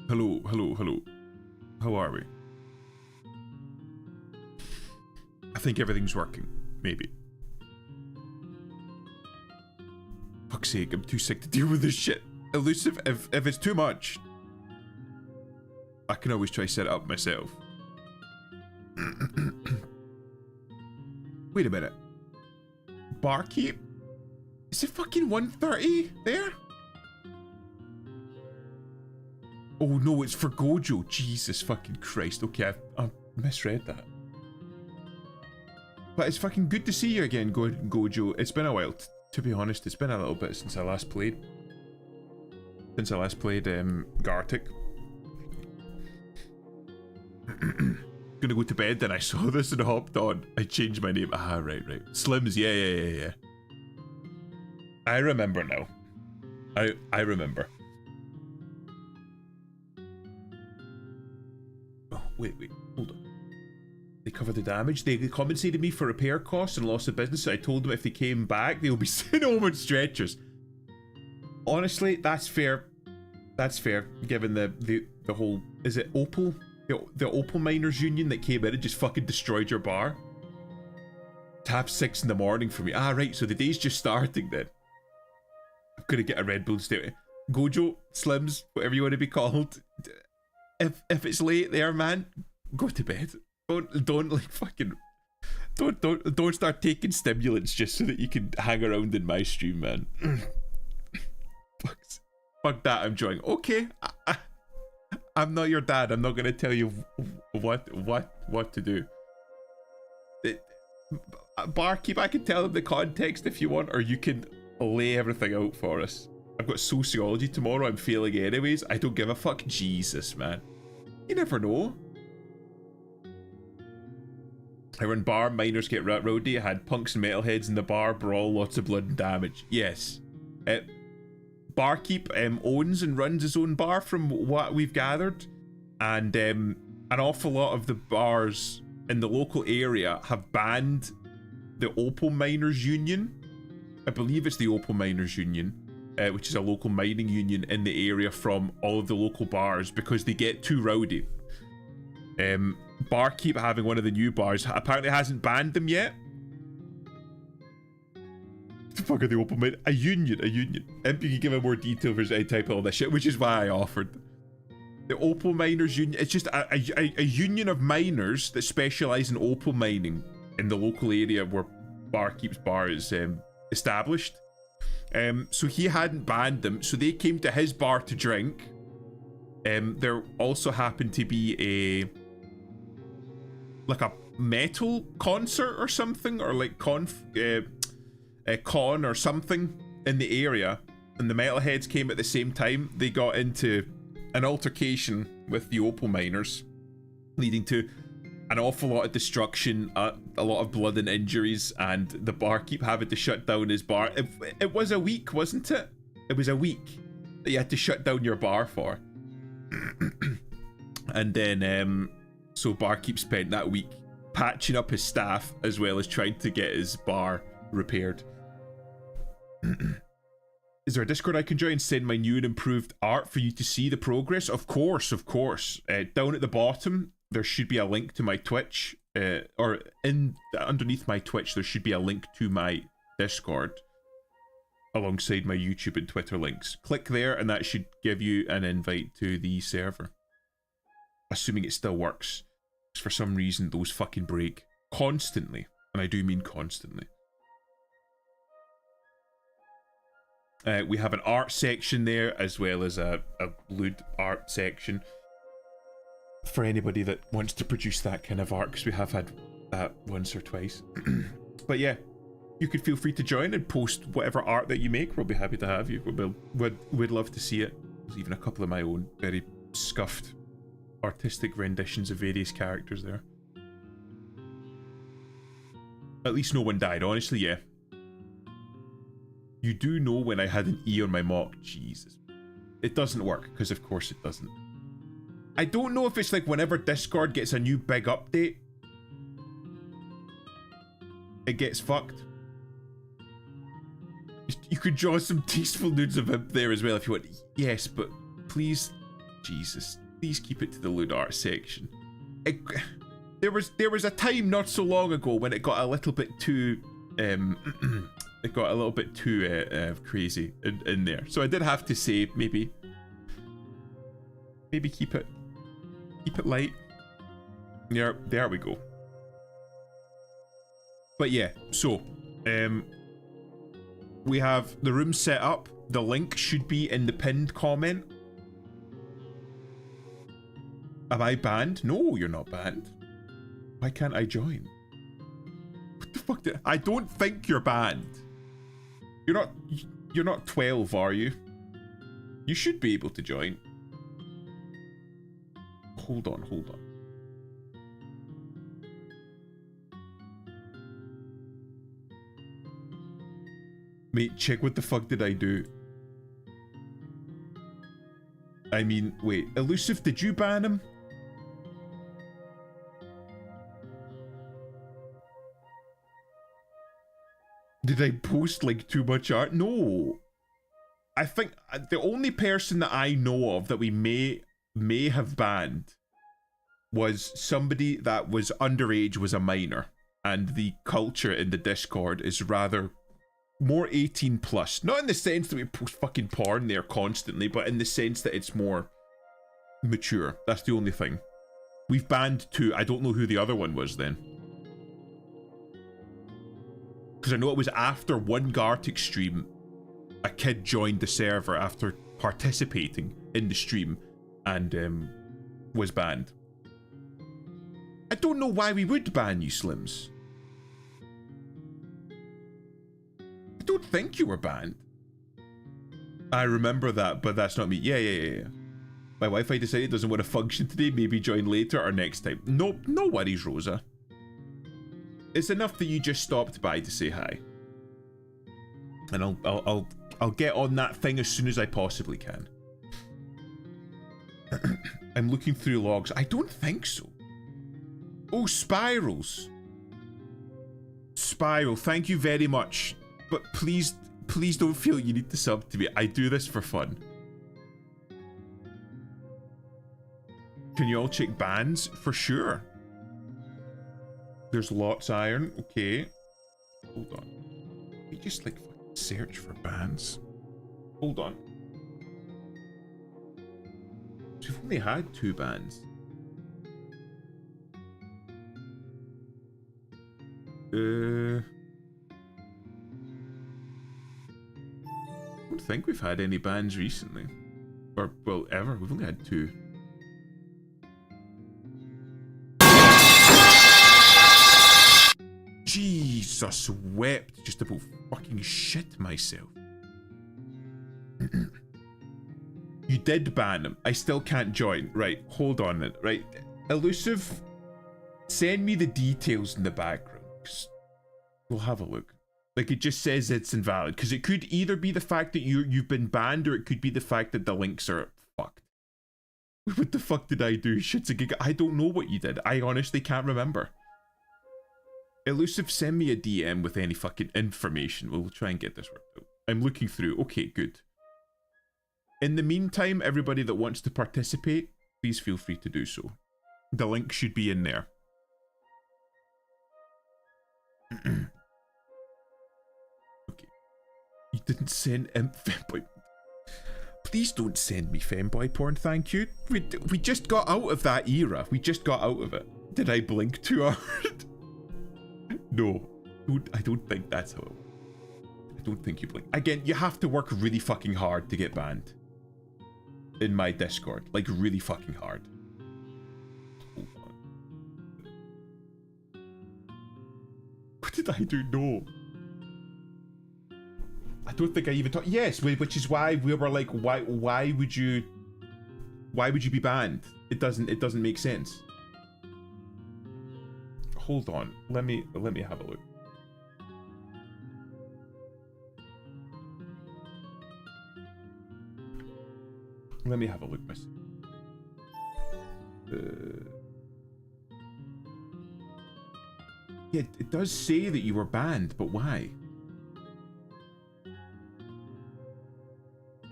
Hello, hello, hello. How are we? I think everything's working. Maybe. Fuck's sake, I'm too sick to deal with this shit. Elusive, if it's too much, I can always try to set it up myself. Wait a minute. Barkeep? Is it fucking 1:30 there? Oh no, it's for Gojo. Jesus fucking Christ. Okay, I misread that. But it's fucking good to see you again, Gojo. It's been a while. To be honest, it's been a little bit since I last played. Gartic. Gonna go to bed, then I saw this and hopped on. I changed my name. Ah, right. Slims, yeah. I remember now. I remember. Oh, wait, hold on. They cover the damage. They compensated me for repair costs and loss of business, so I told them if they came back, they'll be sent home on stretchers. Honestly, that's fair. That's fair, given the whole... Is it Opal? The Opal Miners Union that came in and just fucking destroyed your bar? Tap 6 in the morning for me. Ah, right, so the day's just starting then. I'm gonna get a Red Bull state. Gojo, Slims, whatever you want to be called. If it's late there, man, go to bed. Don't like fucking... Don't start taking stimulants just so that you can hang around in my stream, man. Fuck that, I'm joining. Okay, I'm not your dad. I'm not gonna tell you what to do. Barkeep, I can tell them the context if you want, or you can lay everything out for us. I've got sociology tomorrow. I'm failing anyways. I don't give a fuck. Jesus, man. You never know. I run bar, miners get rowdy. I had punks and metalheads in the bar, brawl, lots of blood and damage. Yes. Barkeep owns and runs his own bar from what we've gathered, and an awful lot of the bars in the local area have banned the Opal Miners Union. I believe it's the Opal Miners Union, which is a local mining union in the area, from all of the local bars because they get too rowdy. Barkeep, having one of the new bars, apparently hasn't banned them yet. What the fuck are the Opal Miners? A union. Imp, you can give me more detail if there's any type of all this shit, which is why I offered. The Opal Miners Union, it's just a union of miners that specialise in opal mining in the local area where Barkeep's bar is established. So he hadn't banned them, so they came to his bar to drink. There also happened to be like a metal concert or something, or like a con or something in the area, and the metalheads came at the same time. They got into an altercation with the Opal Miners, leading to an awful lot of destruction, a lot of blood and injuries, and the Barkeep having to shut down his bar. It was a week, wasn't it? It was a week that you had to shut down your bar for. And then so Barkeep spent that week patching up his staff as well as trying to get his bar repaired. Is there a Discord I can join and send my new and improved art for you to see the progress? Of course. Down at the bottom there should be a link to my Twitch, or underneath my Twitch there should be a link to my Discord alongside my YouTube and Twitter links. Click there and that should give you an invite to the server. Assuming it still works. For some reason those fucking break constantly, and I do mean constantly. We have an art section there, as well as a lewd art section for anybody that wants to produce that kind of art, because we have had that once or twice. But yeah, you could feel free to join and post whatever art that you make. We'll be happy to have you. We'd love to see it. There's even a couple of my own very scuffed artistic renditions of various characters there. At least no one died, honestly, yeah. You do know when I had an E on my mock. Jesus. It doesn't work, because of course it doesn't. I don't know if it's like whenever Discord gets a new big update, it gets fucked. You could draw some tasteful nudes of him there as well if you want. Yes, but please Jesus, please keep it to the lewd art section. There was a time not so long ago when it got a little bit too it got a little bit too crazy in there. So I did have to say maybe keep it light. Yeah, there we go. But yeah, so we have the room set up. The link should be in the pinned comment. Am I banned? No, you're not banned. Why can't I join? What the fuck? I don't think you're banned. You're not 12, are you? You should be able to join. Hold on. Mate, check what the fuck did I do? I mean, wait, Elusive, did you ban him? Did I post like too much art? No. I think the only person that I know of that we may have banned was somebody that was underage, was a minor, and the culture in the Discord is rather more 18 plus. Not in the sense that we post fucking porn there constantly, but in the sense that it's more mature. That's the only thing. We've banned 2. I don't know who the other one was then. Because I know it was after one Gartic stream, a kid joined the server after participating in the stream and was banned. I don't know why we would ban you, Slims. I don't think you were banned. I remember that, but that's not me. Yeah. My Wi-Fi decided it doesn't want to function today. Maybe join later or next time. No worries, Rosa. It's enough that you just stopped by to say hi. And I'll get on that thing as soon as I possibly can. I'm looking through logs. I don't think so. Oh, Spirals. Spiral, thank you very much. But please don't feel you need to sub to me. I do this for fun. Can you all check bans? For sure. There's lots iron. Okay. Hold on. Let me just like search for bans. Hold on. We've only had 2 bans. I don't think we've had any bans recently. Or, well, ever. We've only had 2. Jesus, wept just about fucking shit myself. You did ban him. I still can't join. Right, hold on then. Right, Elusive, send me the details in the background. We'll have a look. Like, it just says it's invalid. Because it could either be the fact that you've been banned, or it could be the fact that the links are fucked. What the fuck did I do? Shit's a gig. I don't know what you did. I honestly can't remember. Elusive, send me a DM with any fucking information. We'll try and get this worked out. I'm looking through. Okay, good. In the meantime, everybody that wants to participate, please feel free to do so. The link should be in there. Okay. You didn't send femboy. Please don't send me femboy porn, thank you. We just got out of that era. We just got out of it. Did I blink too hard? No, I don't think that's how it works. I don't think you blink. Again, you have to work really fucking hard to get banned. In my Discord. Like, really fucking hard. Hold on. What did I do? No. I don't think I even talked. Yes, which is why we were like, why would you be banned? It doesn't make sense. Hold on, let me have a look. Let me have a look myself. Yeah, it does say that you were banned, but why?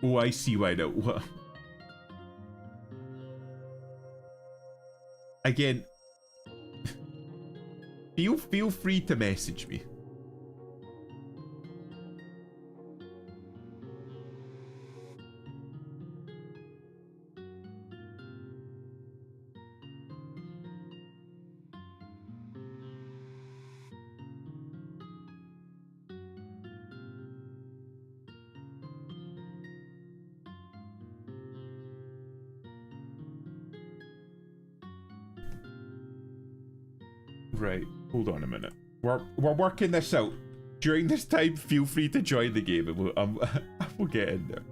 Oh, I see why now. What? again, feel free to message me. Right, hold on a minute. We're working this out. During this time, feel free to join the game, and we'll get in there.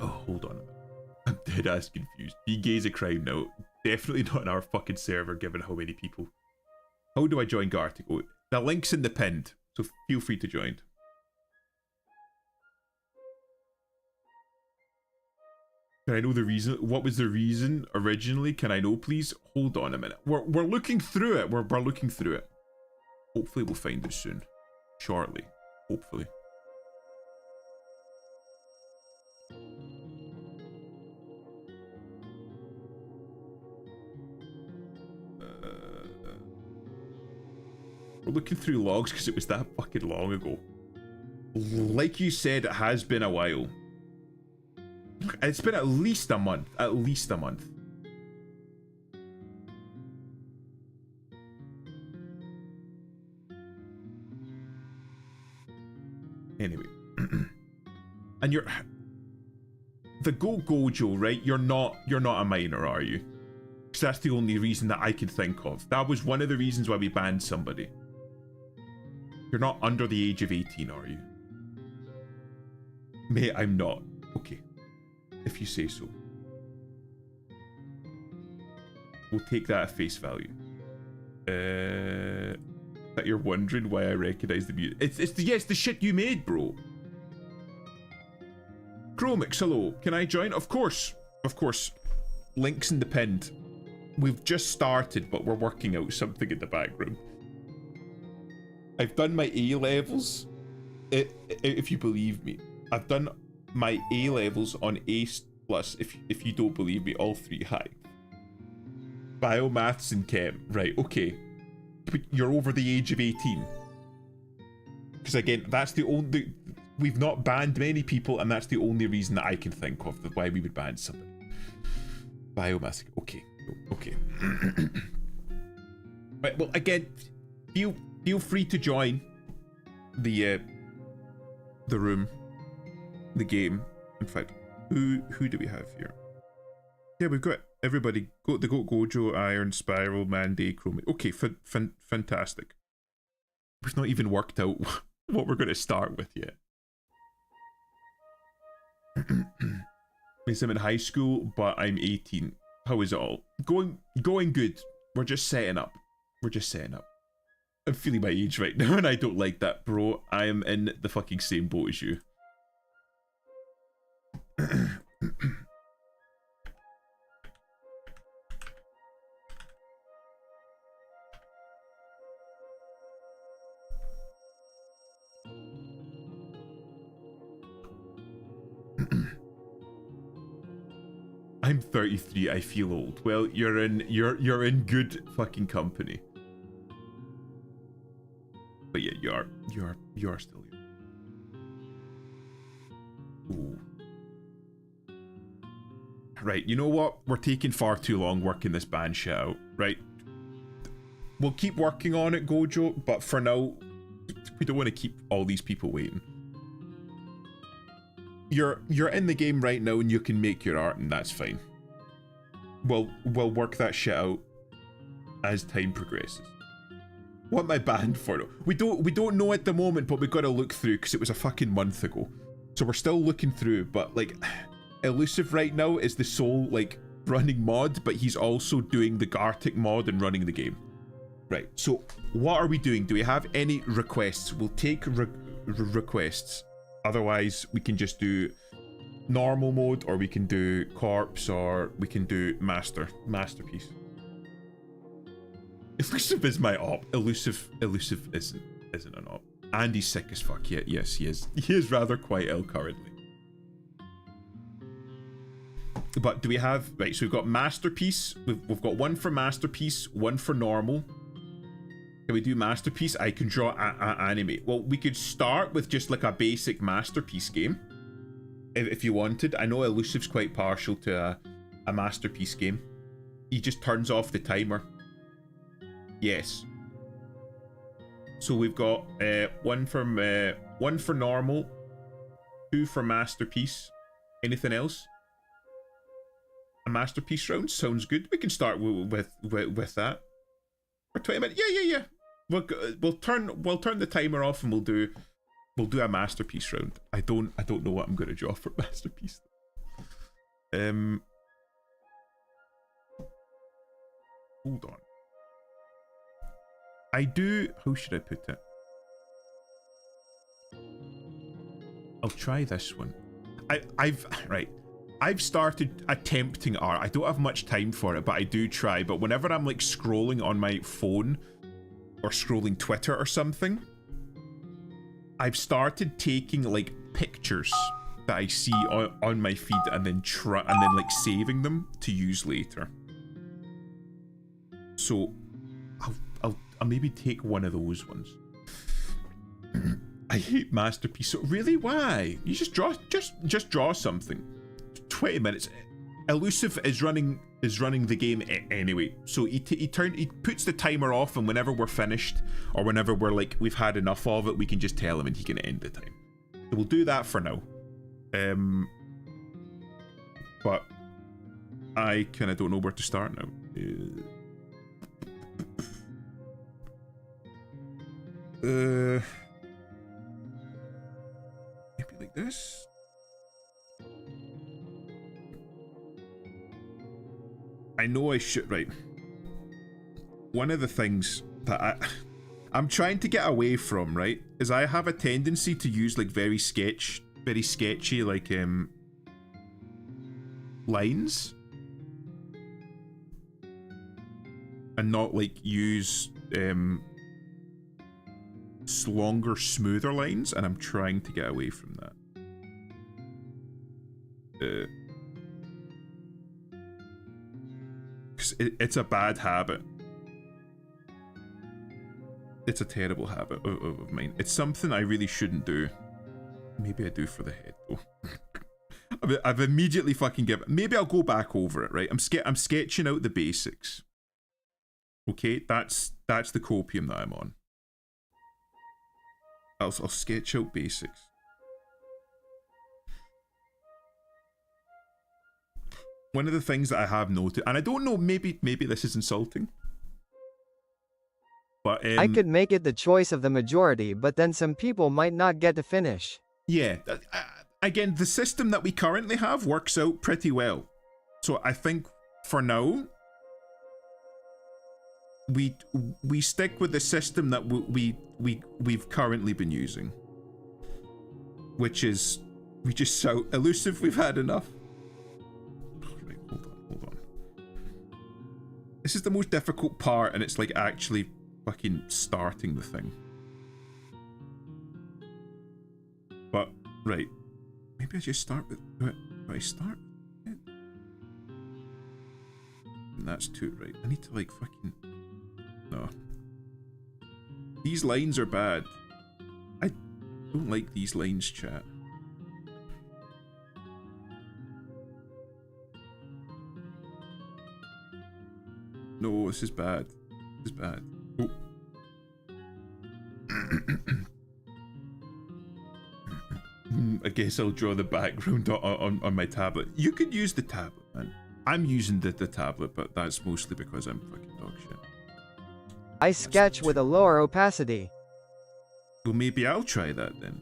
Oh, hold on a minute. I'm dead ass confused. Being gay is a crime now. Definitely not on our fucking server, given how many people. How do I join Gartic? Oh, the link's in the pinned, so feel free to join. Can I know the reason? What was the reason originally? Can I know, please? Hold on a minute. We're looking through it. We're looking through it. Hopefully we'll find it soon. Shortly. Hopefully. We're looking through logs because it was that fucking long ago. Like you said, it has been a while. It's been at least a month. At least a month. Anyway. And you're... The Gojo, right? You're not a minor, are you? Because that's the only reason that I can think of. That was one of the reasons why we banned somebody. You're not under the age of 18, are you? Mate, I'm not. Okay. If you say so. We'll take that at face value. That you're wondering why I recognize the music. It's the shit you made, bro. Chromix, hello. Can I join? Of course. Of course. Links in the pinned. We've just started, but we're working out something in the background. I've done my A levels. If you believe me. I've done my A levels on A+, if you don't believe me, all three high. Biomaths and chem. Right, okay. But you're over the age of 18. Because again, that's the only... We've not banned many people, and that's the only reason that I can think of why we would ban somebody. Biomass. Okay. Okay. Right, well, again, feel free to join the room. The game. In fact, who do we have here? Yeah, we've got everybody. The Gojo, Iron, Spiral, Manday, Chrome. Okay, fantastic. We've not even worked out what we're going to start with yet. I'm in high school, but I'm 18. How is it all? Going good. We're just setting up. We're just setting up. I'm feeling my age right now, and I don't like that, bro. I am in the fucking same boat as you. I'm 33. I feel old. Well, you're in good fucking company. But yeah, you are still here. Ooh. Right, you know what? We're taking far too long working this band shit out, right? We'll keep working on it, Gojo, but for now, we don't want to keep all these people waiting. You're in the game right now and you can make your art, and that's fine. We'll work that shit out as time progresses. What am I banned for though? We don't know at the moment, but we've got to look through because it was a fucking month ago. So we're still looking through, but like Elusive right now is the sole like running mod, but he's also doing the Gartic mod and running the game. Right, so what are we doing? Do we have any requests? We'll take requests. Otherwise, we can just do normal mode, or we can do corpse, or we can do masterpiece. Elusive is my op. Elusive isn't an op. And he's sick as fuck. Yeah, yes, he is. He is rather quite ill currently. But do we have... Right, so we've got Masterpiece. We've got one for Masterpiece, one for Normal. Can we do Masterpiece? I can draw anime. Well, we could start with just like a basic Masterpiece game. If you wanted. I know Elusive's quite partial to a Masterpiece game. He just turns off the timer. Yes. So we've got one for Normal, 2 for Masterpiece. Anything else? A Masterpiece round sounds good. We can start with that for 20 minutes. Yeah. We'll turn the timer off and we'll do a Masterpiece round. I don't know what I'm going to draw for Masterpiece. Hold on. I do. How should I put it? I'll try this one. I've started attempting art. I don't have much time for it, but I do try. But whenever I'm like scrolling on my phone or scrolling Twitter or something, I've started taking like pictures that I see on my feed and then like saving them to use later. So I'll maybe take one of those ones. I hate Masterpiece. So really, why? You just draw something. 20 minutes. Elusive is running the game anyway. So he puts the timer off, and whenever we're finished or whenever we're like we've had enough of it, we can just tell him and he can end the time. So we'll do that for now. But I kind of don't know where to start now. Maybe like this. I know I should, right. One of the things that I'm trying to get away from, right, is I have a tendency to use like very sketchy like lines and not like use longer, smoother lines, and I'm trying to get away from that. It's a bad habit. It's a terrible habit of mine. It's something I really shouldn't do. Maybe I do for the head though. I've immediately fucking given. Maybe I'll go back over it. Right, I'm sketching out the basics. Okay, that's the copium that I'm on. I'll sketch out basics. One of the things that I have noted, and I don't know, maybe this is insulting, but I could make it the choice of the majority, but then some people might not get to finish. Yeah, again, the system that we currently have works out pretty well. So I think for now, we stick with the system that we've currently been using, which is we just shout Elusive. We've had enough. Right, hold on. This is the most difficult part, and it's like actually fucking starting the thing. But right, maybe I just start with. Do I start? And that's two, right? I need to like fucking. No. These lines are bad. I don't like these lines, chat. No, this is bad. This is bad. Oh. I guess I'll draw the background on my tablet. You could use the tablet, man. I'm using the tablet, but that's mostly because I'm fucking dog shit. I sketch with a lower opacity. Well, maybe I'll try that then.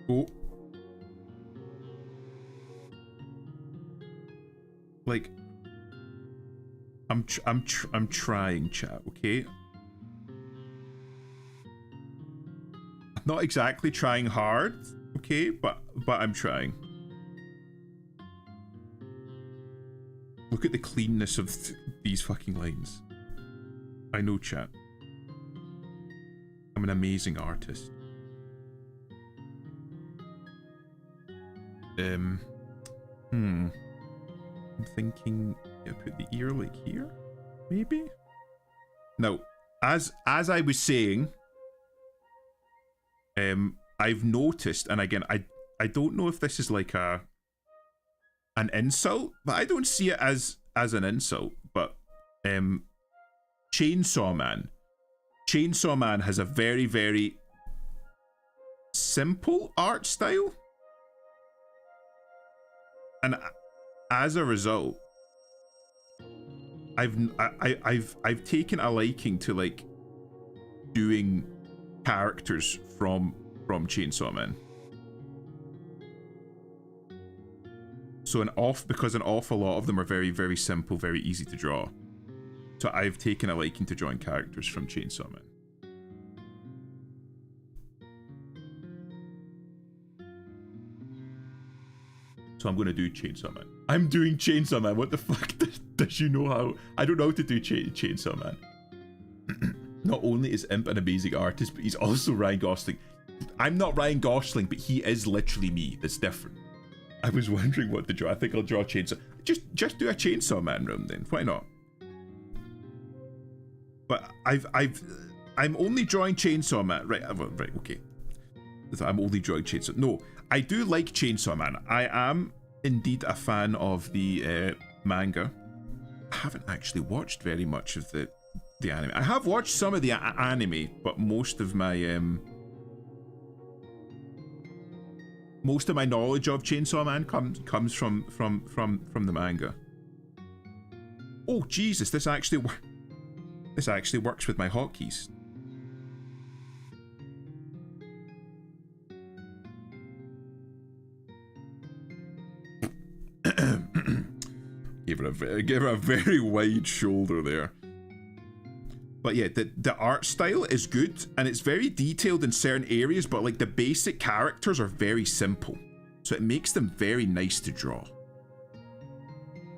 Oh. Like, I'm trying, chat, okay? I'm not exactly trying hard, okay? But I'm trying. Look at the cleanness of these fucking lines. I know, chat. I'm an amazing artist. I'm thinking, yeah, put the ear like here, maybe. Now, as I was saying, I've noticed, and again, I don't know if this is like an insult, but I don't see it as an insult. But Chainsaw Man has a very, very simple art style, and as a result, I've taken a liking to like doing characters from Chainsaw Man. So because an awful lot of them are very, very simple, very easy to draw. So I've taken a liking to drawing characters from Chainsaw Man. So I'm going to do Chainsaw Man. I'm doing Chainsaw Man. What the fuck? Does you know how? I don't know how to do Chainsaw Man. Not only is Imp an amazing artist, but he's also Ryan Gosling. I'm not Ryan Gosling, but he is literally me. That's different. I was wondering what to draw. I think I'll draw Chainsaw. Just do a Chainsaw Man room then. Why not? But I'm only drawing Chainsaw Man. Right, okay. I'm only drawing Chainsaw. No, I do like Chainsaw Man. I am indeed a fan of the manga. I haven't actually watched very much of the anime. I have watched some of the anime, but most of my knowledge of Chainsaw Man comes from the manga. Oh Jesus, this actually works with my hotkeys. Give her a very wide shoulder there. But yeah, the art style is good, and it's very detailed in certain areas, but like the basic characters are very simple. So it makes them very nice to draw.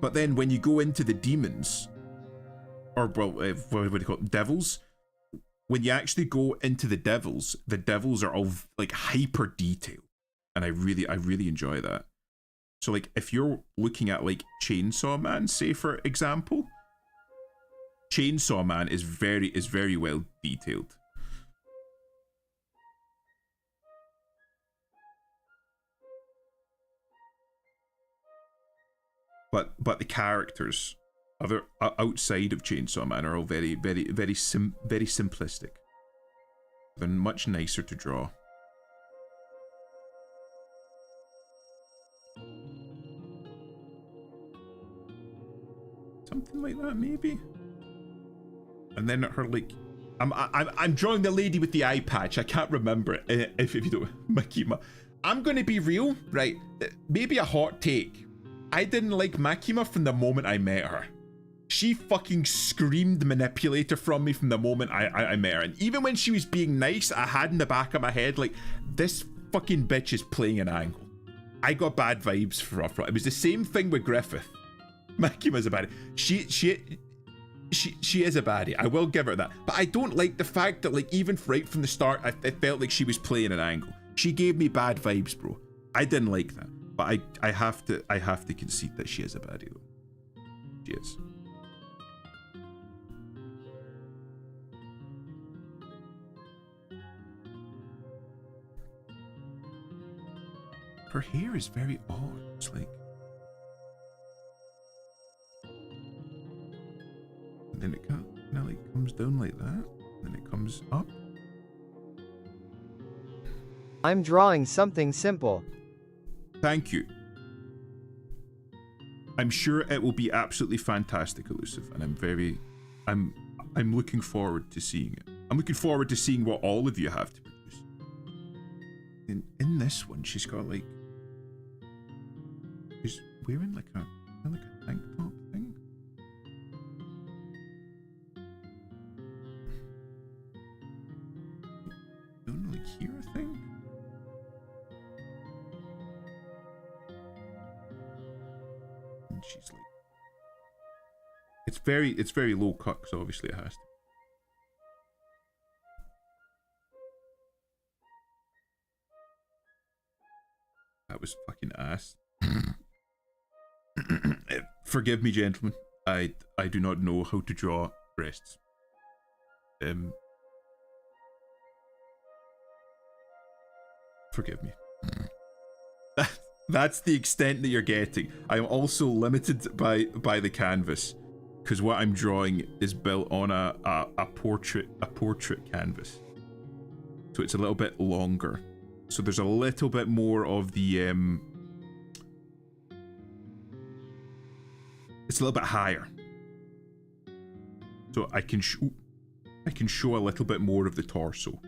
But then when you go into the demons, or well, what do you call it, devils? When you actually go into the devils are all like hyper detailed. And I really enjoy that. So like if you're looking at like Chainsaw Man, say for example, Chainsaw Man is very well detailed. But the characters outside of Chainsaw Man are all very simplistic. They're much nicer to draw. Something like that, maybe. And then her like, I'm drawing the lady with the eye patch. I can't remember it. If you don't, Makima. I'm gonna be real, right? Maybe a hot take. I didn't like Makima from the moment I met her. She fucking screamed manipulator from me from the moment I met her. And even when she was being nice, I had in the back of my head like, this fucking bitch is playing an angle. I got bad vibes from her. It was the same thing with Griffith. Makima's a baddie. She is a baddie. I will give her that. But I don't like the fact that like even right from the start, it felt like she was playing an angle. She gave me bad vibes, bro. I didn't like that. But I have to concede that she is a baddie though. She is. Her hair is very odd. It's like, and then it kind of like comes down like that, then it comes up. I'm drawing something simple. Thank you. I'm sure it will be absolutely fantastic, Elusive, and I'm looking forward to seeing it. I'm looking forward to seeing what all of you have to produce. In this one, she's got like, she's wearing like a tank top thing. Don't like here, I think. And she's like, it's very low cut, so obviously it has to. was fucking ass. Forgive me, gentlemen. I do not know how to draw breasts. Forgive me. That's the extent that you're getting. I am also limited by the canvas, because what I'm drawing is built on a portrait canvas, so it's a little bit longer. So there's a little bit more of the it's a little bit higher, so I can show a little bit more of the torso.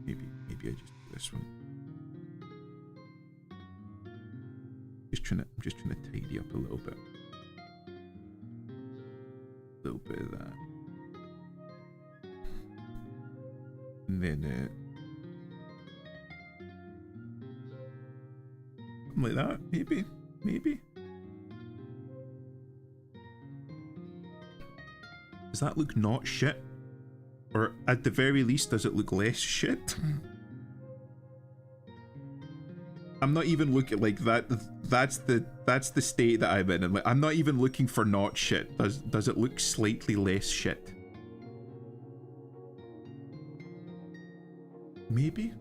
Maybe I just do this one. I'm just trying to tidy up a little bit. A little bit of that. And then something like that, maybe. Does that look not shit? Or at the very least, does it look less shit? I'm not even looking like that. That's the state that I'm in. I'm not even looking for not shit. Does it look slightly less shit? Maybe.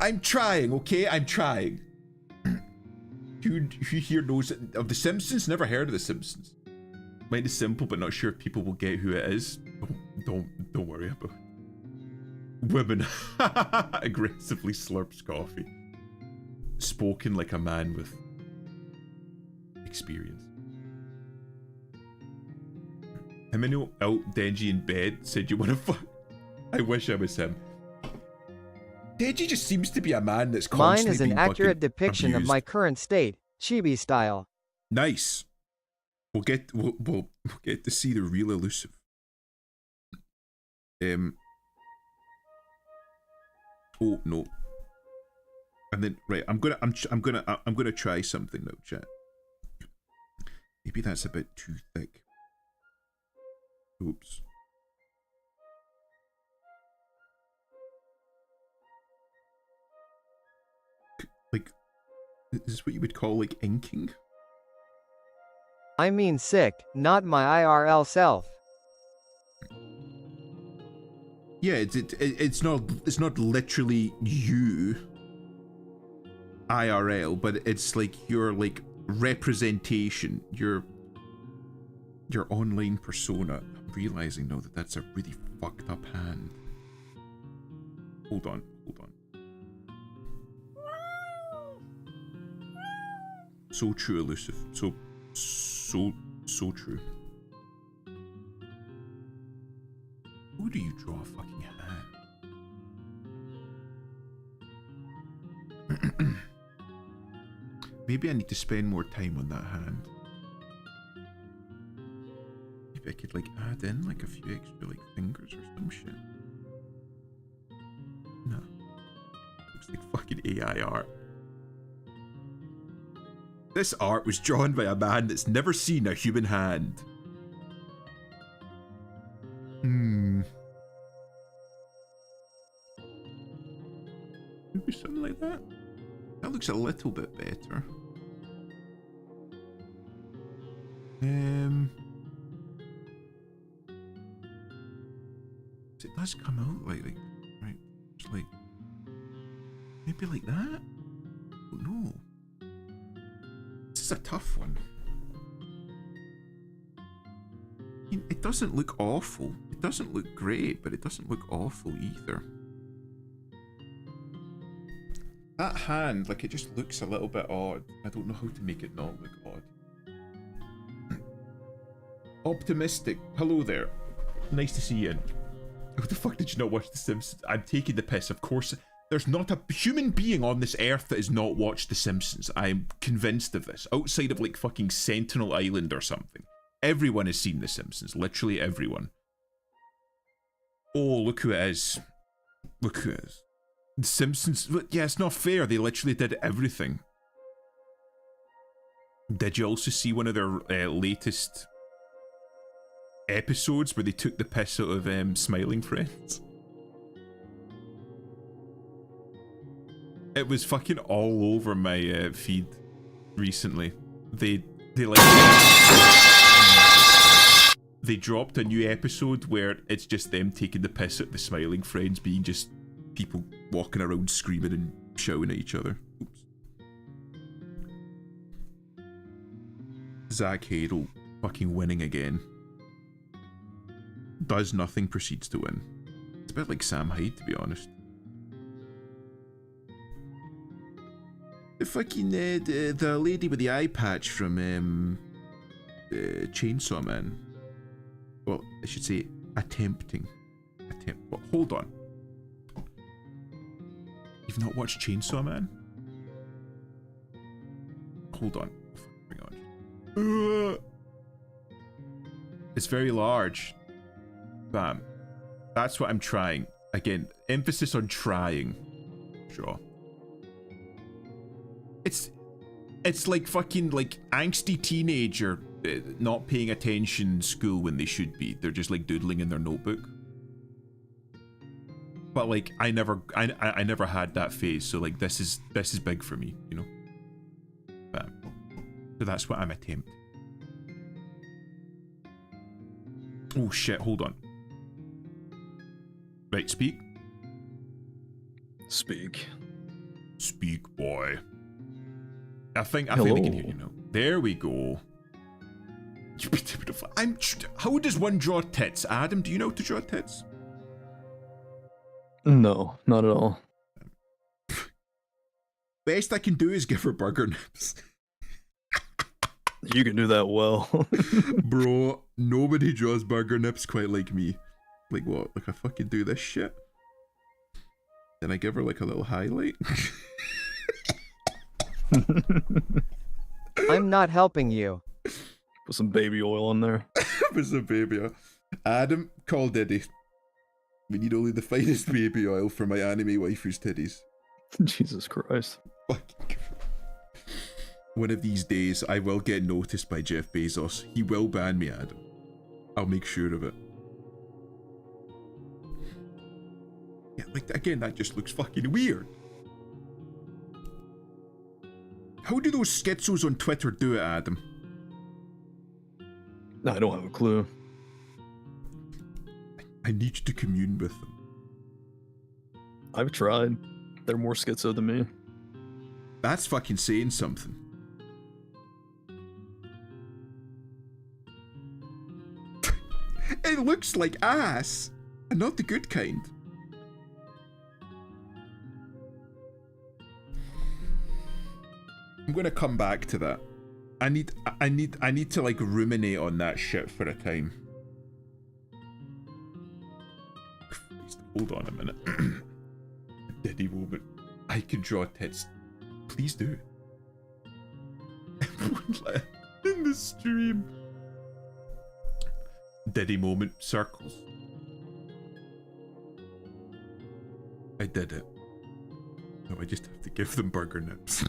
I'm trying. Okay, I'm trying. Who here knows of The Simpsons? Never heard of The Simpsons. Might be simple, but not sure if people will get who it is. Don't worry about it. Women aggressively slurps coffee. Spoken like a man with experience. How many out Denji in bed said you want to fuck? I wish I was him. Denji just seems to be a man that's constantly Mine is an accurate depiction abused. of my current state, chibi style. Nice. We'll get to see the real elusive. Oh no. And then right, I'm gonna try something now, chat. Maybe that's a bit too thick. Oops. Like, is this what you would call like inking? I mean sick, not my IRL self. Yeah, it's not literally you IRL, but it's like your like representation, your online persona. I'm realizing now that that's a really fucked up hand. Hold on. So true, elusive. So true. Who do you draw a fucking hand? Maybe I need to spend more time on that hand. Maybe I could like add in like a few extra like fingers or some shit. No. Looks like fucking AI art. This art was drawn by a man that's never seen a human hand. Maybe something like that. That looks a little bit better. It does come out like right, just like maybe like that. Oh no. This is a tough one. I mean, it doesn't look awful. It doesn't look great, but it doesn't look awful either. That hand, like, it just looks a little bit odd. I don't know how to make it not look odd. Optimistic. Hello there. Nice to see you. What the fuck did you not watch The Simpsons? I'm taking the piss, of course. There's not a human being on this earth that has not watched The Simpsons. I'm convinced of this. Outside of like fucking Sentinel Island or something. Everyone has seen The Simpsons. Literally everyone. Oh, look who it is. Look who it is. The Simpsons. Yeah, it's not fair. They literally did everything. Did you also see one of their latest episodes where they took the piss out of Smiling Friends? It was fucking all over my feed recently. They like they dropped a new episode where it's just them taking the piss at the smiling friends being just people walking around screaming and shouting at each other. Oops. Zach Hadel fucking winning again. Does nothing, proceeds to win. It's a bit like Sam Hyde, to be honest. The fucking the lady with the eye patch from Chainsaw Man. Well, I should say attempting. Well, hold on. You've not watched Chainsaw Man? Hold on. Hang on. It's very large. Bam. That's what I'm trying. Again, emphasis on trying. Sure. It's like fucking like angsty teenager not paying attention in school when they should be. They're just like doodling in their notebook. But like I never had that phase, so like this is big for me, you know. Bam. So that's what I'm attempting. Oh shit, hold on. Right, speak. Speak. Speak, boy. I think they can hear you now. There we go. How does one draw tits? Adam, do you know how to draw tits? No, not at all. Best I can do is give her burger nips. You can do that well. Bro, nobody draws burger nips quite like me. Like what? Like I fucking do this shit? Then I give her like a little highlight? I'm not helping you. Put some baby oil on there. Put some baby oil. Adam, call Diddy. We need only the finest baby oil for my anime waifu's titties. Jesus Christ. One of these days, I will get noticed by Jeff Bezos. He will ban me, Adam. I'll make sure of it. Yeah, like, again, that just looks fucking weird. How do those schizos on Twitter do it, Adam? I don't have a clue. I need you to commune with them. I've tried. They're more schizo than me. That's fucking saying something. It looks like ass, and not the good kind. I'm gonna come back to that. I need to like ruminate on that shit for a time. Christ, hold on a minute. Diddy moment. I can draw tits. Please do. In the stream. Diddy moment circles. I did it. No, I just have to give them burger nips.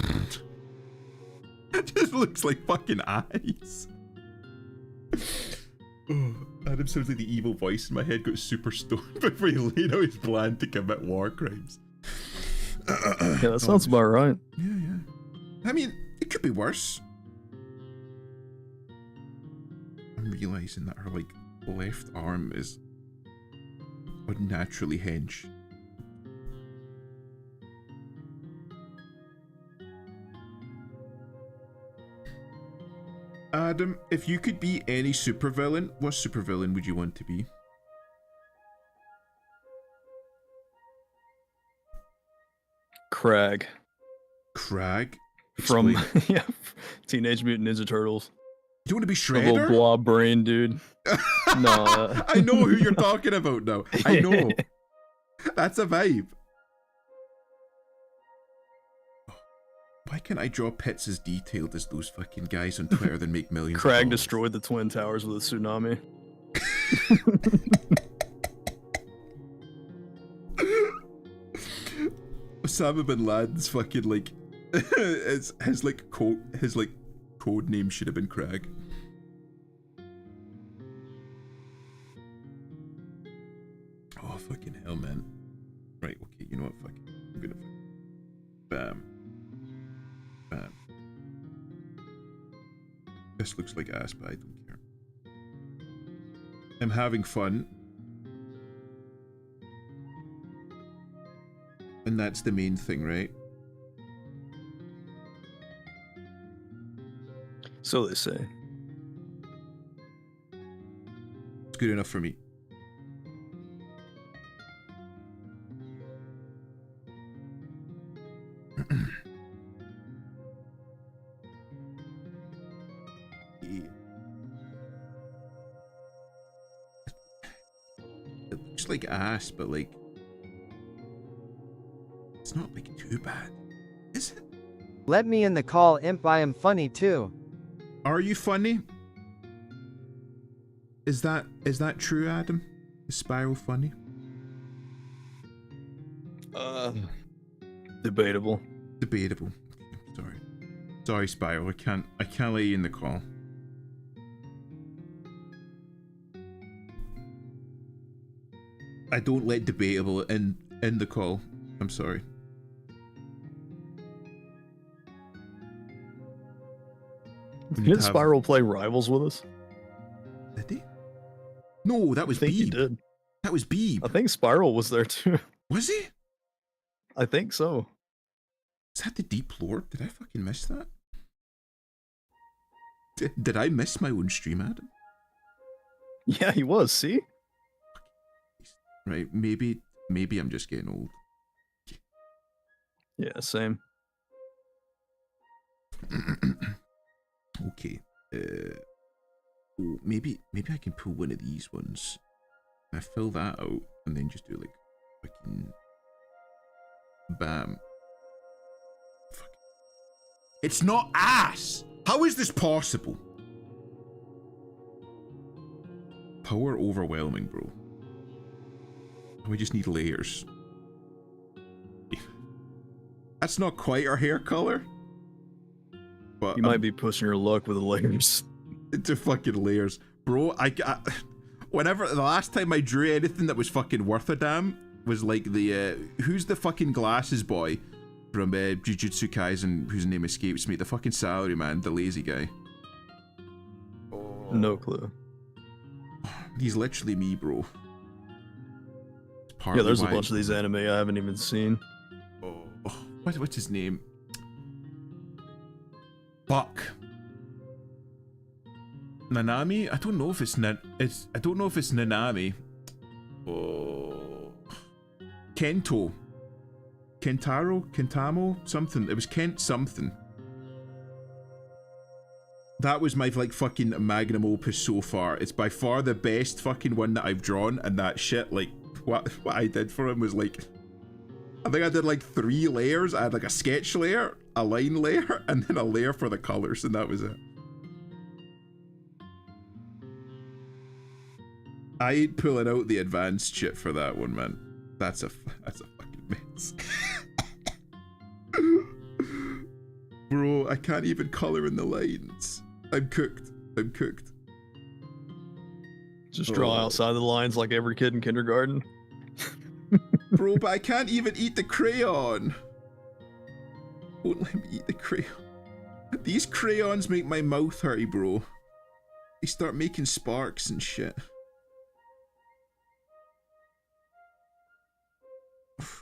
It just looks like fucking eyes. Oh, Adam sounds like the evil voice in my head got super stoned before he laid out his plan to commit war crimes. Yeah, that sounds about right. Yeah. I mean, it could be worse. I'm realizing that her like left arm is unnaturally hench. Adam, if you could be any supervillain, what supervillain would you want to be? Crag. Crag? From Explain. Teenage Mutant Ninja Turtles. You don't want to be A Shredder? little blob brain dude. No. I know who you're talking about now. I know. That's a vibe. Why can't I draw pits as detailed as those fucking guys on Twitter that make millions Crag of dollars? destroyed the Twin Towers with a tsunami. Osama bin Laden's fucking like his code name should have been Crag. Oh fucking hell, man. Right, okay, you know what, fuck it. I'm gonna Bam. Bam. This looks like ass, but I don't care. I'm having fun. And that's the main thing, right? So they say. It's good enough for me. It looks like ass, but like it's not like too bad, is it? Let me in the call, imp. I am funny too. Are you funny? Is that true, Adam? Is Spiral funny? Debatable. Debatable. Sorry, Spiral. I can't let you in the call. I don't let debatable in the call. I'm sorry. Did Spiral play Rivals with us? Did he? No, that was I think he Beeb. did. That was Beeb. I think Spiral was there too. Was he? I think so. Is that the Deep Lord? Did I fucking miss that? Did I miss my own stream, Adam? Yeah, he was. See? Right, maybe I'm just getting old. Yeah, same. Okay. Oh, maybe I can pull one of these ones. I fill that out and then just do like fucking bam. Fuck. It's not ass. How is this possible? Power overwhelming, bro. We just need layers. That's not quite our hair color. But You might be pushing your luck with the layers. Into fucking layers. Bro, whenever the last time I drew anything that was fucking worth a damn was like the who's the fucking glasses boy from Jujutsu Kaisen whose name escapes me, the fucking salary man, the lazy guy. No clue. He's literally me, bro. Yeah, there's a bunch of these anime I haven't even seen. What's his name? Fuck. Nanami? I don't know if it's I don't know if it's Nanami. Oh. Kento. Kentamo? Something. It was Kent something. That was my like fucking magnum opus so far. It's by far the best fucking one that I've drawn, and that shit, like what I did for him was like, I think I did like 3 layers. I had like a sketch layer, a line layer, and then a layer for the colors, and that was it. I ain't pulling out the advanced shit for that one, man. That's a fucking mess. Bro, I can't even color in the lines. I'm cooked. Just draw outside the lines like every kid in kindergarten. Bro, but I can't even eat the crayon. Won't let me eat the crayon. These crayons make my mouth hurty, bro. They start making sparks and shit.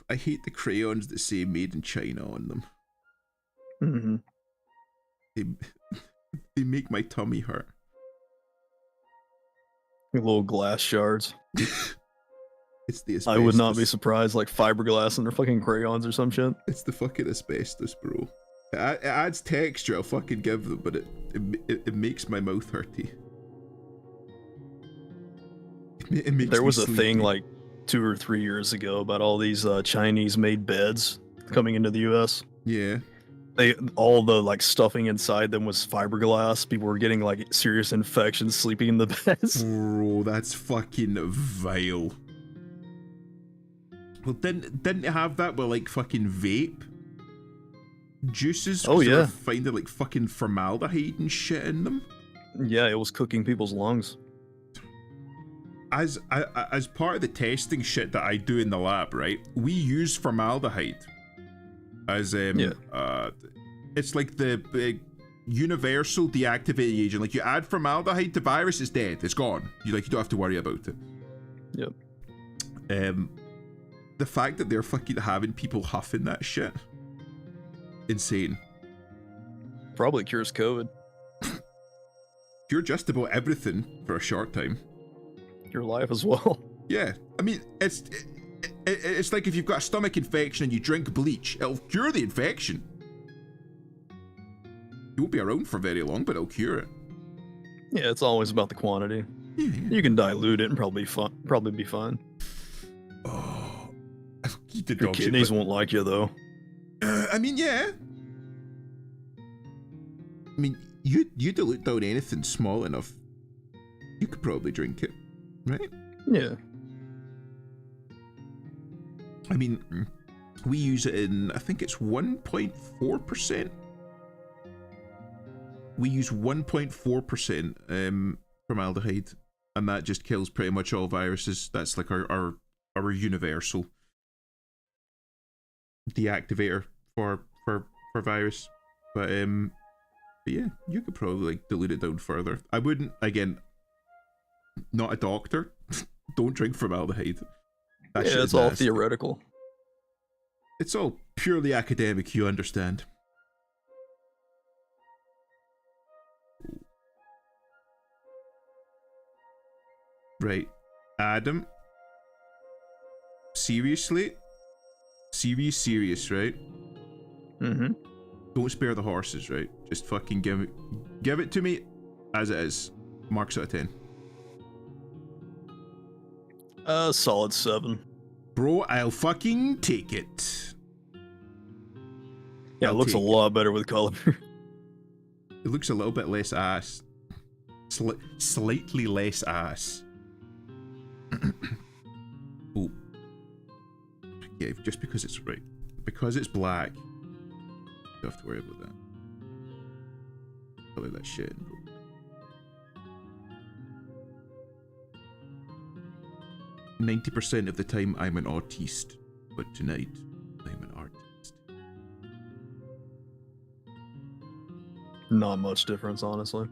I hate the crayons that say made in China on them. Mm-hmm. They make my tummy hurt. Little glass shards. It's the asbestos. I would not be surprised, like fiberglass in their fucking crayons or some shit. It's the fucking asbestos, bro. It adds texture, I'll fucking give them, but it makes my mouth hurty. It makes there was a sleepy. thing like 2 or 3 years ago about all these Chinese-made beds coming into the U.S. Yeah. All the like stuffing inside them was fiberglass. People were getting like serious infections sleeping in the beds. Bro, that's fucking vile. Well, didn't it have that with like fucking vape juices? Oh yeah, they were finding like fucking formaldehyde and shit in them. Yeah, it was cooking people's lungs. As part of the testing shit that I do in the lab, right? We use formaldehyde as Yeah. It's like the big universal deactivating agent. Like you add formaldehyde to virus, it's dead. It's gone. You don't have to worry about it. Yep. The fact that they're fucking having people huffing that shit, insane. Probably cures COVID. Cure just about everything for a short time. Your life as well. Yeah, I mean, it's like if you've got a stomach infection and you drink bleach, it'll cure the infection. You won't be around for very long, but it'll cure it. Yeah, it's always about the quantity. Yeah. You can dilute it and probably be fine. Oh, you did Your dog shit, kidneys but- won't like you though. I mean, yeah. I mean, you dilute down anything small enough, you could probably drink it, right? Yeah. I mean, we use it in, I think it's 1.4%. We use 1.4% formaldehyde, and that just kills pretty much all viruses. That's like our universal deactivator for virus. But yeah, you could probably like dilute it down further. I wouldn't, again, not a doctor. Don't drink formaldehyde. That shit Yeah, is it's all nasty. theoretical. It's all purely academic, you understand. Right. Adam. Seriously? Serious, right? Mm-hmm. Don't spare the horses, right? Just fucking give it to me as it is. Marks out of 10. Solid 7. Bro, I'll fucking take it. Yeah, I'll it looks a take it. lot better with color. It looks a little bit less ass. Slightly less ass. Oh. Yeah, just because it's right. Because it's black. You don't have to worry about that. Color that shit, bro. "90% of the time I'm an artiste, but tonight I'm an artist." Not much difference, honestly.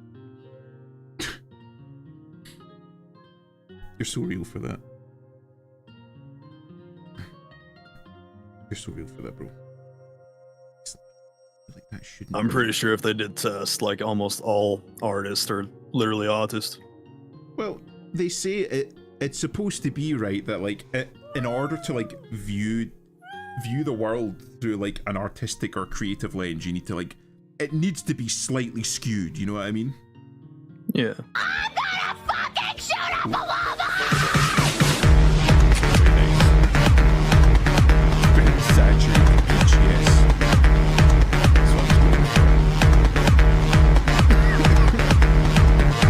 You're so real for that. You're so real for that, bro. Like that shouldn't. I'm pretty sure if they did tests, like almost all artists are literally autists. Well, they say it's supposed to be right that like in order to like view the world through like an artistic or creative lens, you need to like it needs to be slightly skewed. You know what I mean? Yeah. I'm gonna fucking shoot up a llama! Very saturated beach, yes. That's what I'm going for.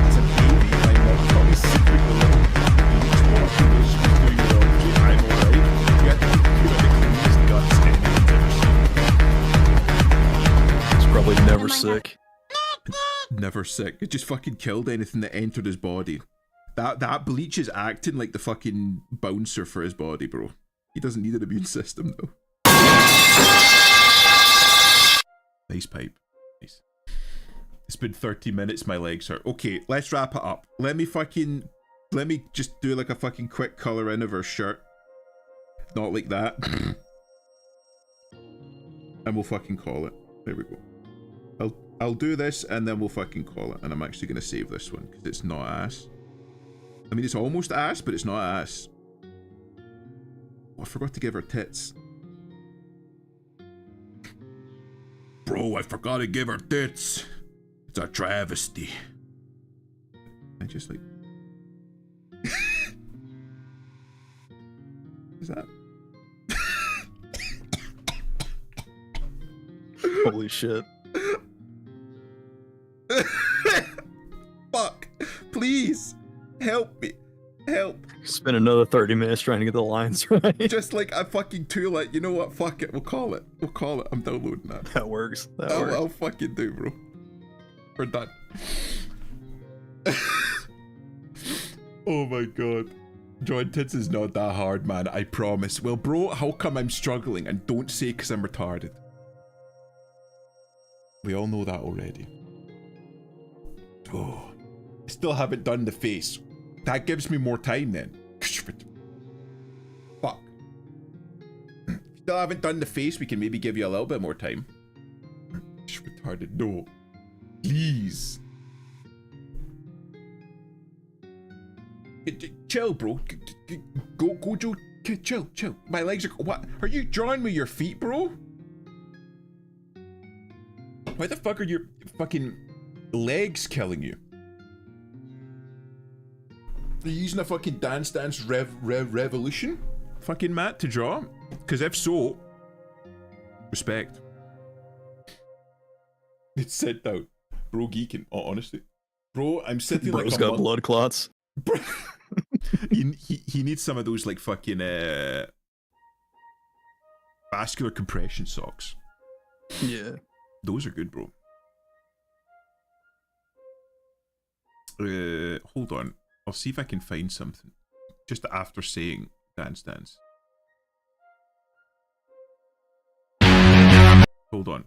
As a baby, my mom taught me secretly little beach walking where she was doing her own thing. I'm alright. You had to be pure the cleanest guts anyone's ever seen. He's probably never sick. Never sick. It just fucking killed anything that entered his body. That bleach is acting like the fucking bouncer for his body, bro. He doesn't need an immune system though. Nice pipe. Nice. It's been 30 minutes, my legs hurt. Okay, let's wrap it up. Let me just do like a fucking quick colour in of her shirt. Not like that. And we'll fucking call it. There we go. I'll do this and then we'll fucking call it. And I'm actually going to save this one because it's not ass. I mean, it's almost ass, but it's not ass. Oh, I forgot to give her tits. Bro, I forgot to give her tits. It's a travesty. I just like... Is that... Holy shit. Fuck. Please. Help me. Help. Spend another 30 minutes trying to get the lines right. Just like a fucking tool. You know what? Fuck it. We'll call it. We'll call it. I'm downloading that. That works. That works. I'll fucking do, bro. We're done. Oh my god. Drawing tits is not that hard, man. I promise. Well, bro, how come I'm struggling? And don't say because I'm retarded. We all know that already. Oh, I still haven't done the face. That gives me more time then. Fuck. Still haven't done the face. We can maybe give you a little bit more time. Retarded. No. Please. Chill, bro. Go, Joe. Chill. My legs are. What? Are you drawing with your feet, bro? Why the fuck are your fucking legs killing you? Are you using a fucking Dance Revolution fucking mat to draw? Because if so, respect. It's sit down. Bro geeking. Oh, honestly. Bro, I'm sitting like Bro's a got monk. blood clots. Bro. he needs some of those like fucking vascular compression socks. Yeah. Those are good, bro. Hold on. I'll see if I can find something. Just after saying dance. Hold on.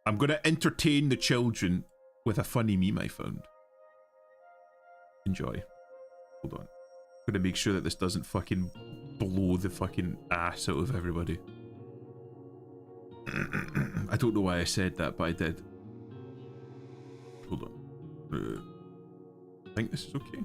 I'm gonna entertain the children with a funny meme I found. Enjoy. Hold on. I'm gonna make sure that this doesn't fucking blow the fucking ass out of everybody. I don't know why I said that, but I did. Hold on. I think this is okay.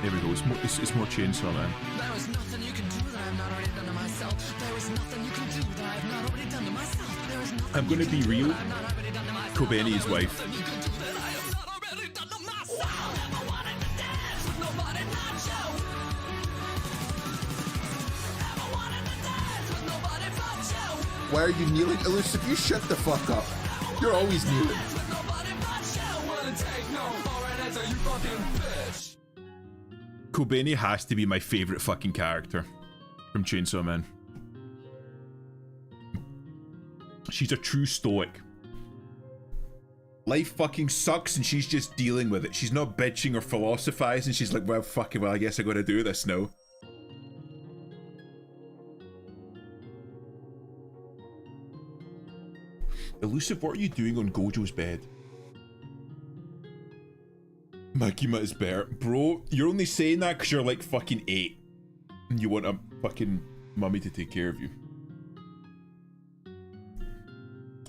There we go. It's more Chainsaw Man. There is nothing you can do that I've not already done to myself. There is nothing you can do that I have not already done to myself. There is nothing I'm gonna be real. Kobeni's wife. you can do that I have not already done to myself. Never wanted to dance with nobody not you. Never wanted to dance with nobody but you. Why are you kneeling? Elusive, you shut the fuck up. You're always kneeling. With nobody but you. Wouldn't take no for an answer, you fucking bitch. Kobeni has to be my favorite fucking character from Chainsaw Man. She's a true stoic. Life fucking sucks and she's just dealing with it. She's not bitching or philosophizing. She's like, well, fucking well, I guess I gotta do this now. Elusive, what are you doing on Gojo's bed? Makima is better. Bro, you're only saying that because you're like fucking 8. And you want a fucking mummy to take care of you.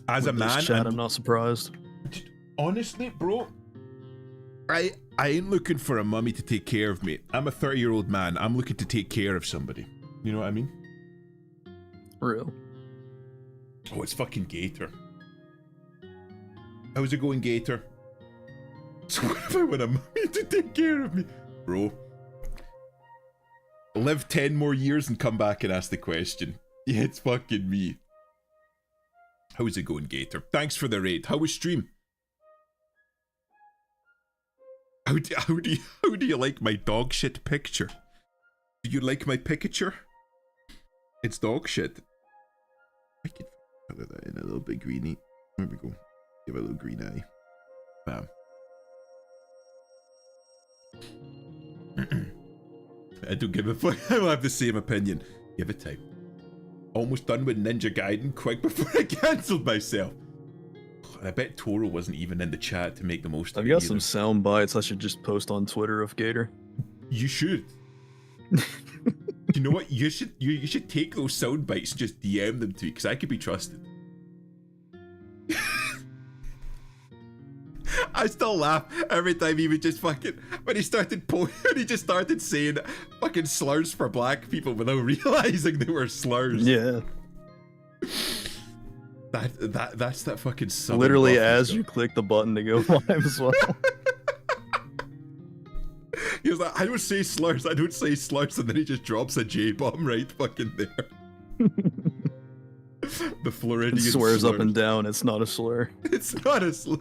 As a With this man, chat, I'm not surprised. honestly, bro, I ain't looking for a mummy to take care of me. I'm a 30-year-old man. I'm looking to take care of somebody. You know what I mean? Real. Oh, it's fucking Gator. How's it going, Gator? So what if I want a mummy to take care of me? Bro. Live 10 more years and come back and ask the question. Yeah, it's fucking me. How's it going, Gator? Thanks for the raid. How was stream? How do you like my dog shit picture? Do you like my picture? It's dog shit. I could color that in a little bit greeny. There we go. Give it a little green eye. Bam. I don't give a fuck. I will have the same opinion. Give it time. Almost done with Ninja Gaiden quick before I cancelled myself. And I bet Toro wasn't even in the chat to make the most of I've it got either. some sound bites I should just post on Twitter of Gator. You should. You know what? You should take those sound bites and just DM them to me because I could be trusted. I still laugh every time he would just fucking when he just started saying fucking slurs for black people without realizing they were slurs. Yeah. That's that fucking southern Literally buff and as stuff. you click the button to go live as well. He was like, I don't say slurs, and then he just drops a J-bomb right fucking there. The Floridian It swears up slurs. and down, it's not a slur. It's not a slur.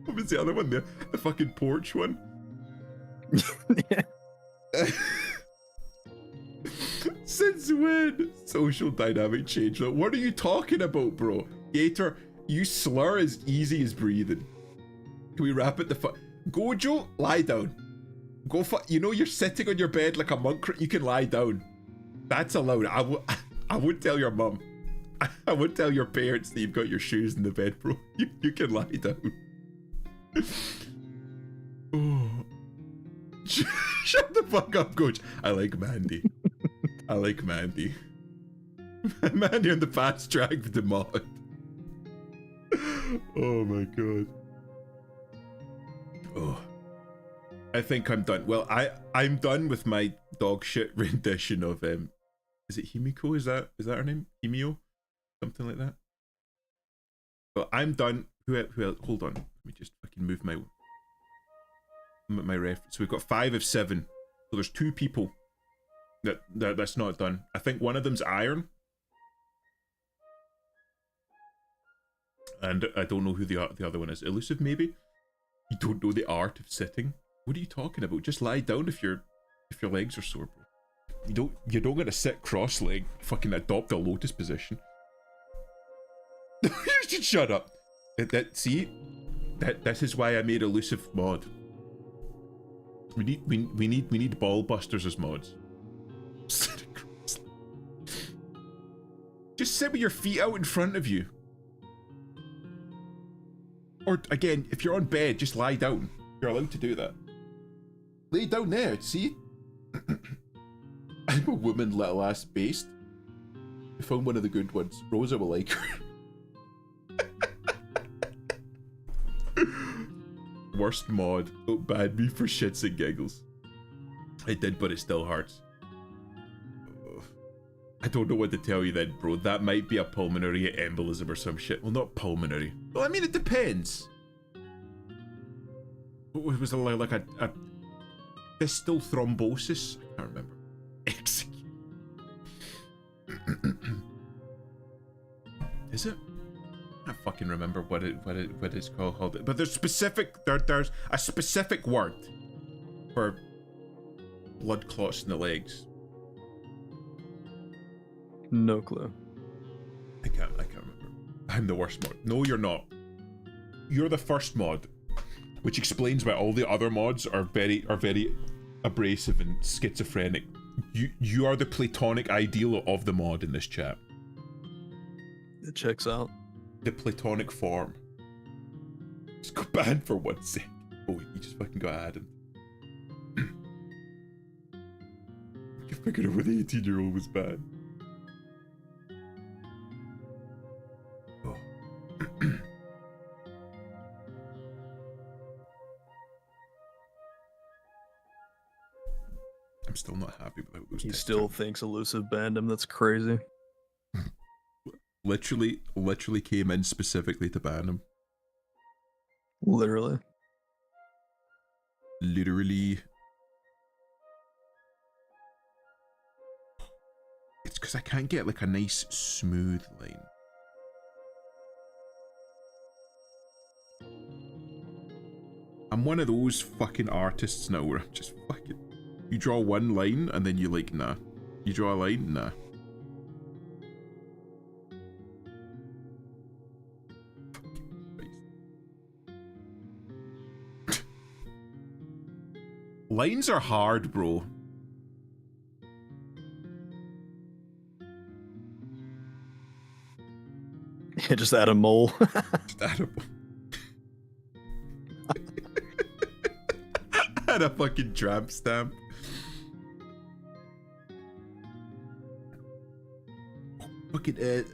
What was the other one? The fucking porch one? Yeah. Since when? Social dynamic change. What are you talking about, bro? Gator, you slur as easy as breathing. Can we wrap it the fuck? Gojo, lie down. Go you know you're sitting on your bed like a monk. You can lie down. That's allowed. I would tell your mum. I would tell your parents that you've got your shoes in the bed, bro. You can lie down. Oh. Shut the fuck up, Coach. I like Mandy. I like Mandy. Mandy on the fast track with the mod. Oh my god. Oh. I think I'm done. Well, I'm done with my dog shit rendition of is it Himiko? Is that her name? Himio? Something like that. Well, I'm done. Who else? Hold on. Let me just fucking move my ref. So we've got 5 of 7. So there's 2 people that's not done. I think one of them's Iron. And I don't know who the other one is. Elusive, maybe? You don't know the art of sitting? What are you talking about? Just lie down if your legs are sore, bro. You don't gotta sit cross-legged. Fucking adopt a lotus position. You should shut up. See? This is why I made Elusive mod. We need ball busters as mods. Just sit with your feet out in front of you. Or again, if you're on bed, just lie down. You're allowed to do that. Lay down there, see? I'm a woman little ass based. I found one of the good ones. Rosa will like her. Worst mod. Don't ban me for shits and giggles. I did, but it still hurts. I don't know what to tell you then, bro. That might be a pulmonary embolism or some shit. Well, not pulmonary. Well, I mean, it depends. What was it like a distal thrombosis? I can't remember. Execute. Is it? I can't fucking remember what it's called. But there's a specific word for blood clots in the legs. No clue. I can't remember. I'm the worst mod. No, you're not. You're the first mod, which explains why all the other mods are very abrasive and schizophrenic. You are the platonic ideal of the mod in this chat. It checks out. The platonic form. Just got banned for 1 sec. Oh wait, you just fucking got added. I figured out where the 18-year-old was banned. I'm still not happy about those. He still thinks Elusive banned him. That's crazy. Literally came in specifically to ban him. Literally. It's because I can't get like a nice smooth line. I'm one of those fucking artists now where I'm just fucking... You draw one line and then you're like, nah. You draw a line, nah. Lines are hard, bro. Yeah, just add a mole. Just add a mole. Add a fucking tramp stamp. Fucking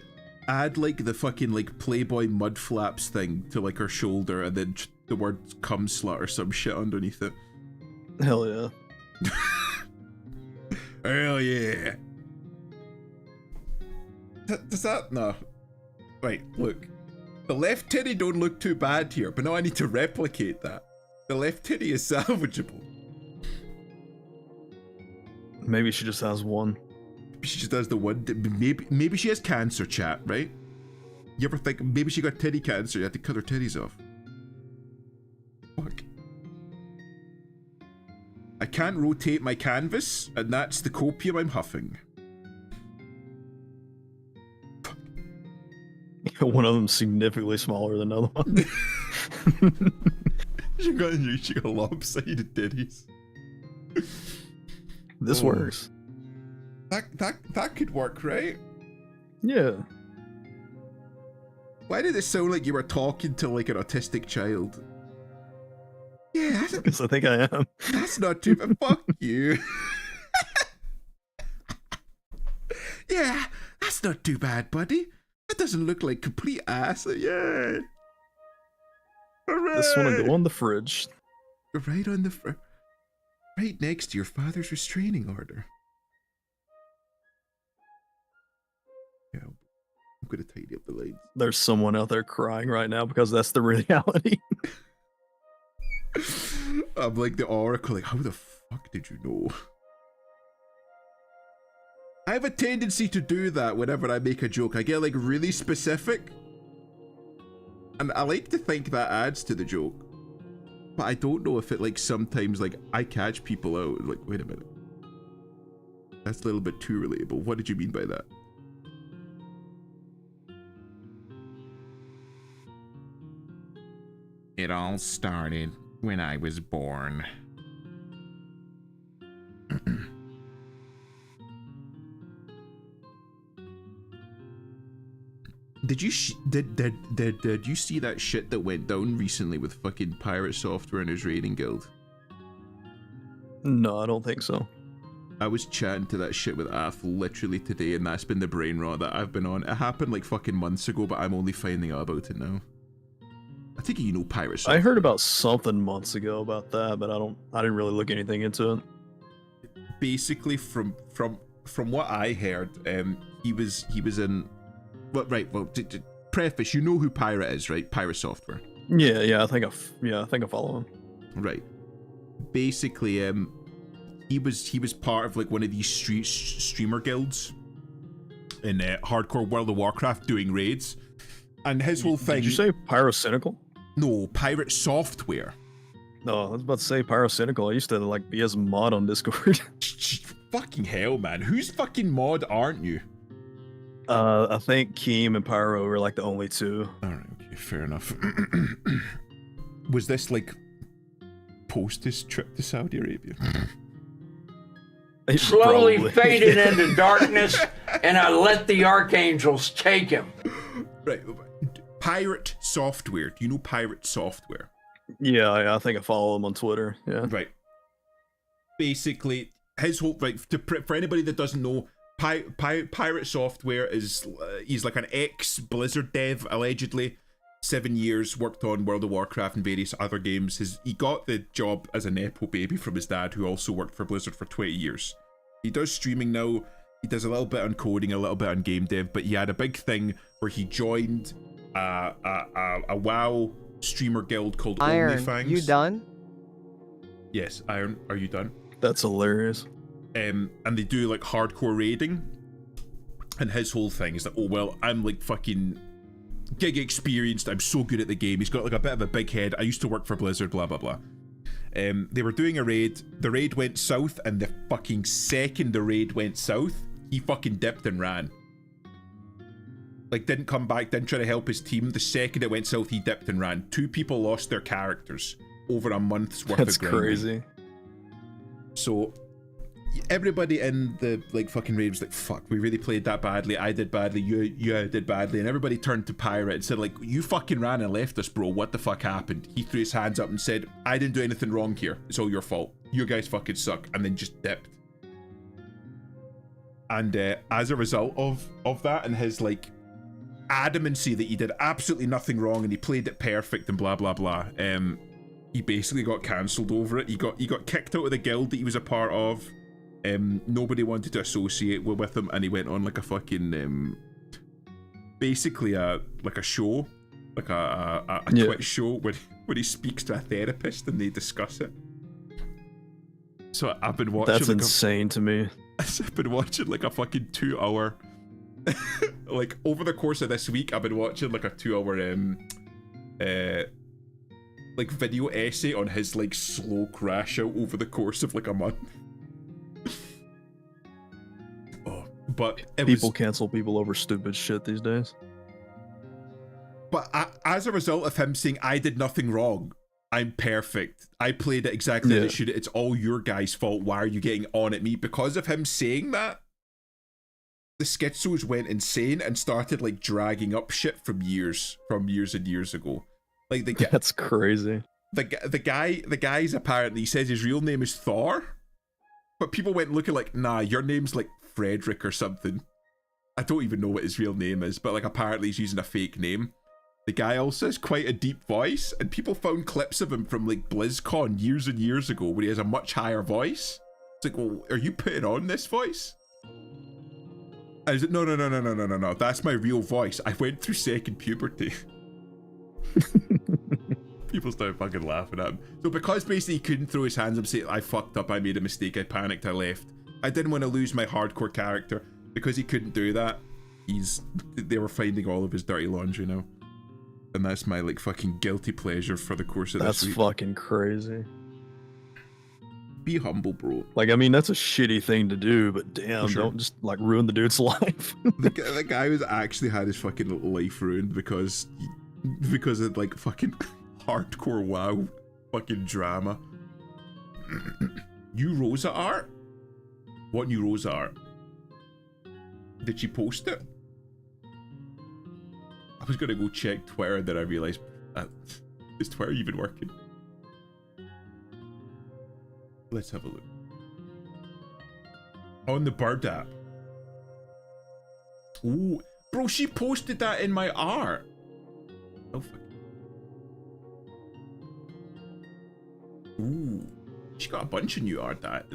add like the fucking like Playboy mud flaps thing to like her shoulder and then the word cum slut or some shit underneath it. Hell yeah. Hell yeah. Does that? No. Right, look. The left titty don't look too bad here, but now I need to replicate that. The left titty is salvageable. Maybe she just has one. She just does the one. Maybe she has cancer, chat, right? You ever think maybe she got titty cancer? You had to cut her titties off. Fuck. I can't rotate my canvas, and that's the copium I'm huffing. One of them's significantly smaller than the other one. she got lopsided titties. This works. That could work, right? Yeah. Why did it sound like you were talking to like an autistic child? Yeah, Because I think I am. that's not too bad. Fuck you. Yeah, that's not too bad, buddy. That doesn't look like complete ass. Yeah. Hooray. This one will go on the fridge. Right on the right next to your father's restraining order. Yeah, I'm gonna tidy up the lines. There's someone out there crying right now because that's the reality. I'm like the oracle, like, how the fuck did you know? I have a tendency to do that whenever I make a joke. I get like really specific. And I like to think that adds to the joke. But I don't know if it like sometimes like I catch people out like, wait a minute. That's a little bit too relatable. What did you mean by that? It all started when I was born. Did you did you see that shit that went down recently with fucking Pirate Software and his raiding guild? No, I don't think so. I was chatting to that shit with Af literally today, and that's been the brain rot that I've been on. It happened like fucking months ago, but I'm only finding out about it now. I think you know Pirate Software. I heard about something months ago about that, but I didn't really look anything into it. Basically, from what I heard, he was in. Well, right. Well, to preface, you know who Pirate is, right? Pirate Software. Yeah. I think I follow him. Right. Basically, he was part of like one of these streamer guilds in hardcore World of Warcraft doing raids, and his whole thing. Did you say Pyrocynical? No, Pirate Software. No, I was about to say Pyrocynical. I used to like be as a mod on Discord. Fucking hell, man. Who's fucking mod aren't you? I think Keem and Pyro were like the only two. Alright, okay, fair enough. Was this like post his trip to Saudi Arabia? Slowly Probably. faded into darkness, and I let the archangels take him. Right. Pirate Software. Do you know Pirate Software? Yeah, I think I follow him on Twitter. Yeah. Right. Basically, his whole for anybody that doesn't know, Pirate Software is he's like an ex Blizzard dev allegedly. 7 years worked on World of Warcraft and various other games. He got the job as a nepo baby from his dad, who also worked for Blizzard for 20 years. He does streaming now. He does a little bit on coding, a little bit on game dev, but he had a big thing where he joined a WoW streamer guild called Iron, OnlyFans. you done? Yes, Iron, are you done? That's hilarious. And they do like hardcore raiding, and his whole thing is that, oh well, I'm like fucking gig experienced, I'm so good at the game. He's got like a bit of a big head. I used to work for Blizzard, blah blah blah. They were doing a raid. The raid went south, and the fucking second the raid went south, he fucking dipped and ran. Like, didn't come back, didn't try to help his team. The second it went south, he dipped and ran. 2 people lost their characters over a month's worth That's of grinding. crazy. So everybody in the like fucking raid was like, fuck, we really played that badly. I did badly, you did badly. And everybody turned to Pirate and said like, you fucking ran and left us, bro. What the fuck happened? He threw his hands up and said, I didn't do anything wrong here. It's all your fault. You guys fucking suck. And then just dipped. And as a result of that and his like adamancy that he did absolutely nothing wrong and he played it perfect and blah blah blah, he basically got cancelled over it. He got kicked out of the guild that he was a part of. Nobody wanted to associate with him, and he went on like a fucking basically a show, like a Twitch show where he speaks to a therapist and they discuss it. So I've been watching. That's insane to me. I've been watching like a fucking 2-hour like over the course of this week I've been watching like a 2-hour like video essay on his like slow crash out over the course of like a month. Oh, but People cancel people over stupid shit these days. But as a result of him saying, I did nothing wrong, I'm perfect, I played it exactly as it should, it's all your guys' fault, why are you getting on at me? Because of him saying that, the schizos went insane and started like dragging up shit from years and years ago. Like That's crazy. The guy's apparently, he says his real name is Thor, but people went looking like, nah, your name's like Frederick or something. I don't even know what his real name is, but like apparently he's using a fake name. The guy also has quite a deep voice, and people found clips of him from like BlizzCon years and years ago where he has a much higher voice. It's like, well, are you putting on this voice? I was like, no, that's my real voice. I went through second puberty. People started fucking laughing at him. So because basically he couldn't throw his hands up and say, I fucked up, I made a mistake, I panicked, I left. I didn't want to lose my hardcore character. Because he couldn't do that, they were finding all of his dirty laundry now. And that's my like fucking guilty pleasure for the course of this week. That's fucking crazy. Be humble, bro. Like, I mean, that's a shitty thing to do, but damn, Sure. don't just like ruin the dude's life. The guy was actually had his fucking life ruined because of like fucking hardcore WoW fucking drama. New Rosa art? What new Rosa art? Did she post it? I was gonna go check Twitter, then I realized, is Twitter even working? Let's have a look. On the Bird app. Ooh, bro, she posted that in my art. Oh fuck. Ooh, she got a bunch of new art that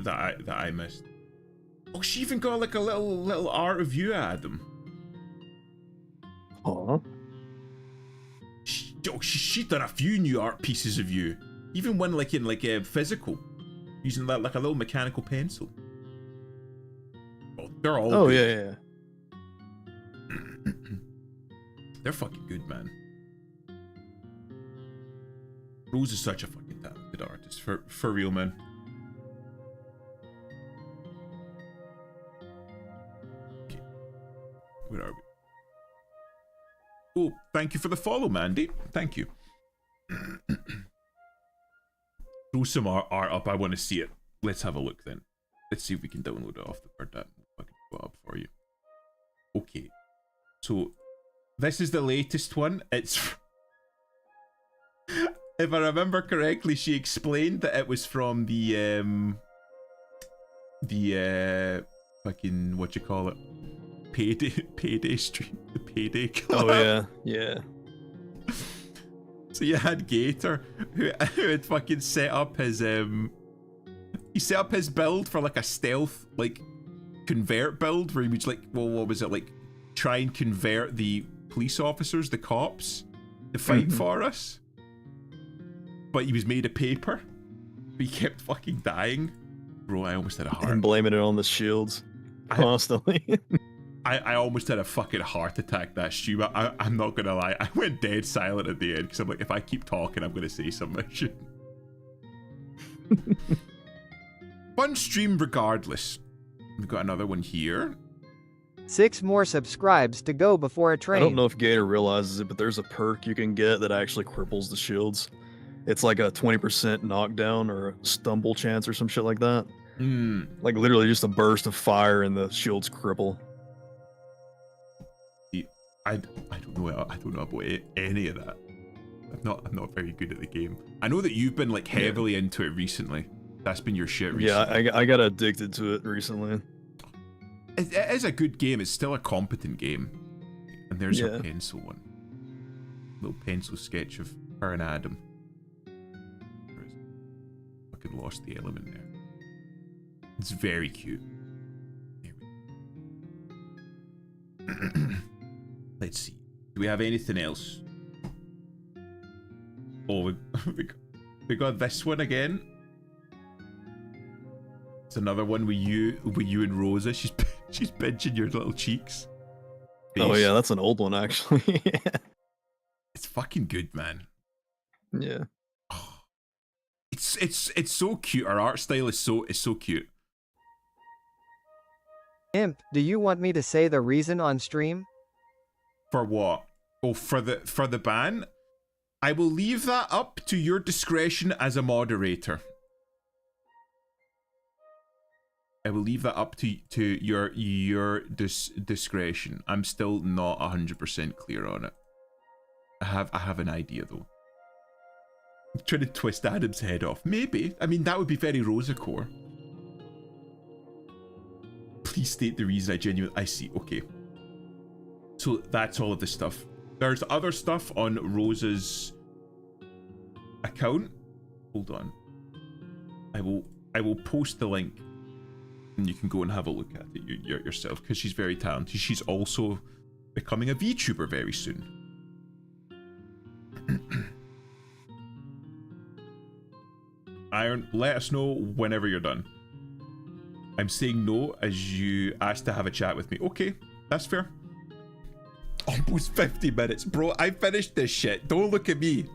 I missed. Oh, she even got like a little art of you, Adam. Huh? She done a few new art pieces of you. Even one like in like a physical, using that like a little mechanical pencil. Oh, they're all. Oh good. yeah. They're fucking good, man. Rose is such a fucking talented artist, for real, man. Okay, where are we? Oh, thank you for the follow, Mandy. Thank you. Throw some art up. I want to see it. Let's have a look then. Let's see if we can download it off the bird app. I can go up for you. Okay. So, this is the latest one. It's... If I remember correctly, she explained that it was from the fucking, what you call it? Payday stream. The Payday Club. Oh yeah. So you had Gator, who had fucking set up his he set up his build for like a stealth like convert build where he was like, well, what was it, like try and convert the police officers, the cops, to fight for us. But he was made of paper. He kept fucking dying. Bro, I almost had a heart. And blaming it on the shields constantly. I almost had a fucking heart attack that stream. I'm not gonna lie. I went dead silent at the end because I'm like, if I keep talking, I'm gonna say something I shouldn't. Fun stream regardless. We've got another one here. 6 more subscribes to go before a train. I don't know if Gator realizes it, but there's a perk you can get that actually cripples the shields. It's like a 20% knockdown or a stumble chance or some shit like that. Like literally just a burst of fire and the shields cripple. I don't know about any of that. I'm not very good at the game. I know that you've been like heavily into it recently. That's been your shit recently. Yeah, I got addicted to it recently. It is a good game. It's still a competent game. And there's a pencil one. Little pencil sketch of her and Adam. Fucking lost the element there. It's very cute. Let's see. Do we have anything else? Oh, we got this one again. It's another one with you and Rosa. She's pinching your little cheeks. Oh yeah, that's an old one actually. It's fucking good, man. Yeah. Oh, it's so cute. Our art style is so cute. Imp, do you want me to say the reason on stream? For what? Oh, for the ban? I will leave that up to your discretion as a moderator. I will leave that up to your discretion. I'm still not 100% clear on it. I have an idea though. I'm trying to twist Adam's head off. Maybe. I mean, that would be very Rosacore. Please state the reason I see. Okay. So that's all of the stuff. There's other stuff on Rosa's account. Hold on. I will post the link and you can go and have a look at it yourself because she's very talented. She's also becoming a VTuber very soon. Iron, let us know whenever you're done. I'm saying no as you asked to have a chat with me. Okay, that's fair. Almost 50 minutes. Bro, I finished this shit. Don't look at me.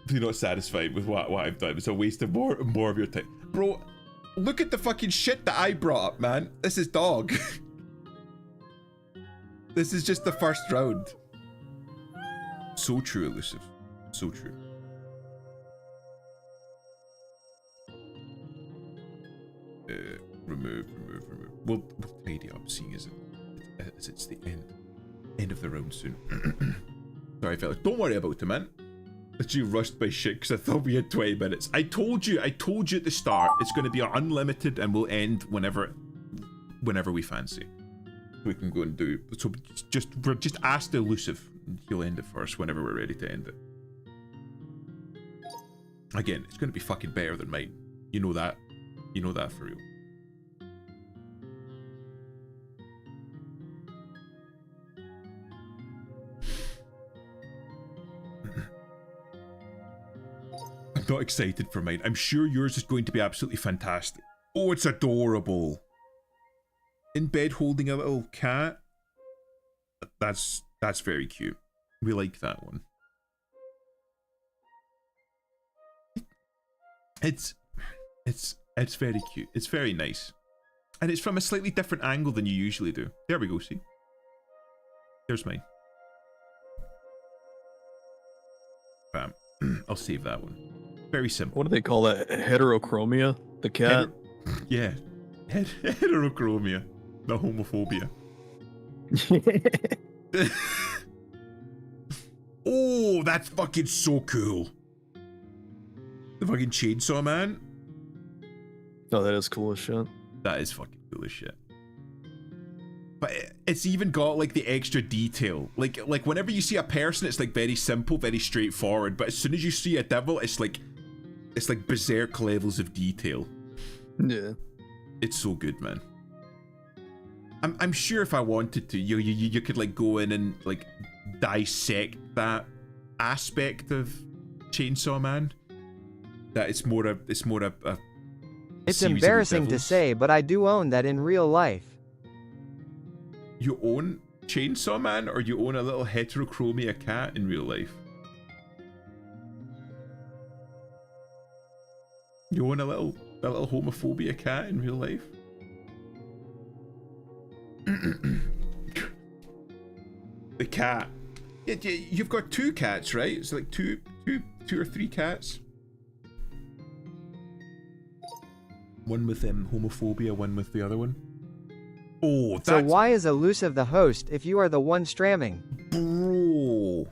If you're not satisfied with what I've done, it's a waste of more of your time. Bro, look at the fucking shit that I brought up, man. This is dog. This is just the first round. So true, Elusive. So true. Remove. We'll tidy up, seeing as it's the end of the round soon. Sorry, fellas. Don't worry about it, man. Literally rushed by shit because I thought we had 20 minutes. I told you at the start it's going to be unlimited and we'll end whenever we fancy. We can go and do. So we're just ask the Elusive. He'll end it first whenever we're ready to end it. Again, it's going to be fucking better than mine. You know that. You know that for real. I'm not excited for mine. I'm sure yours is going to be absolutely fantastic. Oh, it's adorable. In bed holding a little cat. That's very cute. We like that one. It's very cute. It's very nice. And it's from a slightly different angle than you usually do. There we go, see? There's mine. Bam. I'll save that one. Very simple. What do they call that? Heterochromia? The cat? Yeah. Heterochromia. The homophobia. Oh, that's fucking so cool. The fucking chainsaw man. Oh, that is cool as shit. That is fucking cool as shit. But it's even got like the extra detail. Like whenever you see a person, it's like very simple, very straightforward. But as soon as you see a devil, it's like berserk levels of detail. Yeah. It's so good, man. I'm sure if I wanted to, you could like go in and like dissect that aspect of Chainsaw Man. That it's more a It's embarrassing to say, but I do own that in real life. You own Chainsaw Man, or you own a little heterochromia cat in real life? You own a little homophobia cat in real life? The cat. Yeah, you've got two cats, right? It's like two or three cats. One with homophobia, one with the other one. Oh, that's... So why is Elusive the host if you are the one stramming? Bro.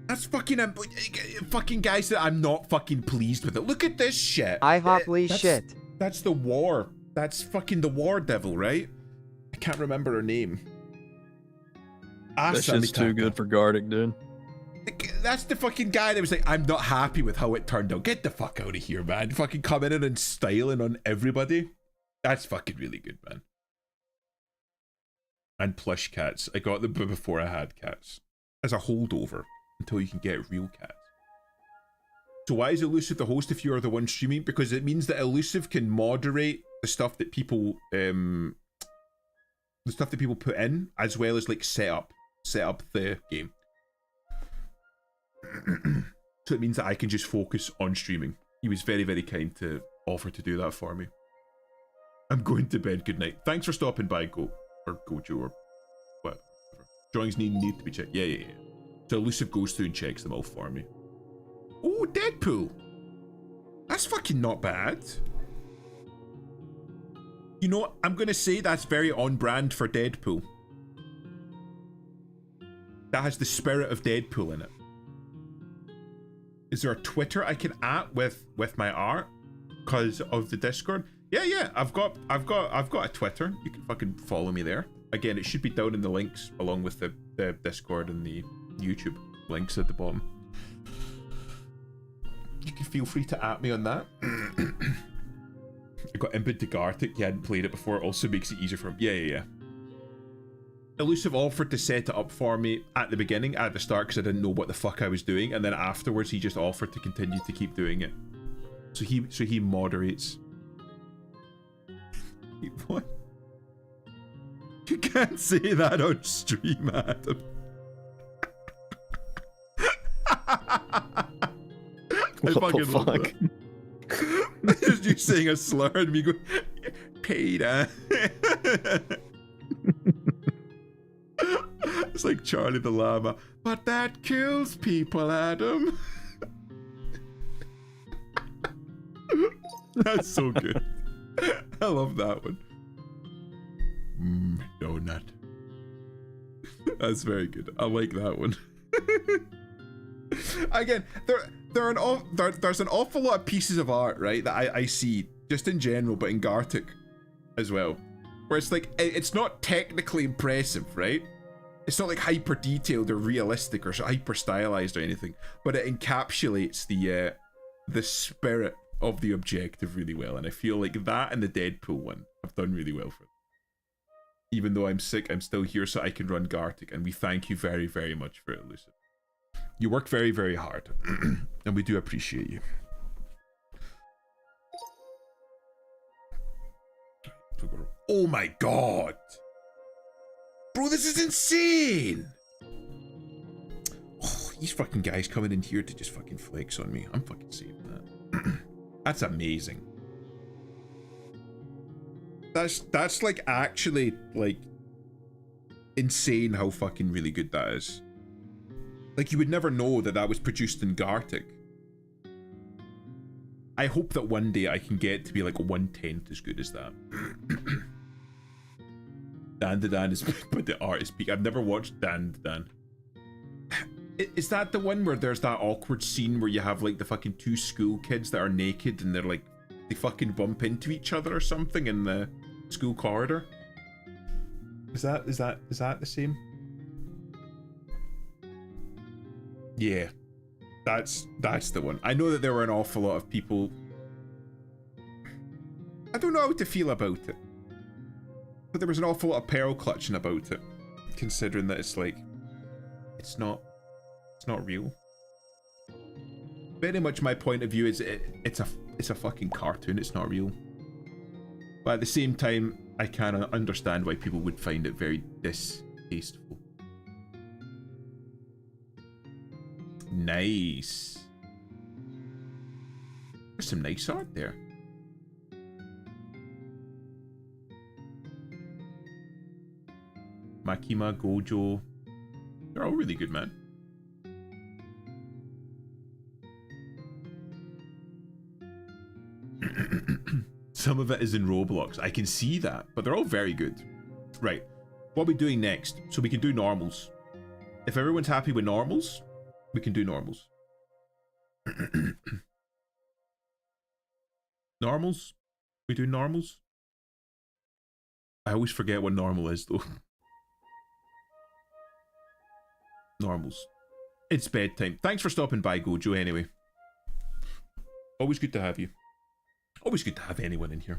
That's fucking guys that I'm not fucking pleased with it. Look at this shit. Shit. That's the war. That's fucking the war devil, right? I can't remember her name. That shit's too good for Gartic, dude. That's the fucking guy that was like, I'm not happy with how it turned out. Get the fuck out of here, man. Fucking coming in and styling on everybody. That's fucking really good, man. And plush cats. I got them before I had cats. As a holdover until you can get real cats. So why is Elusive the host if you are the one streaming? Because it means that Elusive can moderate the stuff that people put in, as well as like set up the game. So it means that I can just focus on streaming. He was very, very kind to offer to do that for me. I'm going to bed. Good night. Thanks for stopping by, Gojo, or whatever. Drawings need to be checked. Yeah. So Elusive goes through and checks them all for me. Oh, Deadpool. That's fucking not bad. You know, I'm gonna say that's very on brand for Deadpool. That has the spirit of Deadpool in it. Is there a Twitter I can at with my art because of the Discord? Yeah. I've got a Twitter. You can fucking follow me there. Again, it should be down in the links along with the Discord and the YouTube links at the bottom. You can feel free to at me on that. I got input to Gartic. He hadn't played it before. It also makes it easier for him. Yeah. Elusive offered to set it up for me at the beginning, at the start, because I didn't know what the fuck I was doing, and then afterwards he just offered to continue to keep doing it. So he moderates. What? You can't say that on stream, Adam. I fucking love that. Just you saying a slur and me go, Peter. It's like Charlie the Llama. But that kills people, Adam. That's so good. I love that one. Donut. That's very good. I like that one. Again, there's an awful lot of pieces of art, right, that I see just in general, but in Gartic as well, where it's like it's not technically impressive, right? It's not like hyper detailed or realistic or hyper stylized or anything, but it encapsulates the spirit of the objective really well, and I feel like that and the Deadpool one have done really well for it. Even though I'm sick, I'm still here so I can run Gartic, and we thank you very, very much for it, Elusive. You work very, very hard, and we do appreciate you. Oh my god! Bro, this is insane! Oh, these fucking guys coming in here to just fucking flex on me. I'm fucking saving that. That's amazing. That's like actually like insane how fucking really good that is. Like you would never know that was produced in Gartic. I hope that one day I can get to be like 1/10 as good as that. Dan the Dan is but the art is peak. I've never watched Dan the Dan. Is that the one where there's that awkward scene where you have like the fucking two school kids that are naked and they're like they fucking bump into each other or something in the school corridor? Is that the same? Yeah. That's the one. I know that there were an awful lot of people. I don't know how to feel about it. But there was an awful lot of pearl clutching about it. Considering that it's like it's not real. Very much my point of view is it's a fucking cartoon, it's not real. But at the same time, I kind of understand why people would find it very distasteful. Nice. There's some nice art there. Makima, Gojo. They're all really good, man. Some of it is in Roblox. I can see that, but they're all very good. Right. What are we doing next? So we can do normals. If everyone's happy with normals, we can do normals. Normals? We do normals? I always forget what normal is, though. Normals. It's bedtime. Thanks for stopping by, Gojo, anyway. Always good to have you. Always good to have anyone in here.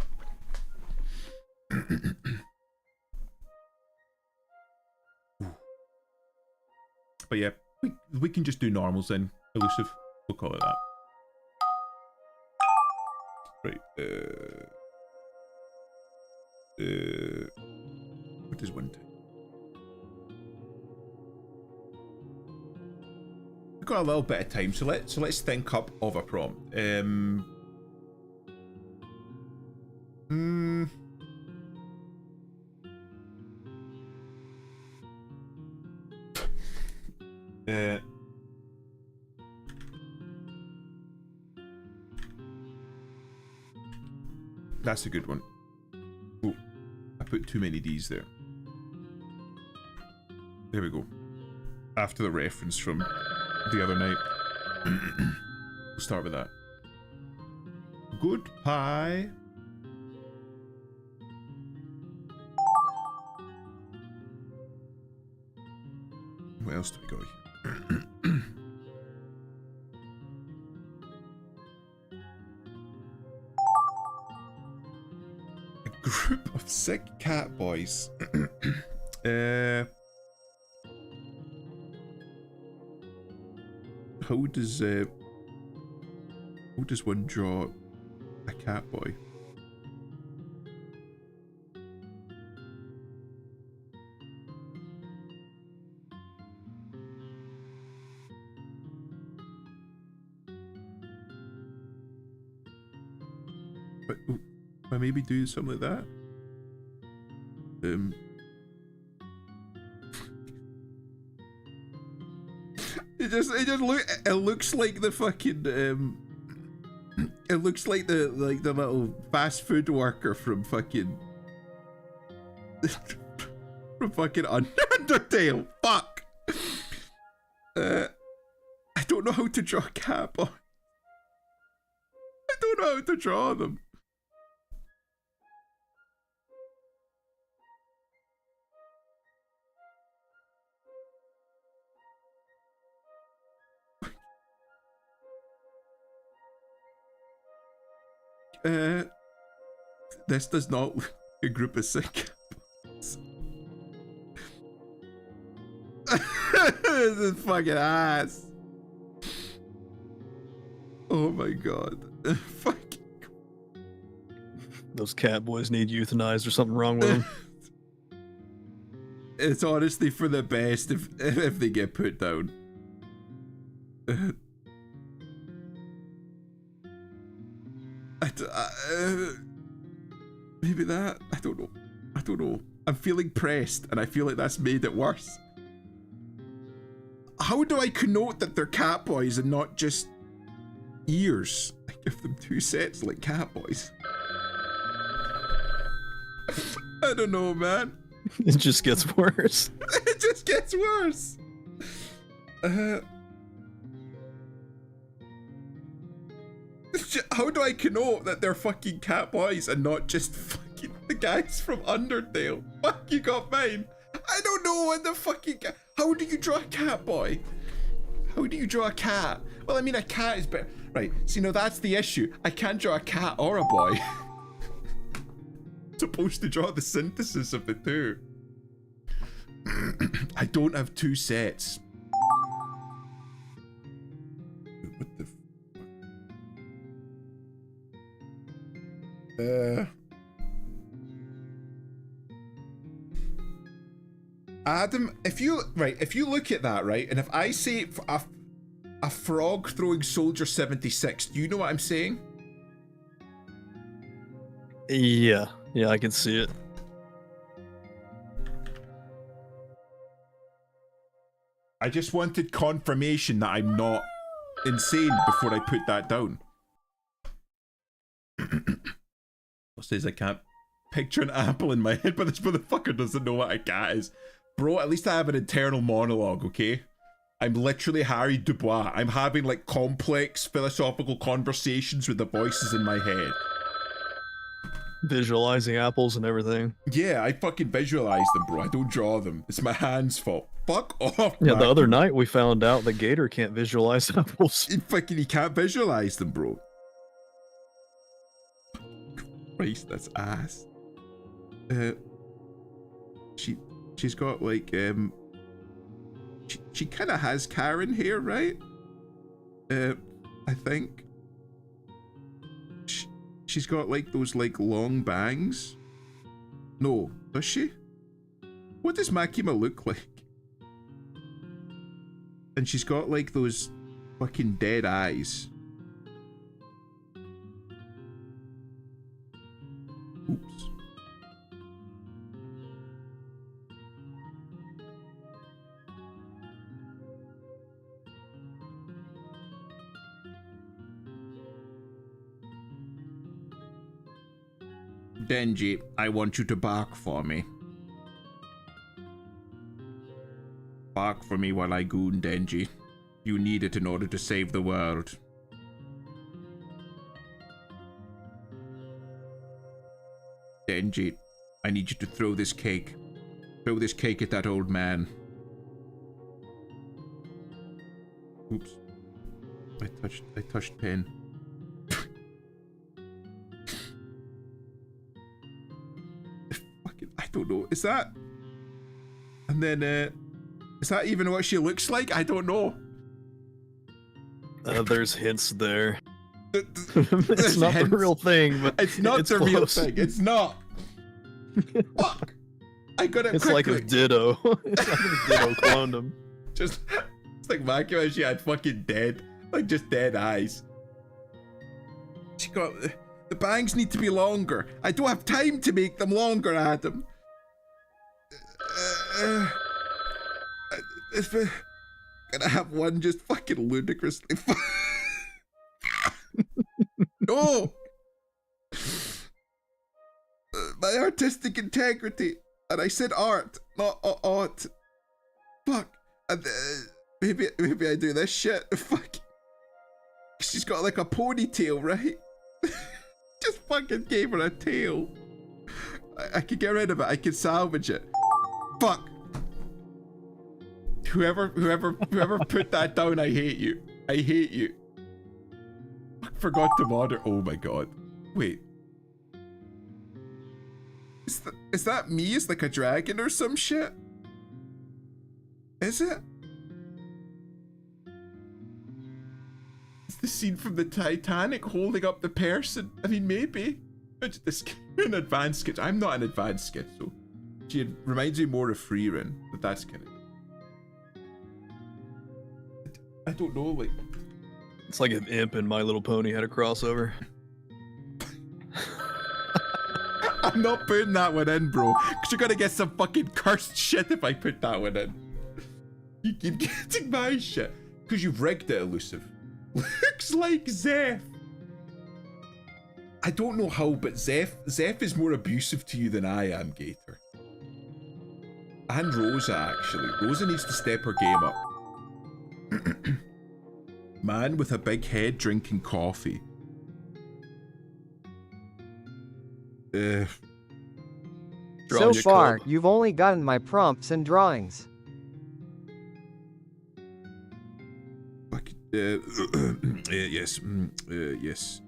But yeah, we can just do normals then. Elusive. We'll call it that. Right. What is one time? We've got a little bit of time, so let's think up of a prompt. That's a good one. Oh, I put too many D's there. There we go. After the reference from the other night. We'll start with that. Good pie. What else do we got here? A group of sick cat boys. How does one draw a cat boy? But I maybe do something like that. It looks like the fucking it looks like the little fast food worker from fucking Undertale. Fuck. I don't know how to draw a cat boy. I don't know how to draw them. This does not look like a group of sick couples. This is fucking ass. Oh my god. Fucking. Those cat boys need euthanized or something wrong with them. It's honestly for the best if they get put down. Maybe that. I don't know. I'm feeling pressed, and I feel like that's made it worse. How do I connote that they're cat boys and not just ears? I give them 2 sets like cat boys. I don't know, man. It just gets worse. It just gets worse. How do I connote that they're fucking cat boys and not just fucking the guys from Undertale? Fuck, you got mine. I don't know what the fucking how do you draw a cat boy? How do you draw a cat? Well, I mean, a cat is better. Right, see, no, that's the issue. I can't draw a cat or a boy. Supposed to draw the synthesis of the two. I don't have 2 sets. What the Adam, if you look at that, right, and if I say a frog throwing Soldier 76, do you know what I'm saying? Yeah, I can see it. I just wanted confirmation that I'm not insane before I put that down. Says I can't picture an apple in my head, but this motherfucker doesn't know what a cat is. Bro, at least I have an internal monologue, okay? I'm literally Harry Dubois. I'm having like complex philosophical conversations with the voices in my head. Visualizing apples and everything. Yeah, I fucking visualize them, bro. I don't draw them. It's my hand's fault. Fuck off, Yeah, man. the other night we found out that Gator can't visualize apples. He can't visualize them, bro. Christ, that's ass. She's got like she kind of has Karen hair, right? I think she's got like those like long bangs. No, does she? What does Makima look like? And she's got like those fucking dead eyes. Oops. Denji, I want you to bark for me. Bark for me while I goon, Denji. You need it in order to save the world. Denji, I need you to throw this cake. Throw this cake at that old man. Oops. I touched pen. Fucking, I don't know. Is that? And then, is that even what she looks like? I don't know. There's hints there. It's It's not the real thing, but it's not the real thing. It's not. Fuck. I got it It's quickly. like a Ditto. It's like if Ditto cloned him. Just, it's like Makima, she had fucking dead, like just dead eyes. She got, the bangs need to be longer. I don't have time to make them longer, Adam. Gonna have one just fucking ludicrously. No! My artistic integrity. And I said art, not art. Fuck. And maybe I do this shit. Fuck. She's got like a ponytail, right? Just fucking gave her a tail. I could get rid of it. I could salvage it. Fuck. Whoever put that down, I hate you. I hate you. I forgot to modder. Oh my god. Wait. Is that me as like a dragon or some shit? Is it? It's the scene from the Titanic holding up the person. I mean, maybe. It's this an advanced sketch. I'm not an advanced sketch, so she reminds me more of Freerun, but that's kind of. I don't know, like. It's like if Imp and My Little Pony had a crossover. I'm not putting that one in, bro. Because you're gonna get some fucking cursed shit if I put that one in. You keep getting my shit. Because you've rigged it, Elusive. Looks like Zeph. I don't know how, but Zeph is more abusive to you than I am, Gator. And Rosa, actually. Rosa needs to step her game up. Man with a big head drinking coffee. So far, you've only gotten my prompts and drawings. Yes. Yes.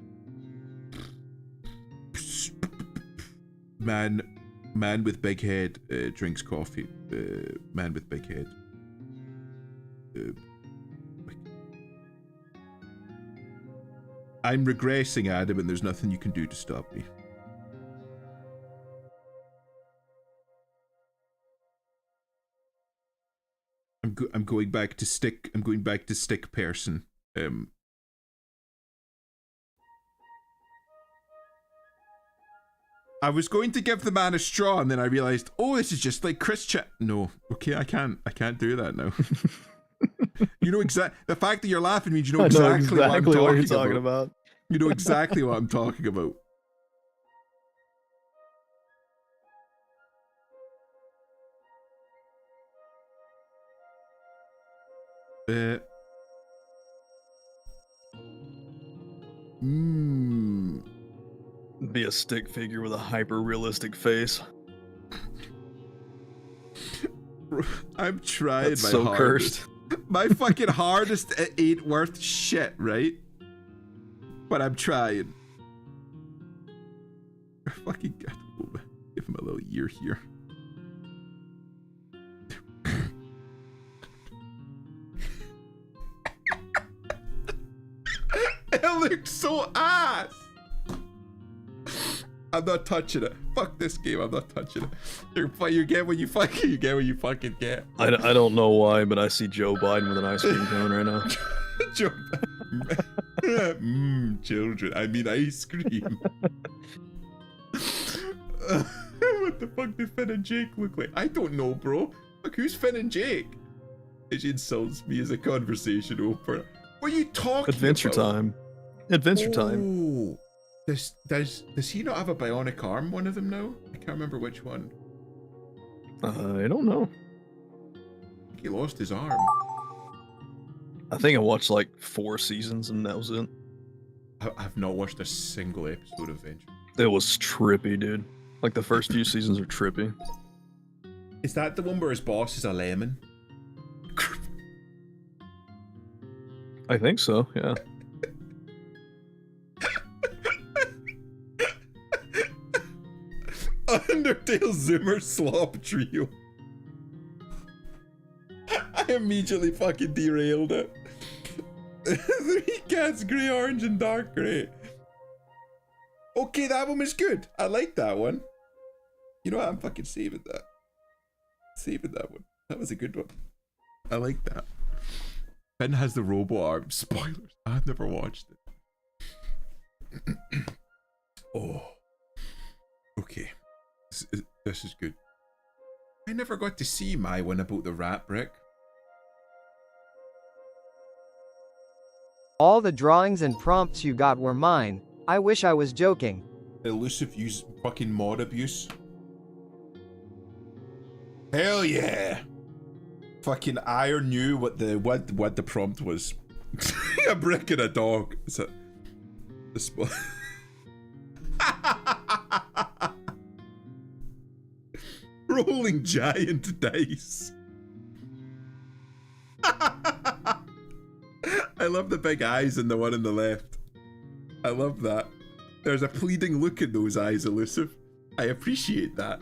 Man with big head drinks coffee. Man with big head. I'm regressing, Adam, and there's nothing you can do to stop me. I'm going back to stick. I'm going back to stick person. I was going to give the man a straw, and then I realized, oh, this is just like Chris Chat. No, okay, I can't do that now. You know the fact that you're laughing means you know exactly what I'm talking about. You know exactly what I'm talking about. Be a stick figure with a hyper realistic face. I'm trying. That's my so hardest. cursed. My fucking hardest ain't worth shit, right? But I'm trying. Fucking give him a little ear here. It looks so ass. I'm not touching it. Fuck this game. I'm not touching it. You get what you fucking get. I don't know why, but I see Joe Biden with an ice cream cone right now. Joe children. I mean ice cream. What the fuck do Finn and Jake look like? I don't know, bro. Look, who's Finn and Jake? She insults me as a conversation opener. What are you talking Adventure about? Time. Adventure Time. Does he not have a bionic arm? One of them now? I can't remember which one. I don't know. I think he lost his arm. I think I watched like 4 seasons and that was it. I've not watched a single episode of Venture. It was trippy, dude. Like the first few seasons are trippy. Is that the one where his boss is a lemon? I think so, yeah. Undertale Zoomer Slop Trio. I immediately fucking derailed it. 3 cats, grey, orange, and dark grey. Okay, that one was good. I like that one. You know what? I'm fucking saving that. Saving that one. That was a good one. I like that. Ben has the robo arm. Spoilers. I've never watched it. Oh. Okay. This is good. I never got to see my one about the rat brick. All the drawings and prompts you got were mine. I wish I was joking. Elusive use fucking mod abuse. Hell yeah! Fucking Iron knew what the prompt was. A brick and a dog. Is it? Rolling giant dice. I love the big eyes in the one on the left. I love that. There's a pleading look in those eyes, Elusive. I appreciate that.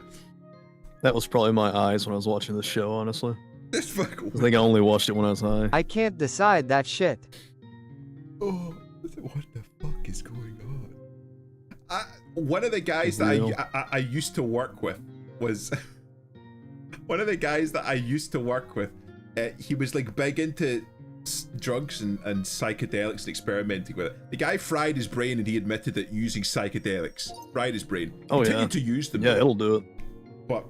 That was probably my eyes when I was watching the show, honestly. This fuck. I think I only watched it when I was high. I can't decide that shit. Oh, what the fuck is going on? One of the guys that I used to work with was one of the guys that I used to work with. He was like big into drugs and psychedelics and experimenting with it. The guy fried his brain and he admitted that using psychedelics fried his brain. Oh, Continued to use them. Yeah, it'll do it. But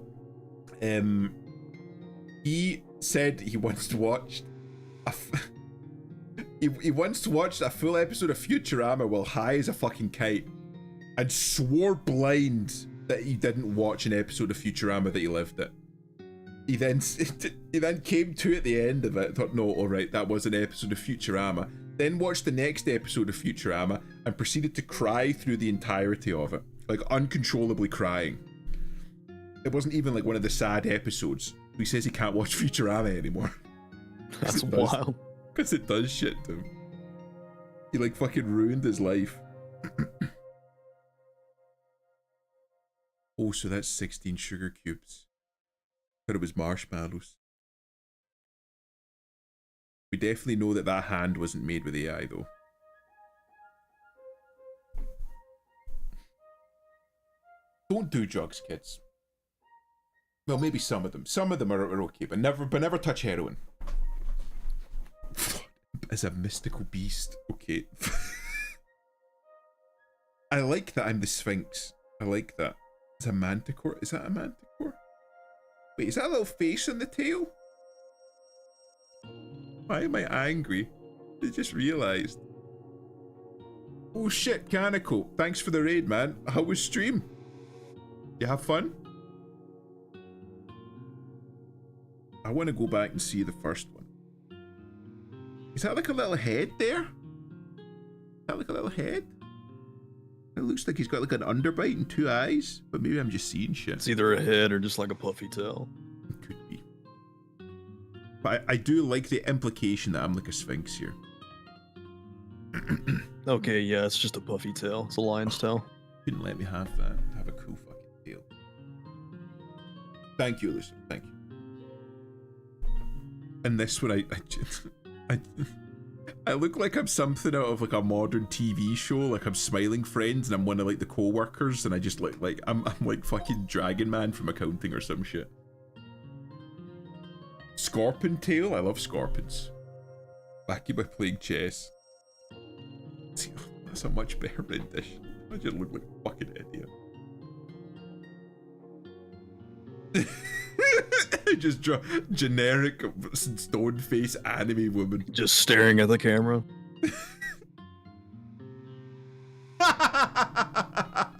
he said he once watched he once watched a full episode of Futurama while high as a fucking kite and swore blind that he didn't watch an episode of Futurama that he lived it. He then came to at the end of it, thought, no, alright, that was an episode of Futurama, then watched the next episode of Futurama and proceeded to cry through the entirety of it. Like, uncontrollably crying. It wasn't even like one of the sad episodes. He says he can't watch Futurama anymore. That's wild. Because it does shit to him. He like fucking ruined his life. Oh, so that's 16 sugar cubes. Thought it was marshmallows. We definitely know that that hand wasn't made with AI though. Don't do drugs, kids. Well, maybe some of them. Some of them are okay, but never touch heroin. As a mystical beast. Okay. I like that I'm the Sphinx. I like that. It's a manticore. Is that a manticore? Wait, is that a little face on the tail? Why am I angry? I just realised. Oh shit, Canico. Thanks for the raid, man. How was stream? You have fun? I want to go back and see the first one. Is that like a little head there? Is that like a little head? It looks like he's got like an underbite and 2 eyes, but maybe I'm just seeing shit. It's either a head or just like a puffy tail. It could be. But I do like the implication that I'm like a sphinx here. Okay, yeah, it's just a puffy tail. It's a lion's tail. Couldn't let me have that. Have a cool fucking tail. Thank you, Lucy. Thank you. And this one, I look like I'm something out of like a modern TV show, like I'm Smiling Friends and I'm one of like the co-workers and I just look like I'm like fucking Dragon Man from accounting or some shit. Scorpion tail? I love scorpions. Back by playing chess. See, that's a much better rendition. I just look like a fucking idiot. Just draw generic stone face anime woman. Just staring at the camera. I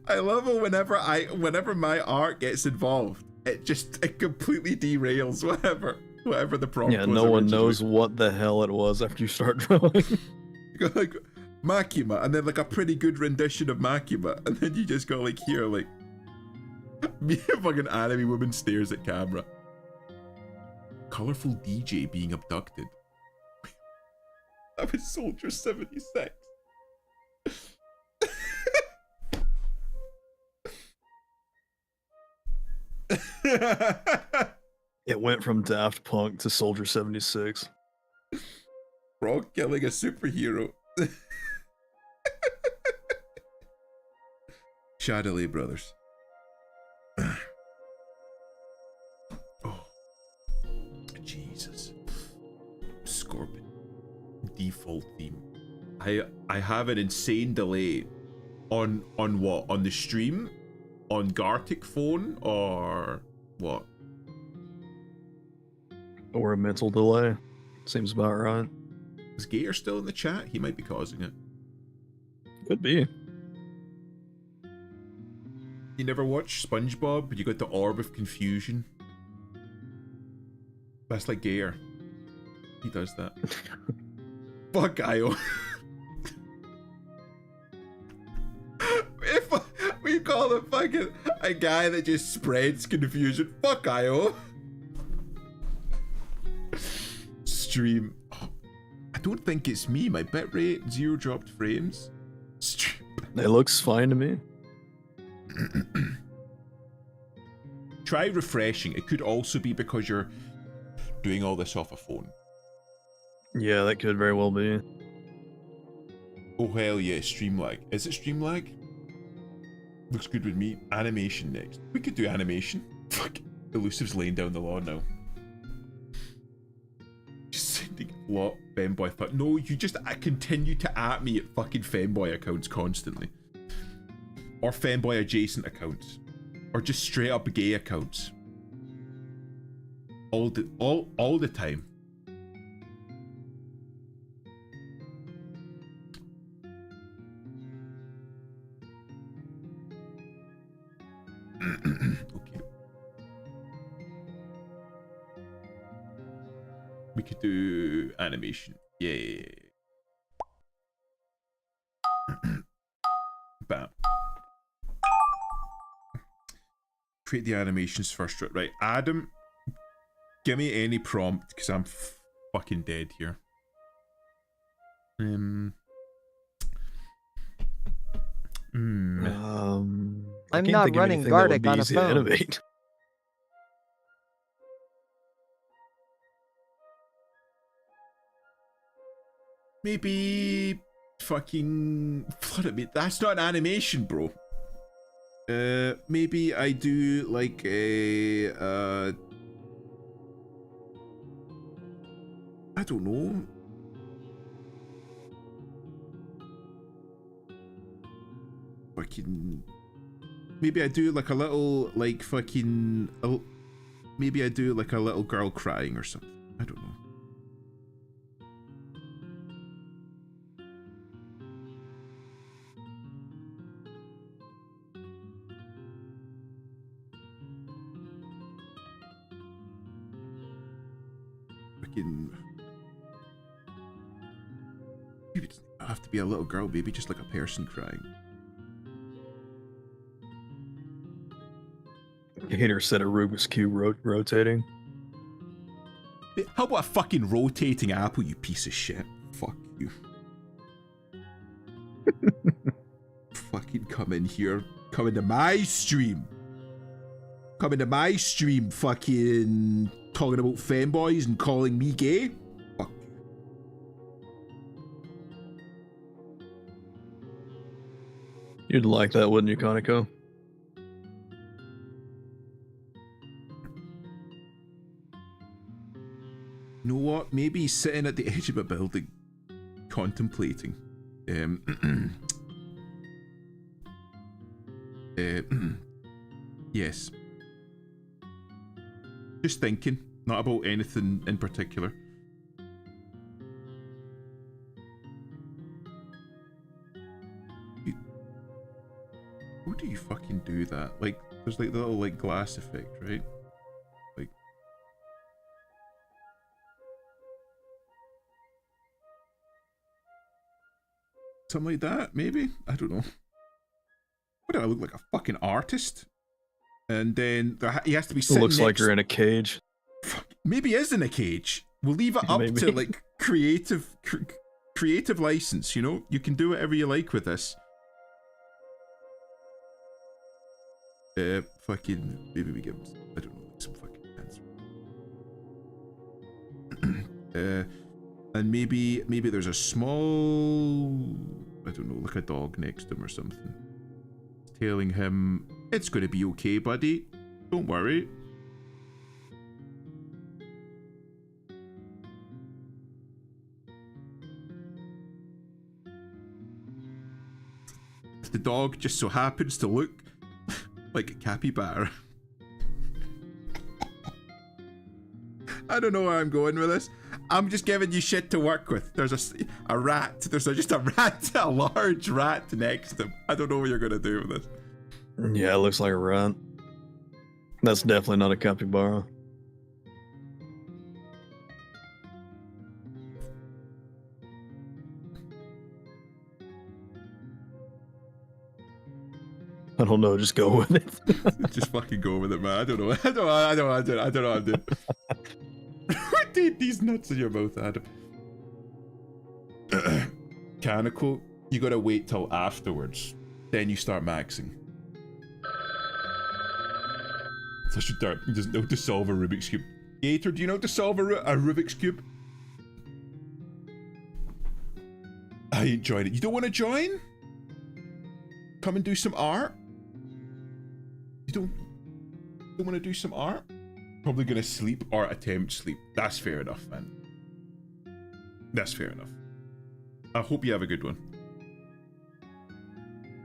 love it whenever my art gets involved, it completely derails whatever the prompt Yeah, was no one originally. knows what the hell it was after you start drawing. You go like Makima, and then like a pretty good rendition of Makima, and then you just go like here, like me, a fucking anime woman stares at camera. Colorful DJ being abducted. That was Soldier 76. It went from Daft Punk to Soldier 76. Frog killing a superhero. Shadowley Brothers. Oh, Jesus. Scorpion. Default theme. I have an insane delay on what? On the stream? On Gartic phone or what? Or a mental delay. Seems about right. Is Gator still in the chat? He might be causing it. Could be. You never watched SpongeBob, but you got the Orb of Confusion? That's like Gator. He does that. Fuck Io. If we call him fucking a guy that just spreads confusion, fuck Io. Stream. Oh, I don't think it's me. My bitrate 0 dropped frames. Stream. It looks fine to me. Try refreshing. It could also be because you're doing all this off a phone. Yeah, that could very well be. Oh hell yeah, stream lag. Is it stream lag? Looks good with me. Animation next. We could do animation. Fuck. Elusive's laying down the law now. Just sending lot femboy thought. No, you just continue to at me at fucking femboy accounts constantly. Or femboy adjacent accounts. Or just straight up gay accounts. All the time. Okay. We could do animation. Yeah. Bam. Create the animations first. Right, Adam, give me any prompt because I'm fucking dead here. I'm I can't not think of running anything that would Gartic be on a easy to phone. animate. Maybe fucking flood at me. That's not an animation, bro. Maybe I do like a I don't know. Fucking maybe I do like a little like fucking maybe I do like a little girl crying or something. I don't know. Maybe it doesn't have to be a little girl, maybe just like a person crying. Hater said a Rubik's Cube rotating. How about a fucking rotating apple, you piece of shit? Fuck you. Fucking come in here. Come into my stream. Come into my stream fucking talking about femboys and calling me gay. Fuck you. You'd like that, wouldn't you, Kaneko? You know what? Maybe he's sitting at the edge of a building, contemplating. Yes. Just thinking, not about anything in particular. How do you fucking do that? Like, there's like the little like glass effect, right? Like, something like that, maybe? I don't know. What do I look like, a fucking artist? And then he has to be It sitting looks like next... you're in a cage. Maybe he is in a cage. We'll leave it up Maybe. to like creative license, you know? You can do whatever you like with this. Fucking, maybe we give him, I don't know, some fucking answer. And maybe there's a small, I don't know, like a dog next to him or something. Telling him, it's gonna be okay, buddy. Don't worry. If the dog just so happens to look like a capybara. I don't know where I'm going with this. I'm just giving you shit to work with. There's a rat. There's just a rat, a large rat next to him. I don't know what you're gonna do with this. Yeah, it looks like a rat. That's definitely not a capybara. I don't know, just go with it. Just fucking go with it, man. I don't know. I don't know how to do it. Dude, these nuts in your mouth, Adam. Canical, you gotta wait till afterwards. Then you start maxing. So I should start. He doesn't know how to solve a Rubik's Cube. Gator, do you know how to solve a Rubik's Cube? I ain't joined it. You don't want to join? Come and do some art? You don't want to do some art? Probably gonna sleep or attempt sleep. That's fair enough, man. That's fair enough. I hope you have a good one.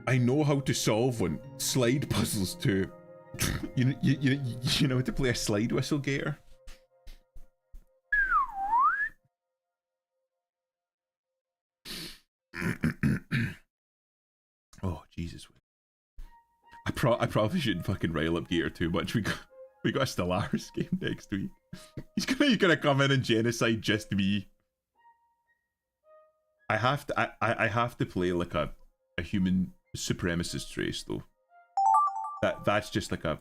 I know how to solve one. Slide puzzles too. You know how to play a slide whistle, Gator? Oh Jesus! I probably shouldn't fucking rile up Gator too much. We got a Stellaris game next week. He's gonna come in and genocide just me. I have to play like a human supremacist race though. That's just like a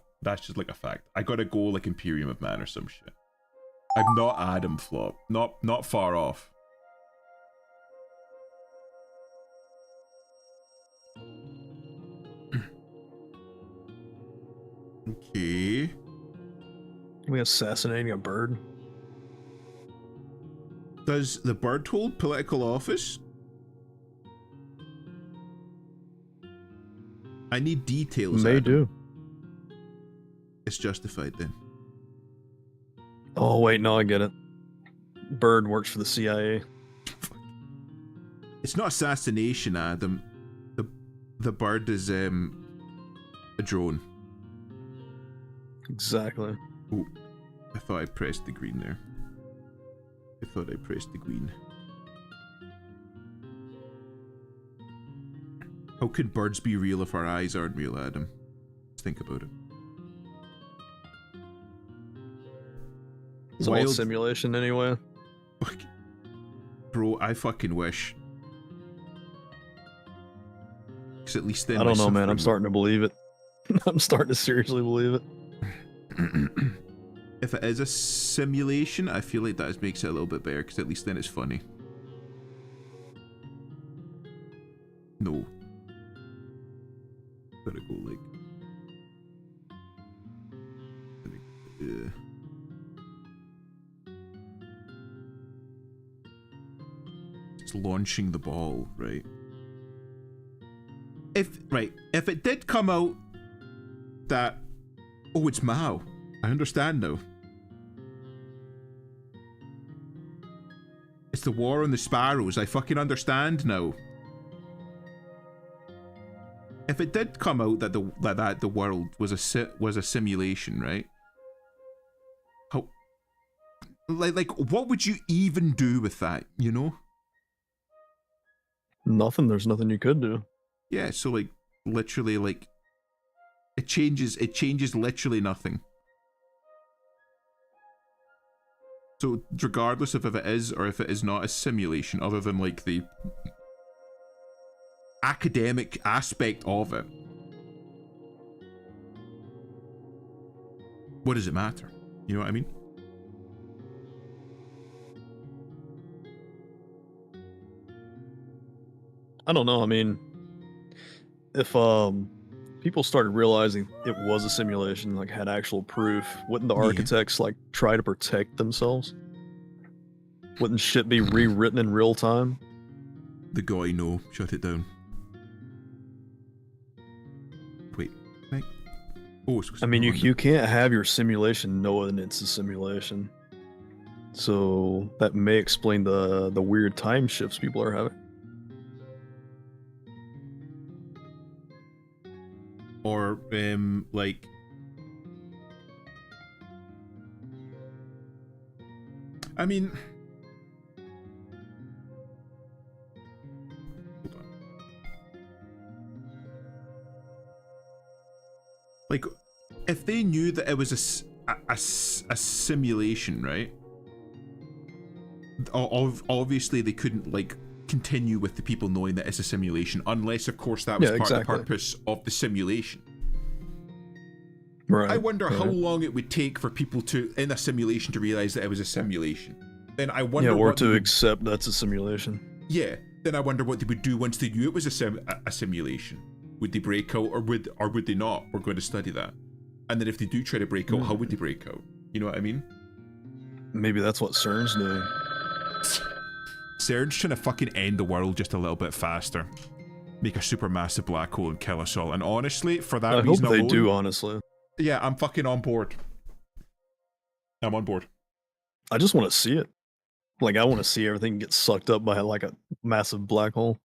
fact. I gotta go like Imperium of Man or some shit. I'm not Adam Flop. Not far off. Okay. Are we assassinating a bird? Does the bird hold political office? I need details. May Adam. do. It's justified then. Oh wait, no, I get it. Bird works for the CIA. It's not assassination, Adam. The bird is a drone. Exactly. Oh, I thought I pressed the green there. I thought I pressed the green. How could birds be real if our eyes aren't real, Adam? Let's think about it. It's all a simulation anyway. Fuck. Bro, I fucking wish. Because at least then I don't know, man. I'm starting to believe it. I'm starting to seriously believe it. If it is a simulation, I feel like that makes it a little bit better, because at least then it's funny. No. Gotta go like... It's launching the ball, right? If it did come out that... Oh, it's Mao. I understand now. It's the war on the sparrows. I fucking understand now. If it did come out that the world was a simulation, right? How, like what would you even do with that? You know? Nothing. There's nothing you could do. Yeah. So like, literally, like, It changes literally nothing. So regardless of if it is or if it is not a simulation, other than like the academic aspect of it, what does it matter? You know what I mean? I don't know. I mean, if people started realizing it was a simulation, like had actual proof, wouldn't the Yeah. architects like try to protect themselves? Wouldn't shit be rewritten in real time? The guy, no, shut it down. Wait, right? Oh, it's I mean, you can't have your simulation knowing it's a simulation. So that may explain the weird time shifts people are having. Or like, I mean, hold on. Like, if they knew that it was a simulation, right? Obviously, they couldn't like continue with the people knowing that it's a simulation, unless, of course, that was part of the purpose of the simulation. Right. I wonder how long it would take for people to, in a simulation, to realize that it was a simulation. Then I wonder, or to accept that's a simulation. Yeah. Then I wonder what they would do once they knew it was a simulation. Would they break out, or would they not? We're going to study that. And then if they do try to break out, how would they break out? You know what I mean? Maybe that's what CERN's doing. CERN's trying to fucking end the world just a little bit faster. Make a supermassive black hole and kill us all. And honestly, for that reason I hope they alone, do, honestly. Yeah, I'm fucking on board. I'm on board. I just want to see it. Like, I want to see everything get sucked up by like a massive black hole.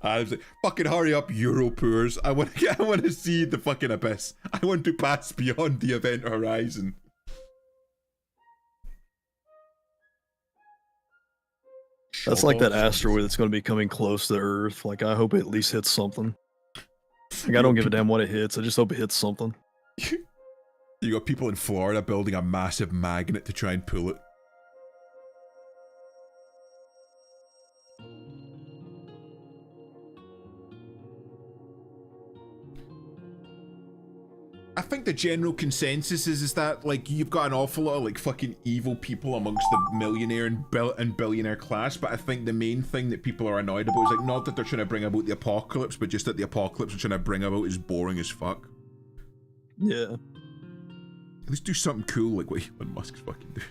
I was like, fucking hurry up, Europoors. I want to see the fucking abyss. I want to pass beyond the event horizon. That's like that asteroid that's going to be coming close to Earth. Like, I hope it at least hits something. Like, I don't give a damn what it hits. I just hope it hits something. You got people in Florida building a massive magnet to try and pull it. I think the general consensus is that, like, you've got an awful lot of, like, fucking evil people amongst the millionaire and billionaire class, but I think the main thing that people are annoyed about is, like, not that they're trying to bring about the apocalypse, but just that the apocalypse they're trying to bring about is boring as fuck. Yeah. At least do something cool like what Elon Musk's fucking do.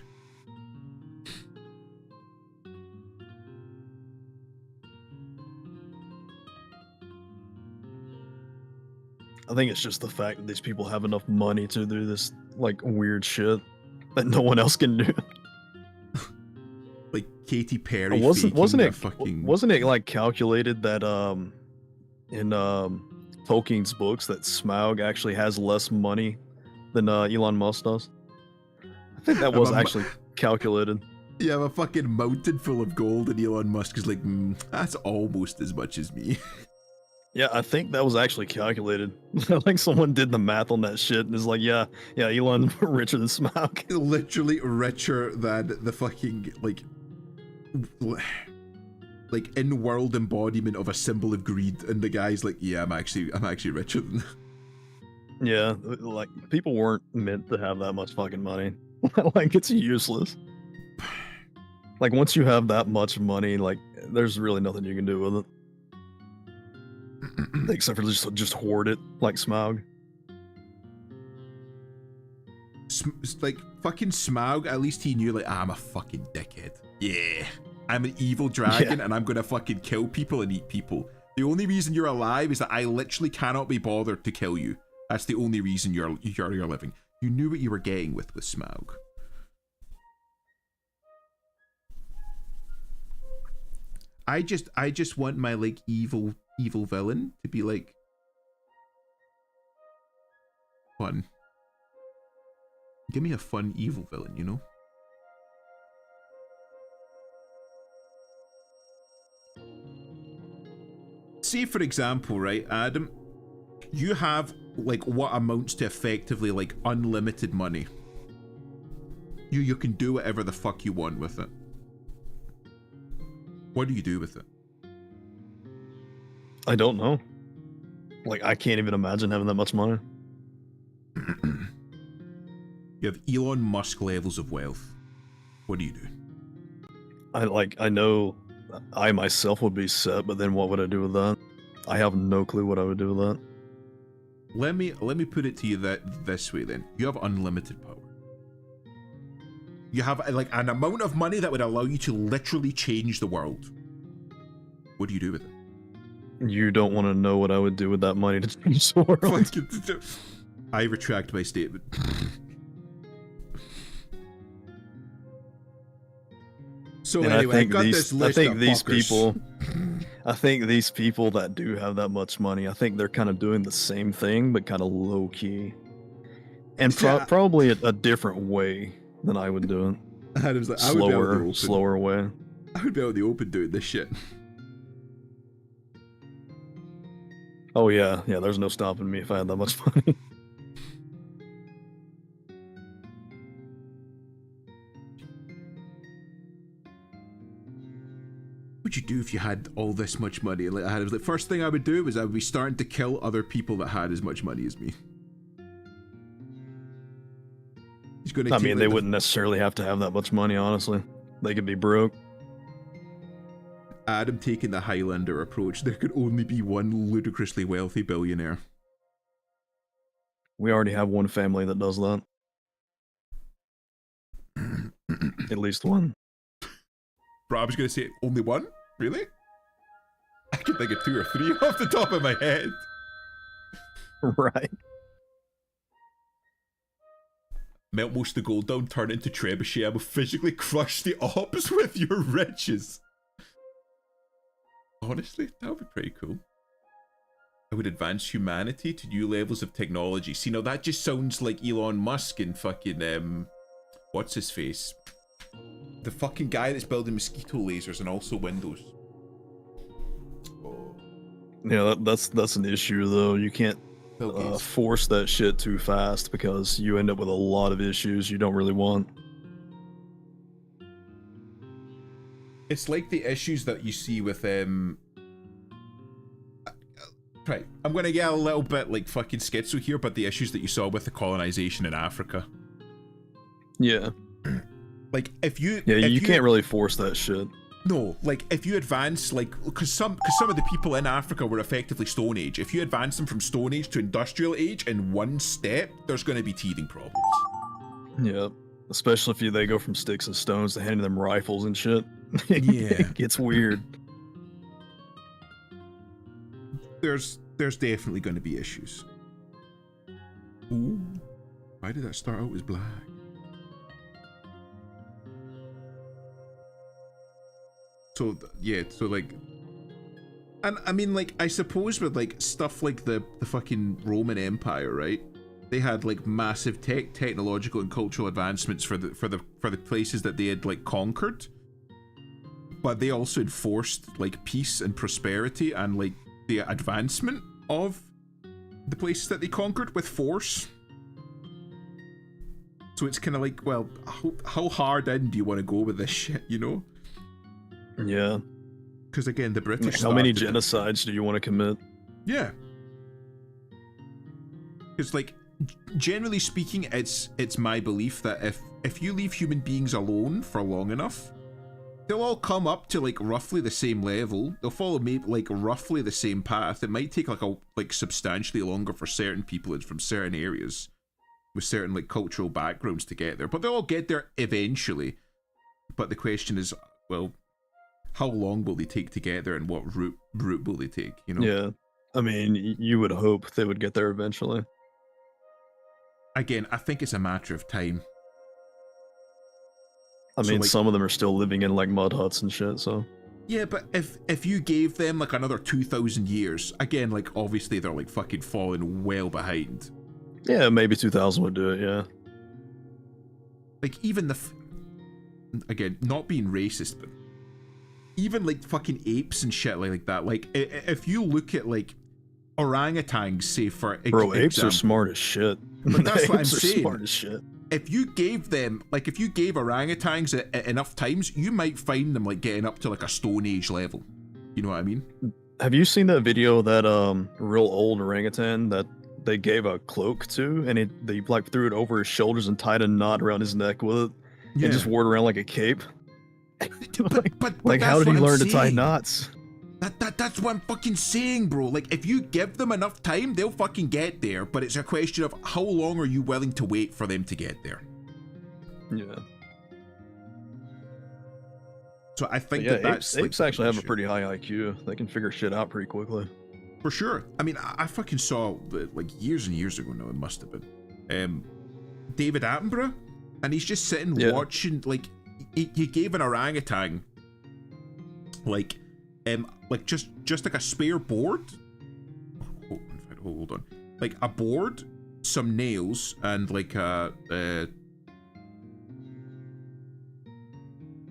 I think it's just the fact that these people have enough money to do this, like, weird shit that no one else can do. Like Katy Perry wasn't it like calculated that in Tolkien's books that Smaug actually has less money than Elon Musk does? I think that was actually calculated. You have a fucking mountain full of gold, and Elon Musk is like, that's almost as much as me. Yeah, I think that was actually calculated. Like, someone did the math on that shit and is like, yeah, Elon's richer than Smaug. Literally richer than the fucking, like in-world embodiment of a symbol of greed, and the guy's like, yeah, I'm actually richer than. Yeah, like, people weren't meant to have that much fucking money. Like, it's useless. Like, once you have that much money, like, there's really nothing you can do with it. Except for just hoard it, like Smaug. Like, fucking Smaug, at least he knew, like, I'm a fucking dickhead. Yeah. I'm an evil dragon, and I'm gonna fucking kill people and eat people. The only reason you're alive is that I literally cannot be bothered to kill you. That's the only reason you're living. You knew what you were getting with Smaug. I just want my, like, evil villain to be, like, fun. Give me a fun evil villain, you know? Say, for example, right, Adam, you have like what amounts to effectively like unlimited money. You can do whatever the fuck you want with it. What do you do with it? I don't know. Like, I can't even imagine having that much money. You have Elon Musk levels of wealth. What do you do? I know I myself would be set, but then what would I do with that? I have no clue what I would do with that. Let me put it to you this way then. You have unlimited power. You have like an amount of money that would allow you to literally change the world. What do you do with it? You don't want to know what I would do with that money to change the world. I retract my statement. So and anyway, I got this list of I think these people that do have that much money, I think they're kind of doing the same thing, but kind of low key, and probably a different way than I would do it. Adam's like, slower way. I would be out in the open doing this shit. Oh yeah, there's no stopping me if I had that much money. What would you do if you had all this much money? Like I was like, first thing I would do is I would be starting to kill other people that had as much money as me. He's gonna. I mean, they wouldn't necessarily have to have that much money. Honestly, they could be broke. Adam taking the Highlander approach. There could only be one ludicrously wealthy billionaire. We already have one family that does that. At least one. Bro, I was gonna say only one? Really? I can think of 2 or 3 off the top of my head. Right. Melt most of the gold down, turn it into trebuchet. I will physically crush the ops with your riches. Honestly, that would be pretty cool. I would advance humanity to new levels of technology. See, now that just sounds like Elon Musk and fucking, what's his face? The fucking guy that's building mosquito lasers and also windows. Oh. Yeah, that's an issue though. You can't force that shit too fast because you end up with a lot of issues you don't really want. It's like the issues that you see with right, I'm gonna get a little bit like fucking schizo here, but the issues that you saw with the colonization in Africa. Yeah. Like if you you can't really force that shit. No, like if you advance, like because some of the people in Africa were effectively Stone Age. If you advance them from Stone Age to Industrial Age in one step, there's going to be teething problems. Yeah, especially if they go from sticks and stones to handing them rifles and shit. Yeah, it gets weird. There's definitely going to be issues. Ooh, why did that start out as black? So yeah, so like, and I mean, like, I suppose with like stuff like the fucking Roman Empire, right? They had like massive technological and cultural advancements for the places that they had like conquered, but they also enforced like peace and prosperity and like the advancement of the places that they conquered with force. So it's kind of like, well, how hard in do you want to go with this shit, you know? Yeah. Because again, the British. How many genocides do you want to commit? Yeah. Because like, generally speaking, it's my belief that if you leave human beings alone for long enough, they'll all come up to like roughly the same level. They'll follow maybe like roughly the same path. It might take like substantially longer for certain people from certain areas with certain like cultural backgrounds to get there, but they'll all get there eventually. But the question is, well, how long will they take to get there, and what route will they take? You know? Yeah, I mean, you would hope they would get there eventually. Again, I think it's a matter of time. I mean, like, some of them are still living in like mud huts and shit. So yeah, but if you gave them like another 2,000 years, again, like obviously they're like fucking falling well behind. Yeah, maybe 2,000 would do it. Yeah. Like even again, not being racist, but even like fucking apes and shit like that. Like if you look at like orangutans, say for Bro, apes are example, smart as shit. But that's what I'm Apes are saying. smart as shit. If you gave them, like, if you gave orangutans enough times, you might find them like getting up to like a Stone Age level. You know what I mean? Have you seen that video of that real old orangutan that they gave a cloak to, and they like threw it over his shoulders and tied a knot around his neck with it, and just wore it around like a cape? But Like, how that's did he what I'm learn to tie saying. knots? That's what I'm fucking saying, bro. Like, if you give them enough time, they'll fucking get there. But it's a question of how long are you willing to wait for them to get there. Yeah. So I think Yeah, that's apes like, actually have a shit. pretty high IQ. They can figure shit out pretty quickly. For sure. I mean, I fucking saw like years and years ago now. It must have been David Attenborough, and he's just sitting watching. Like, he gave an orangutan like just like a spare board. Hold on, like a board, some nails, and like a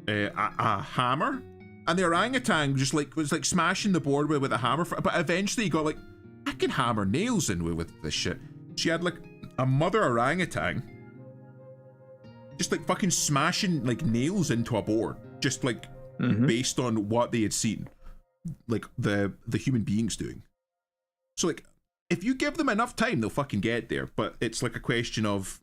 hammer. And the orangutan just like was like smashing the board with a hammer, but eventually he got like, I can hammer nails in with this shit. She had like a mother orangutan just like fucking smashing like nails into a board, just like based on what they had seen, like the human beings doing. So like, if you give them enough time, they'll fucking get there. But it's like a question of,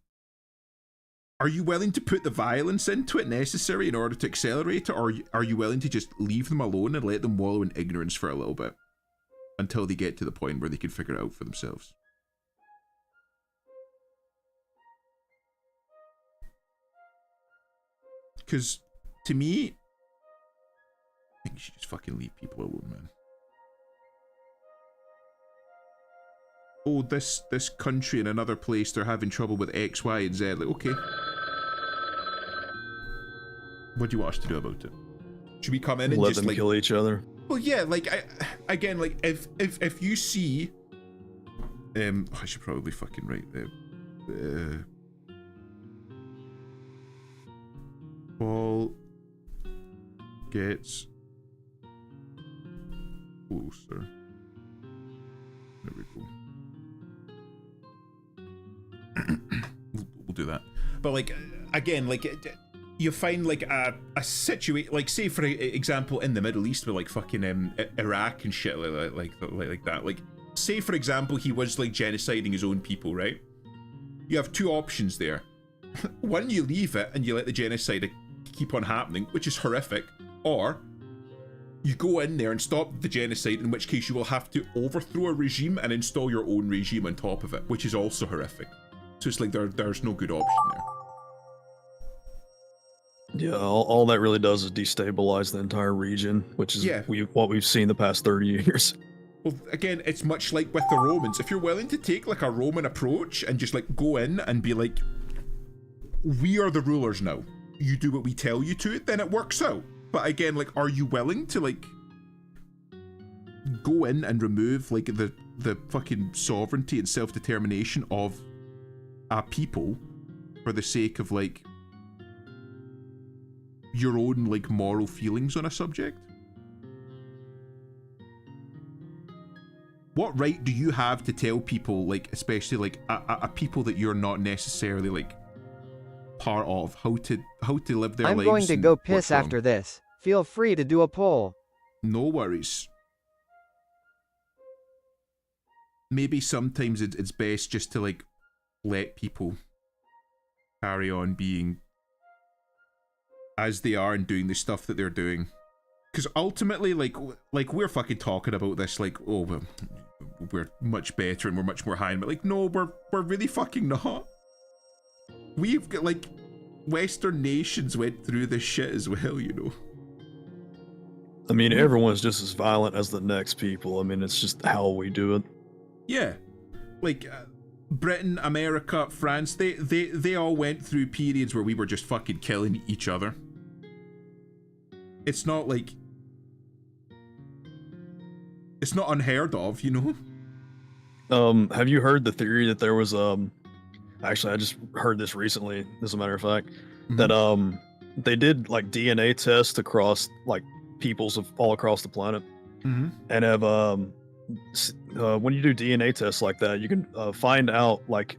are you willing to put the violence into it necessary in order to accelerate it, or are you willing to just leave them alone and let them wallow in ignorance for a little bit until they get to the point where they can figure it out for themselves? Because to me, I think you should just fucking leave people alone, man. Oh, this country and another place, they're having trouble with X, Y, and Z. Like, okay. What do you want us to do about it? Should we come in and let just them like kill each other? Well, yeah, like again, like if you see, I should probably fucking write Paul gets closer. There we go. We'll do that. But like again, like you find like a situation, like say for example in the Middle East with like fucking Iraq and shit like that. Like say for example he was like genociding his own people, right? You have two options there. One, you leave it and you let the genocide keep on happening, which is horrific, or you go in there and stop the genocide, in which case you will have to overthrow a regime and install your own regime on top of it, which is also horrific. So it's like there's no good option there. Yeah, all that really does is destabilize the entire region, which is what we've seen the past 30 years. Well, again, it's much like with the Romans. If you're willing to take like a Roman approach and just like go in and be like, we are the rulers now, you do what we tell you to, then it works out. But again, like, are you willing to like go in and remove like the fucking sovereignty and self-determination of a people for the sake of like your own like moral feelings on a subject? What right do you have to tell people, like especially like a people that you're not necessarily like part of, how to live their lives? I'm going to go piss what's wrong? after this. Feel free to do a poll. No worries. Maybe sometimes it's best just to like let people carry on being as they are and doing the stuff that they're doing. Because ultimately, like we're fucking talking about this like, oh, we're much better and we're much more high, but like, no, we're really fucking not. We've got like Western nations went through this shit as well, you know. I mean, everyone's just as violent as the next people. I mean, it's just how we do it. Yeah, like Britain, America, France, they all went through periods where we were just fucking killing each other. It's not like it's not unheard of, you know. Have you heard the theory that there was actually I just heard this recently, as a matter of fact, that they did like DNA tests across like peoples of all across the planet, and have when you do DNA tests like that, you can find out like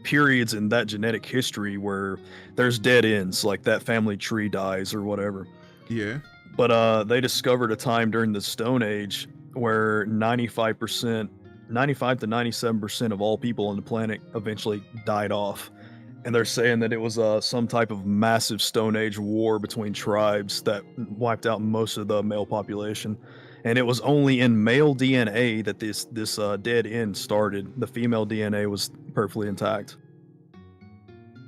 periods in that genetic history where there's dead ends, like that family tree dies or whatever. Yeah. But they discovered a time during the Stone Age where 95 to 97% of all people on the planet eventually died off. And they're saying that it was some type of massive Stone Age war between tribes that wiped out most of the male population. And it was only in male DNA that this dead end started. The female DNA was perfectly intact.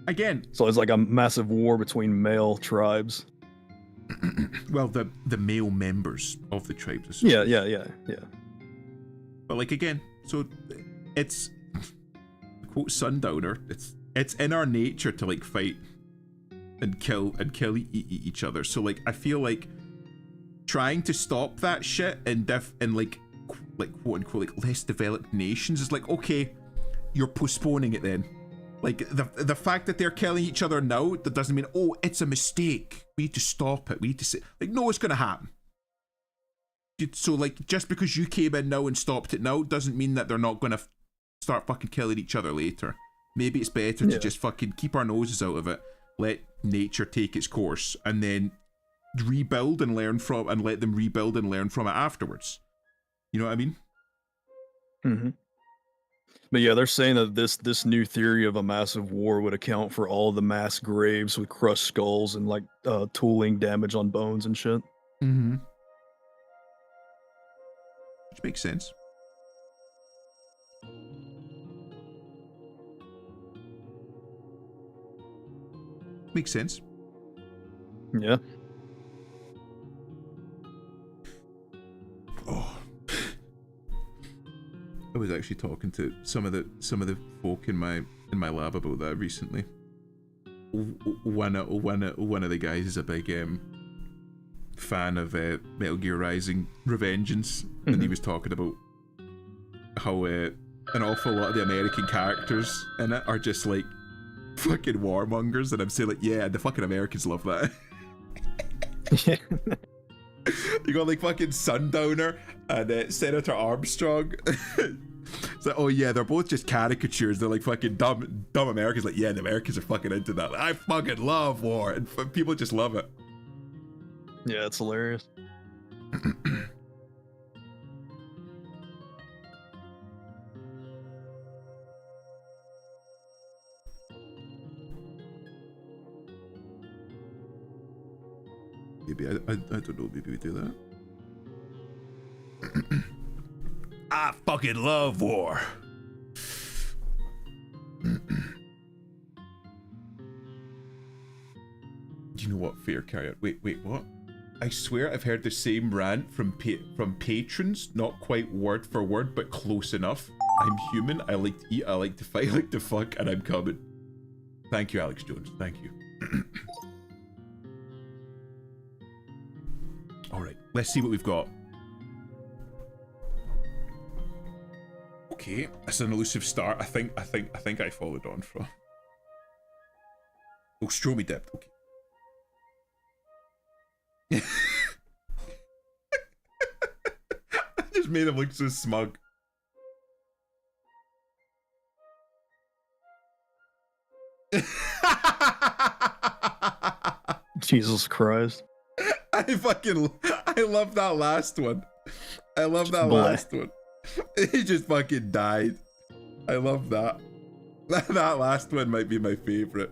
Again, So it's like a massive war between male tribes. well, the male members of the tribes. I suppose. Yeah. But like again, so it's quote Sundowner. It's in our nature to like fight and kill each other. So like I feel like trying to stop that shit in like quote unquote like less developed nations is like, okay, you're postponing it then. Like the fact that they're killing each other now, that doesn't mean, oh, it's a mistake. We need to stop it. We need to say, like, no, it's gonna happen. So like just because you came in now and stopped it now doesn't mean that they're not gonna start fucking killing each other later. Maybe it's better to just fucking keep our noses out of it, let nature take its course, and then rebuild and learn from, and let them rebuild and learn from it afterwards. You know what I mean? Mm-hmm. But yeah, they're saying that this new theory of a massive war would account for all the mass graves with crushed skulls and like tooling damage on bones and shit. Mm-hmm. Which makes sense. Makes sense. Yeah. Oh. I was actually talking to some of the folk in my lab about that recently. One of the guys is a big fan of Metal Gear Rising: Revengeance, and he was talking about how an awful lot of the American characters in it are just like fucking warmongers, and I'm saying like, yeah, the fucking Americans love that. You got like fucking Sundowner and Senator Armstrong. It's like, oh yeah, they're both just caricatures. They're like fucking dumb Americans. Like, yeah, the Americans are fucking into that. Like, I fucking love war, and people just love it. Yeah, it's hilarious. Maybe I don't know. Maybe we do that. I fucking love war. Do you know what? Fair carry. Wait, what? I swear I've heard the same rant from patrons, not quite word for word, but close enough. I'm human. I like to eat. I like to fight. I like to fuck, and I'm coming. Thank you, Alex Jones. Thank you. All right, let's see what we've got. Okay, it's an elusive start. I think I followed on from. Oh, Stromy dipped. Okay. I just made him look so smug. Jesus Christ. I love that last one. I love that last one. He just fucking died. I love that. That last one might be my favorite.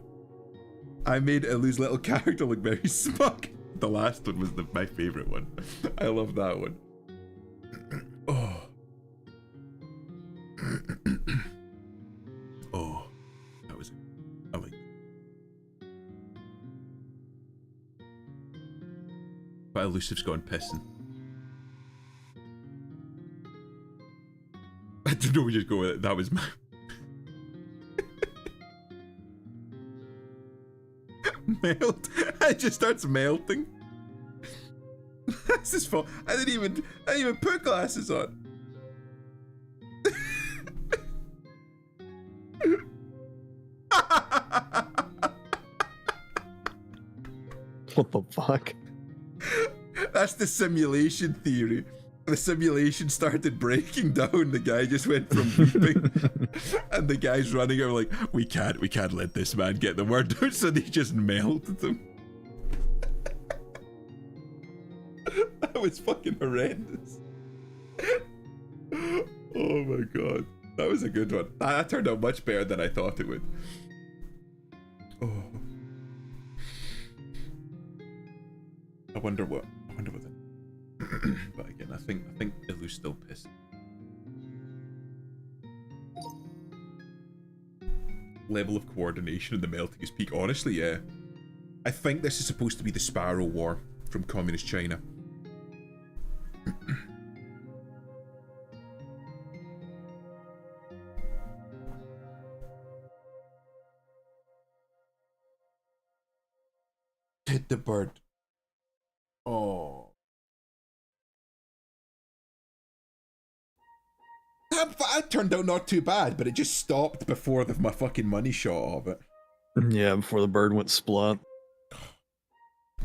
I made Elu's little character look very smug. The last one was my favorite one. I love that one. Oh. Oh. That was it. I like it. But Elusive's gone pissing. I don't know, we just go with it. That was my... Melt. It just starts melting. That's his fault. I didn't even put glasses on. What the fuck? That's the simulation theory. the simulation started breaking down. The guy just went from beeping, and the guys running are like, we can't let this man get the word out, so they just melted them. That was fucking horrendous. Oh my god. That was a good one. That turned out much better than I thought it would. Oh. I wonder what the... But again, I think Ilu's still pissed. Level of coordination in the melting is peak. Honestly, yeah. I think this is supposed to be the Sparrow War from Communist China. Hit the bird. Oh. That turned out not too bad, but it just stopped before my fucking money shot of it. Yeah, before the bird went splat.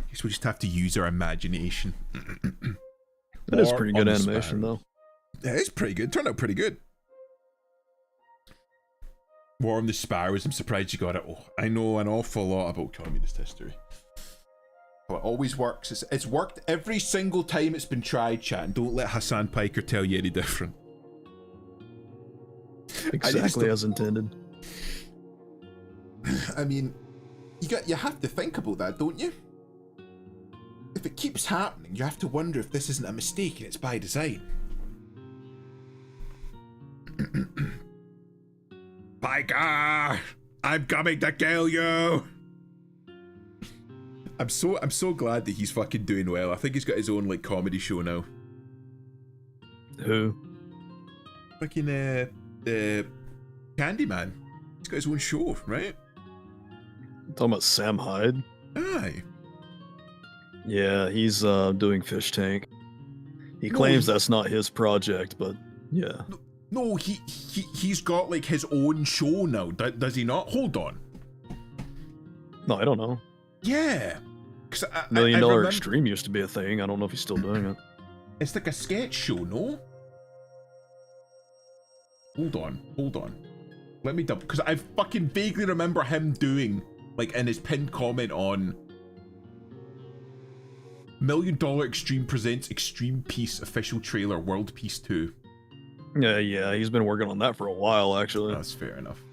Guess we just have to use our imagination. That is pretty good animation, though. Yeah, it's pretty good. Turned out pretty good. War on the Sparrows. I'm surprised you got it. Oh, I know an awful lot about communist history. Well, it always works. It's worked every single time it's been tried, chat. And don't let Hassan Piker tell you any different. Exactly as intended. I mean, you have to think about that, don't you? If it keeps happening, you have to wonder if this isn't a mistake and it's by design. Piker, I'm coming to kill you. I'm so glad that he's fucking doing well. I think he's got his own like comedy show now. Who? Fucking Candyman. He's got his own show, right? Talking about Sam Hyde? Aye. Yeah, he's doing Fish Tank. He claims that's not his project, but yeah. No, he's got like his own show now. Does he not? Hold on. No, I don't know. Yeah. $1 Million Extreme used to be a thing. I don't know if he's still doing it. It's like a sketch show, no? Hold on. Let me double, because I fucking vaguely remember him doing, like, in his pinned comment on $1 Million Extreme presents Extreme Peace official trailer, World Peace 2. Yeah, he's been working on that for a while, actually. That's fair enough.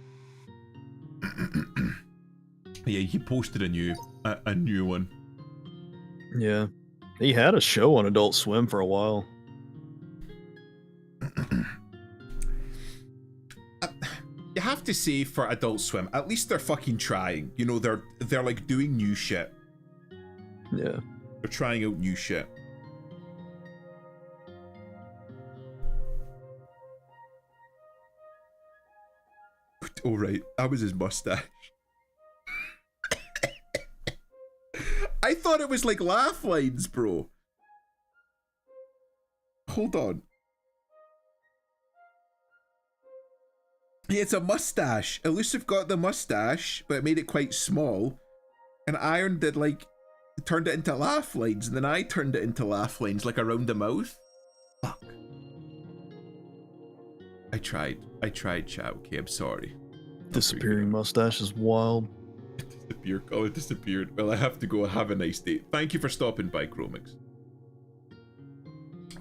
Yeah, he posted a new one. Yeah. He had a show on Adult Swim for a while. You have to say for Adult Swim, at least they're fucking trying. You know, they're like doing new shit. Yeah. They're trying out new shit. Oh right, that was his mustache. I thought it was like laugh lines, bro. Hold on. Yeah, it's a mustache. Elusive got the mustache, but it made it quite small. And Iron did like, turned it into laugh lines, and then I turned it into laugh lines, like around the mouth. Fuck. I tried, chat. Okay, I'm sorry. Disappearing mustache is wild. It disappeared. Well, I have to go. Have a nice day. Thank you for stopping by, Chromix.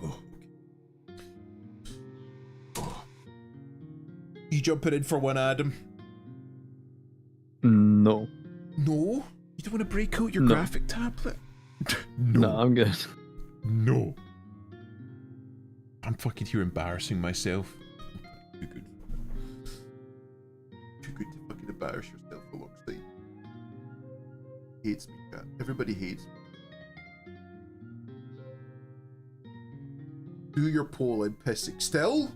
Oh, okay. You jumping in for one, Adam? No. No? You don't want to break out your graphic tablet? No. No, I'm good. No. I'm fucking here embarrassing myself. Too good. Too good to fucking embarrass yourself alongside. Hates me, cat. Everybody hates me. Do your poll, I'm pissing. Still?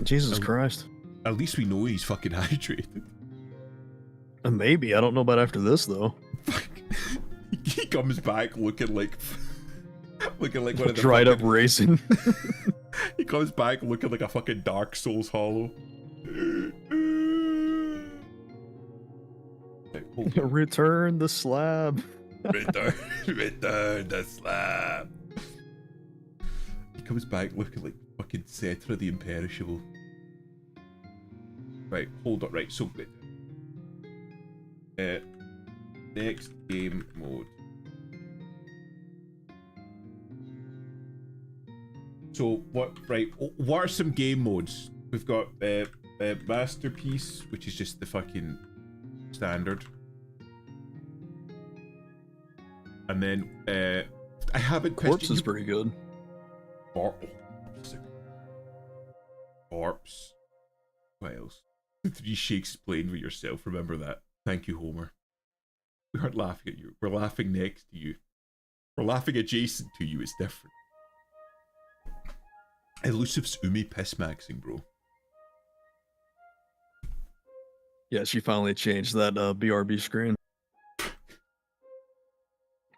Jesus Christ. At least we know he's fucking hydrated. Maybe. I don't know about after this, though. He comes back looking like one of the dried up racing. He comes back looking like a fucking Dark Souls hollow. Return the slab. Return the slab. comes back looking like fucking Cetra the Imperishable. Right, hold on. Right, so next game mode. So what? Right, what are some game modes? We've got Masterpiece, which is just the fucking standard, and then I haven't. Corpse is pretty good. Corpse. What else? Three shakes playing with yourself. Remember that. Thank you, Homer. We aren't laughing at you. We're laughing next to you. We're laughing adjacent to you. It's different. Elusive's Umi piss maxing, bro. Yeah, she finally changed that BRB screen.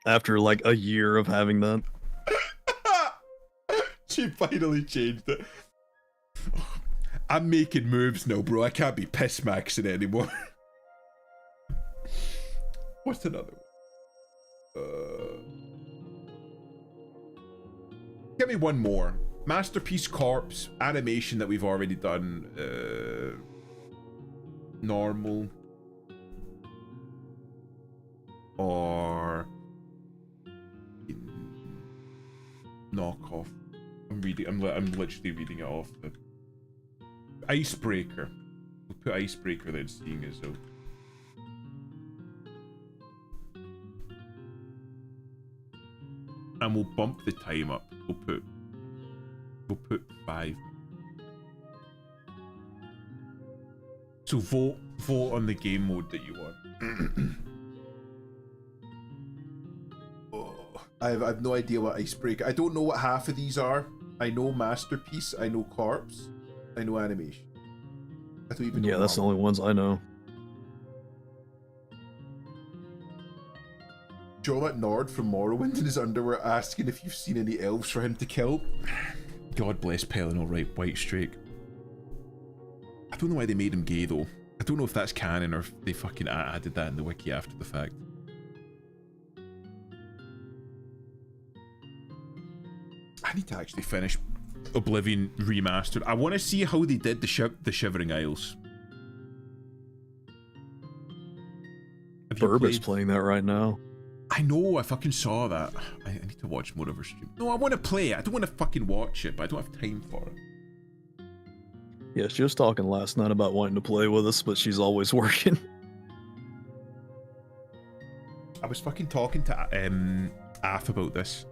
After like a year of having that. She finally changed it. I'm making moves now, bro. I can't be piss maxing anymore. What's another one? Give me one more. Masterpiece, Corpse, animation that we've already done. Normal. Or knockoff. I'm literally reading it off. Icebreaker. We'll put Icebreaker then, seeing as though. And we'll bump the time up. We'll put 5. So vote on the game mode that you want. I have no idea what Icebreaker. I don't know what half of these are. I know Masterpiece. I know Corpse. I know Animation. I don't even know. Yeah, that's the only ones I know. Jomat Nord from Morrowind in his underwear asking if you've seen any elves for him to kill. God bless Pelin, alright, White Strake. I don't know why they made him gay though. I don't know if that's canon or if they fucking added that in the wiki after the fact. I need to actually finish Oblivion Remastered. I want to see how they did the Shivering Isles. Burb is playing that right now. I know, I fucking saw that. I need to watch more of her stream. No, I want to play it. I don't want to fucking watch it, but I don't have time for it. Yeah, she was talking last night about wanting to play with us, but she's always working. I was fucking talking to Af about this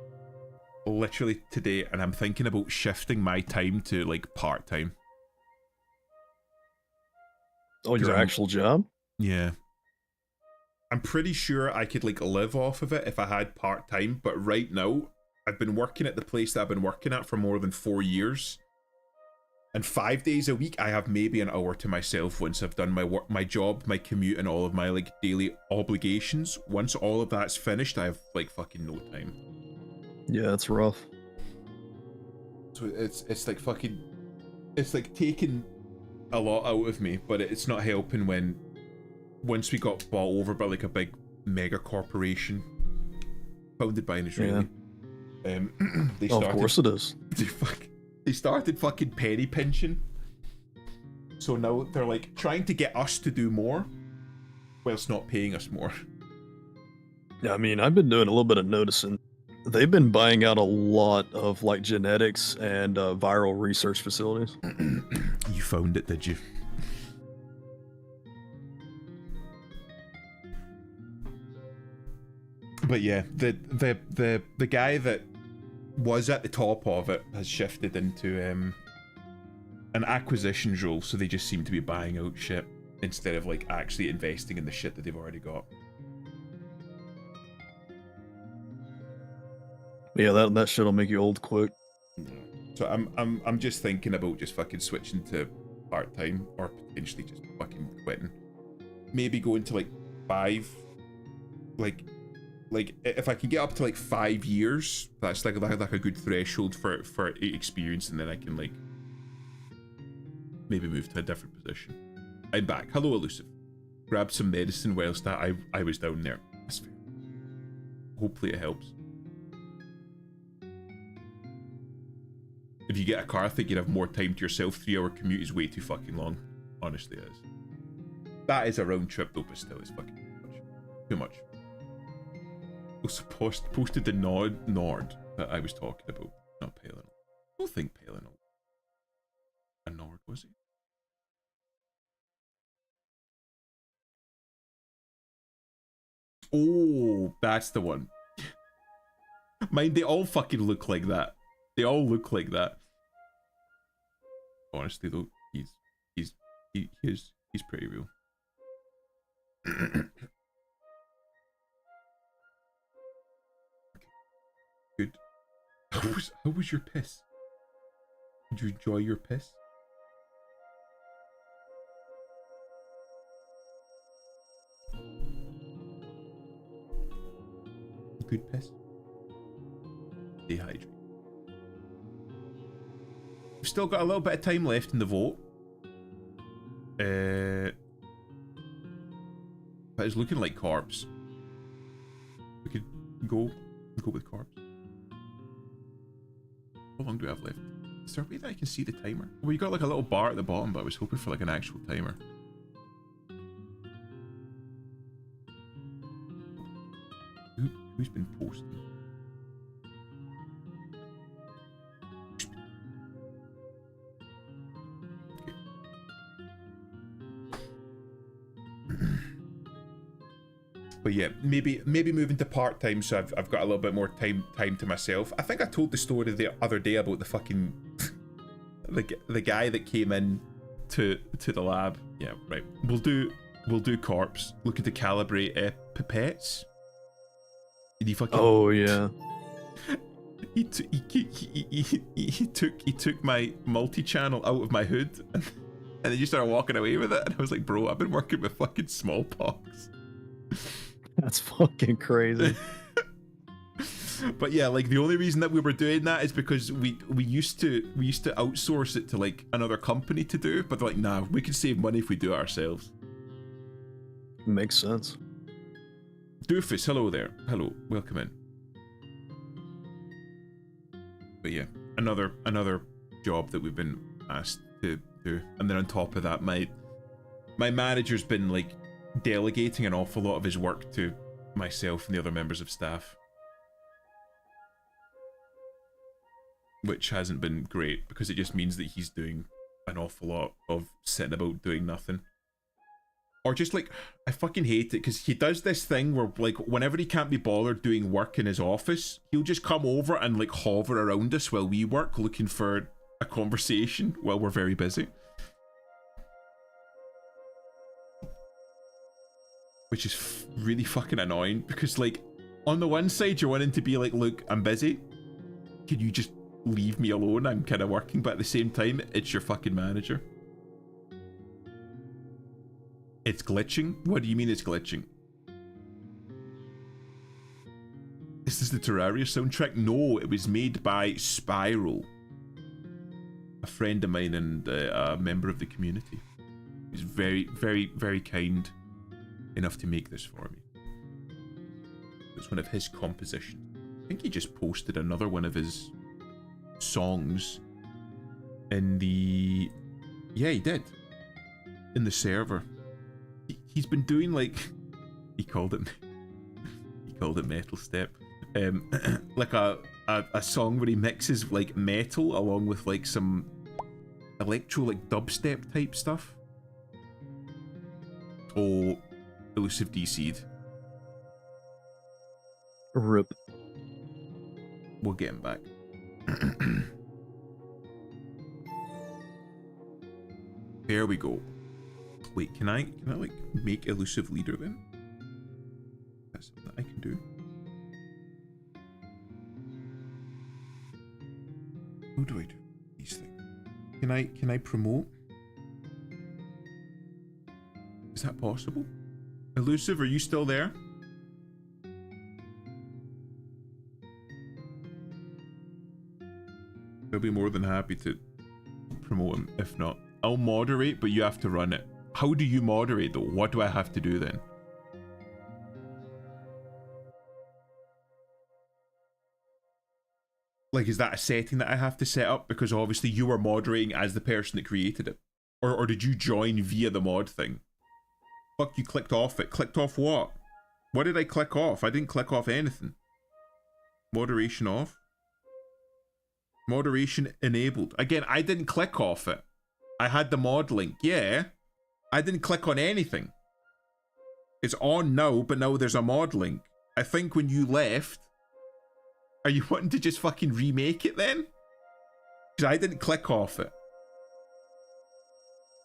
literally today, and I'm thinking about shifting my time to like part-time. Oh, your actual job? Yeah. I'm pretty sure I could like live off of it if I had part-time, but right now I've been working at the place that I've been working at for more than 4 years, and 5 days a week I have maybe an hour to myself once I've done my work, my job, my commute, and all of my like daily obligations. Once all of that's finished, I have like fucking no time. Yeah, that's rough. So it's like fucking, it's like taking a lot out of me, but it's not helping when once we got bought over by like a big mega corporation founded by an Israeli. Yeah. They started, of course it is. They started fucking penny pinching. So now they're like trying to get us to do more whilst not paying us more. Yeah, I mean, I've been doing a little bit of noticing. They've been buying out a lot of like genetics and viral research facilities. You found it, did you? But yeah, the guy that was at the top of it has shifted into an acquisitions role, so they just seem to be buying out shit instead of like actually investing in the shit that they've already got. Yeah, that shit'll make you old quick. So I'm just thinking about just fucking switching to part-time or potentially just fucking quitting. Maybe going to like 5, like if I can get up to like 5 years, that's like a good threshold for experience, and then I can like maybe move to a different position. I'm back. Hello, Elusive. Grabbed some medicine whilst I was down there. That's fair. Hopefully it helps. if you get a car, I think you'd have more time to yourself. 3-hour commute is way too fucking long. Honestly, it is. That is a round trip though, but still, it's fucking too much. Also posted the Nord that I was talking about. Not Palin. I don't think Palin a Nord, was he? Oh, that's the one. Mind, they all fucking look like that. They all look like that. Honestly though, he's pretty real. Good. How was your piss? Did you enjoy your piss? Good piss. Dehydrate. We've still got a little bit of time left in the vote. But it's looking like carbs. We could go with carbs. How long do we have left? Is there a way that I can see the timer? Well, you got like a little bar at the bottom, but I was hoping for like an actual timer. Who's been posting? But yeah, maybe moving to part-time, so I've got a little bit more time to myself. I think I told the story the other day about the fucking the guy that came in to the lab. Yeah, right. We'll do corpse. Looking to calibrate pipettes. And he fucking, oh yeah. He took my multi-channel out of my hood and then you started walking away with it, and I was like, bro, I've been working with fucking smallpox. That's fucking crazy. But yeah, like the only reason that we were doing that is because we used to outsource it to like another company to do, but they're like, nah, we can save money if we do it ourselves. Makes sense. Doofus, hello there. Hello, welcome in. But yeah, another job that we've been asked to do, and then on top of that, my manager's been like delegating an awful lot of his work to myself and the other members of staff, which hasn't been great because it just means that he's doing an awful lot of sitting about doing nothing. Or just like, I fucking hate it because he does this thing where like whenever he can't be bothered doing work in his office, he'll just come over and like hover around us while we work, looking for a conversation while we're very busy. Which is really fucking annoying because like on the one side you're wanting to be like, look, I'm busy, can you just leave me alone, I'm kind of working, but at the same time it's your fucking manager. It's glitching? What do you mean it's glitching? Is this the Terraria soundtrack? No, it was made by Spiral, a friend of mine and a member of the community. He's very, very, very kind enough to make this for me. It's one of his compositions. I think he just posted another one of his songs in the... Yeah, he did. In the server. He's been doing like... He called it Metal Step. Like a song where he mixes like metal along with like some electro like dubstep type stuff. Oh, Elusive DC'd. RIP. We'll get him back. There we go. Wait, can I like make Elusive leader then? That's something that I can do. How do I do these things? Can I promote? Is that possible? Elusive, are you still there? I'll be more than happy to promote him. If not, I'll moderate, but you have to run it. How do you moderate though? What do I have to do then? Like, is that a setting that I have to set up? Because obviously you were moderating as the person that created it. Or did you join via the mod thing? Fuck, you clicked off it. Clicked off what? What did I click off? I didn't click off anything. Moderation off. Moderation enabled. Again, I didn't click off it. I had the mod link. Yeah. I didn't click on anything. It's on now, but now there's a mod link. I think when you left... Are you wanting to just fucking remake it then? Because I didn't click off it.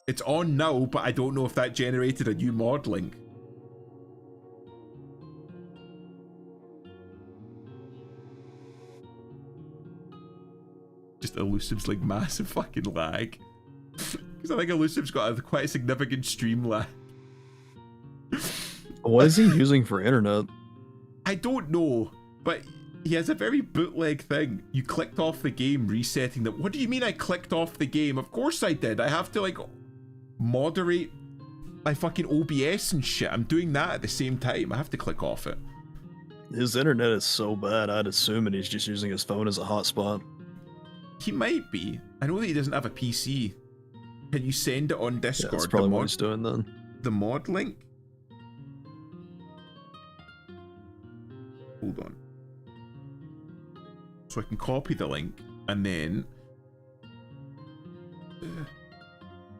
It's on now, but I don't know if that generated a new mod link. Just Elusive's like massive fucking lag. Because I think Elusive's got quite a significant stream lag. What is he using for internet? I don't know, but he has a very bootleg thing. You clicked off the game, resetting them. What do you mean I clicked off the game? Of course I did. I have to like moderate my fucking OBS and shit. I'm doing that at the same time. I have to click off it. His internet is so bad, I'd assume and he's just using his phone as a hotspot. He might be. I know that he doesn't have a PC. Can you send it on Discord? Yeah, that's probably what he's doing then. The mod link? Hold on. So I can copy the link and then...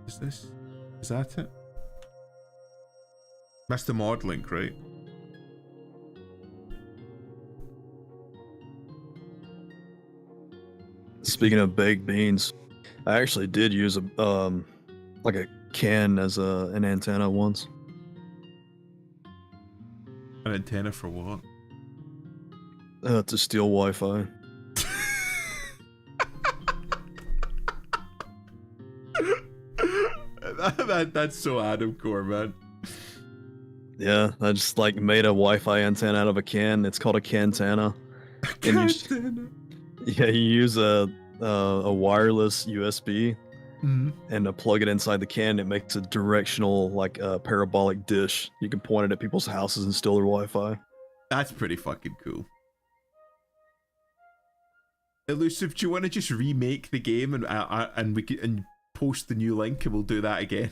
Is that it? That's the mod link, right? Speaking of baked beans, I actually did use a like a can as an antenna once. An antenna for what? To steal Wi-Fi. That's so Adam Core, man. Yeah, I just like made a Wi-Fi antenna out of a can. It's called a cantana. Yeah, you use a wireless USB and to plug it inside the can. It makes a directional, like a parabolic dish. You can point it at people's houses and steal their Wi-Fi. That's pretty fucking cool. Elusive, do you want to just remake the game and we can and post the new link and we'll do that again?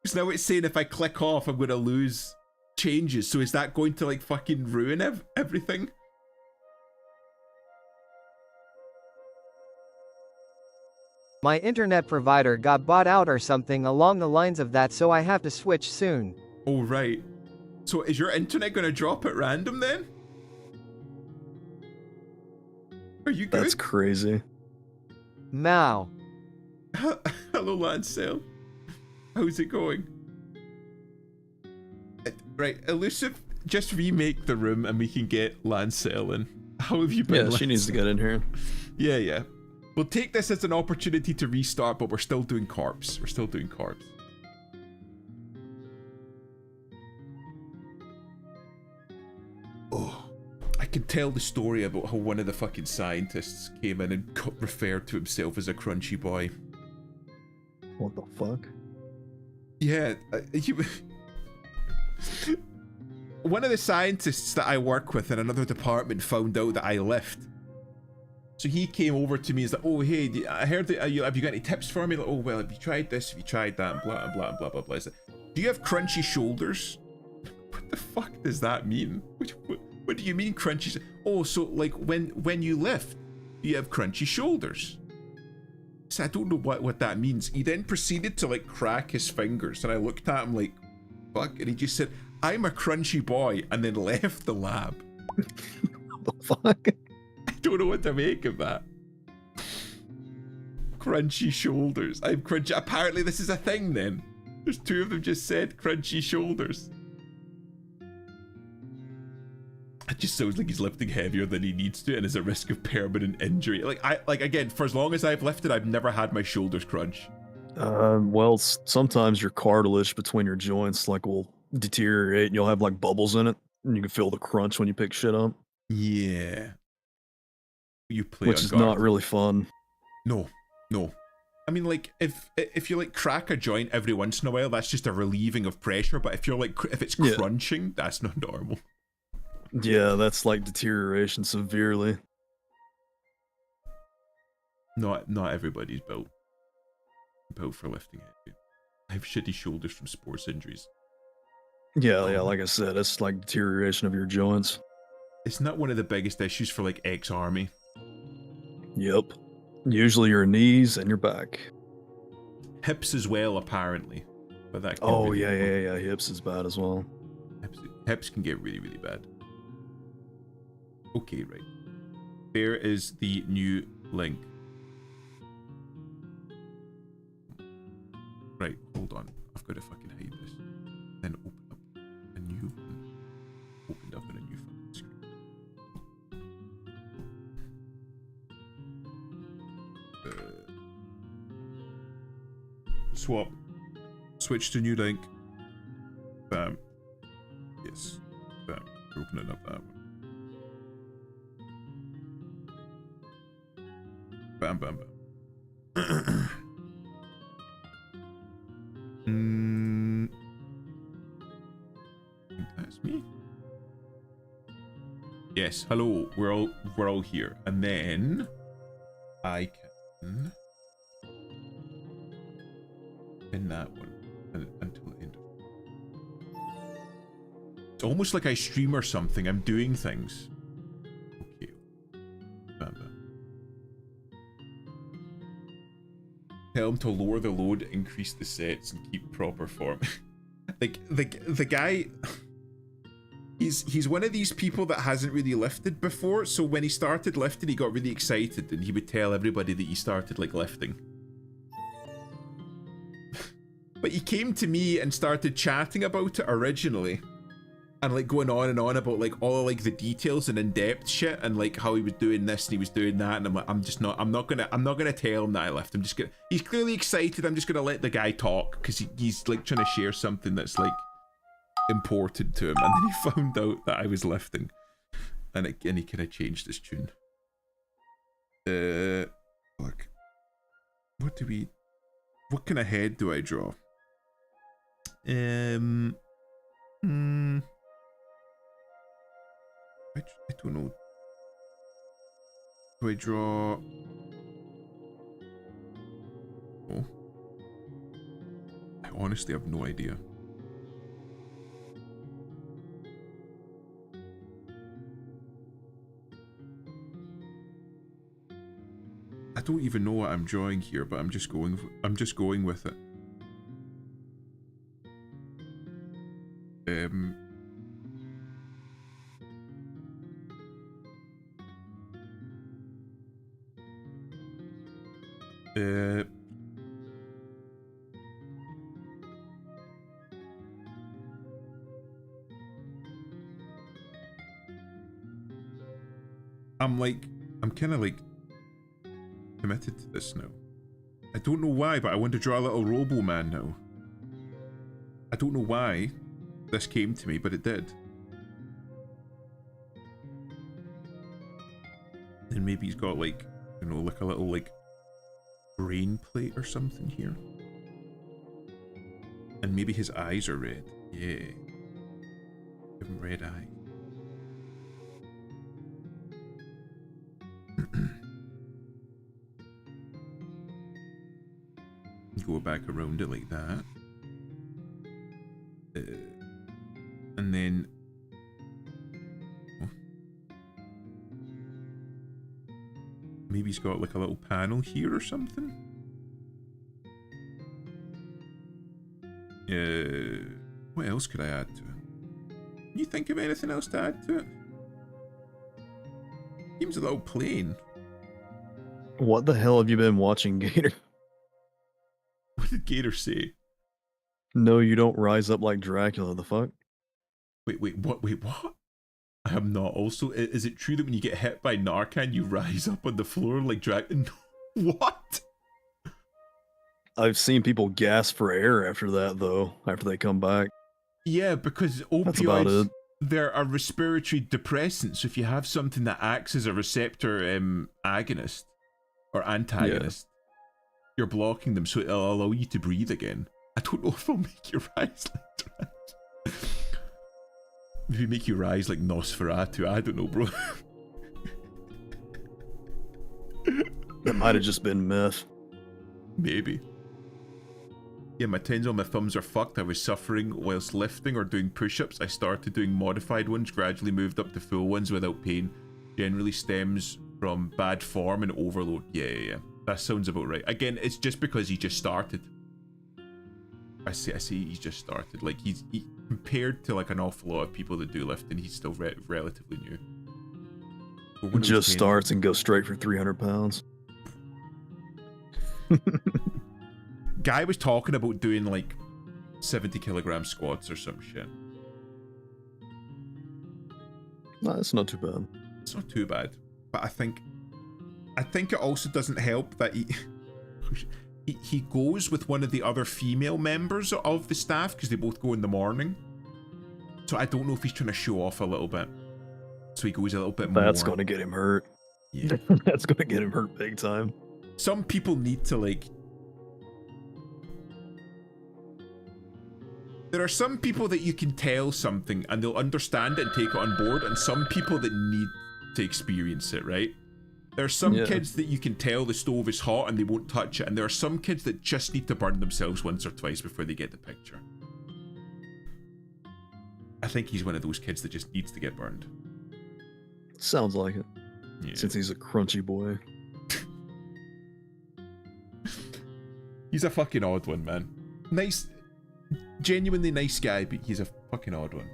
Because now it's saying if I click off, I'm going to lose changes. So is that going to like fucking ruin everything? My internet provider got bought out or something along the lines of that, so I have to switch soon. Oh, right. So is your internet going to drop at random then? Are you good? That's crazy. Mao. Hello, Lancel. How's it going? Right, Elusive, just remake the room and we can get Lancel in. How have you been? Yeah, she needs to get in here. Yeah. We'll take this as an opportunity to restart, but we're still doing corpse. Oh, I can tell the story about how one of the fucking scientists came in and referred to himself as a crunchy boy. What the fuck? Yeah, one of the scientists that I work with in another department found out that I left. So he came over to me and was like, oh, hey, I heard that, have you got any tips for me? Like, oh, well, have you tried this? Have you tried that? And blah, blah, blah, blah, blah. I said, do you have crunchy shoulders? What the fuck does that mean? What do you mean crunchy? Oh, so like when you lift, you have crunchy shoulders. So I don't know what that means. He then proceeded to like crack his fingers and I looked at him like, fuck, and he just said, I'm a crunchy boy, and then left the lab. What the fuck? I don't know what to make of that. Crunchy shoulders. I'm crunchy. Apparently this is a thing then. There's two of them just said crunchy shoulders. It just sounds like he's lifting heavier than he needs to and is at risk of permanent injury. Like again, for as long as I've lifted, I've never had my shoulders crunch. Well, sometimes your cartilage between your joints like will deteriorate and you'll have like bubbles in it and you can feel the crunch when you pick shit up. Yeah. You play which is not really fun. No. I mean, like if you like crack a joint every once in a while, that's just a relieving of pressure. But if you're like if it's crunching, that's not normal. Yeah, that's like deterioration severely. Not everybody's built for lifting heavy. I have shitty shoulders from sports injuries. Yeah, like I said, it's like deterioration of your joints. Isn't that one of the biggest issues for like ex-army? Yep. Usually your knees and your back. Hips as well, apparently. But that can Oh, really yeah. Hips is bad as well. Hips can get really, really bad. Okay, right. There is the new link. Right, hold on. I've got to fucking hide this. Then open up a new one. Opened up in a new fucking screen. Swap. Switch to new link. Bam. Yes. Bam. Opening up that one. Bam, bam, bam. That's me. Yes. Hello. We're all here, and then I can pin that one until the end. It's almost like I stream or something. I'm doing things. Okay. Bam, bam. Tell him to lower the load, increase the sets, and keep proper form. like the guy, he's one of these people that hasn't really lifted before. So when he started lifting, he got really excited, and he would tell everybody that he started like lifting. But he came to me and started chatting about it originally, and like going on and on about like all like the details and in-depth shit, and like how he was doing this and he was doing that, and I'm like, I'm not gonna tell him that I left. He's clearly excited. I'm just gonna let the guy talk because he's like trying to share something that's like important to him, and then he found out that I was lifting, and he kind of changed his tune. Look, what kind of head do I draw? I don't know. Do I draw? Oh, I honestly have no idea. I don't even know what I'm drawing here, but I'm just going with it. I'm kind of like committed to this now. I don't know why, but I want to draw a little Robo Man now. I don't know why this came to me, but it did. And maybe he's got like, you know, like a little like brain plate or something here. And maybe his eyes are red. Yeah. Give him red eye. Go back around it like that. And then maybe he's got like a little panel here or something. What else could I add to it? Can you think of anything else to add to it? Seems a little plain. What the hell have you been watching, Gator? What did Gator say? No, you don't rise up like Dracula, the fuck? Wait, what? I am not. Also, is it true that when you get hit by Narcan, you rise up on the floor like Dracula? What? I've seen people gasp for air after that, though, after they come back. Yeah, because opioids, that's about it. They're a respiratory depressant, so if you have something that acts as a receptor agonist or antagonist, you're blocking them, so it'll allow you to breathe again. I don't know if it'll make you rise like Dracula. Maybe make you rise like Nosferatu. I don't know, bro. That might have just been myth. Maybe. Yeah, my tendons on my thumbs are fucked. I was suffering whilst lifting or doing push-ups. I started doing modified ones, gradually moved up to full ones without pain. Generally stems from bad form and overload. Yeah. That sounds about right. Again, it's just because he just started. I see he's just started. Like, he compared to like an awful lot of people that do lifting, he's still relatively new. Just starts and goes straight for 300 pounds. Guy was talking about doing like 70 kilogram squats or some shit. No, that's not too bad. It's not too bad, but I think it also doesn't help that he goes with one of the other female members of the staff because they both go in the morning. So I don't know if he's trying to show off a little bit. So he goes a little bit more. That's going to get him hurt. Yeah. That's going to get him hurt big time. Some people need to like... There are some people that you can tell something and they'll understand it and take it on board, and some people that need to experience it, right? There are some kids that you can tell the stove is hot and they won't touch it, and there are some kids that just need to burn themselves once or twice before they get the picture. I think he's one of those kids that just needs to get burned. Sounds like it. Yeah. Since he's a crunchy boy. He's a fucking odd one, man. Nice, genuinely nice guy, but he's a fucking odd one.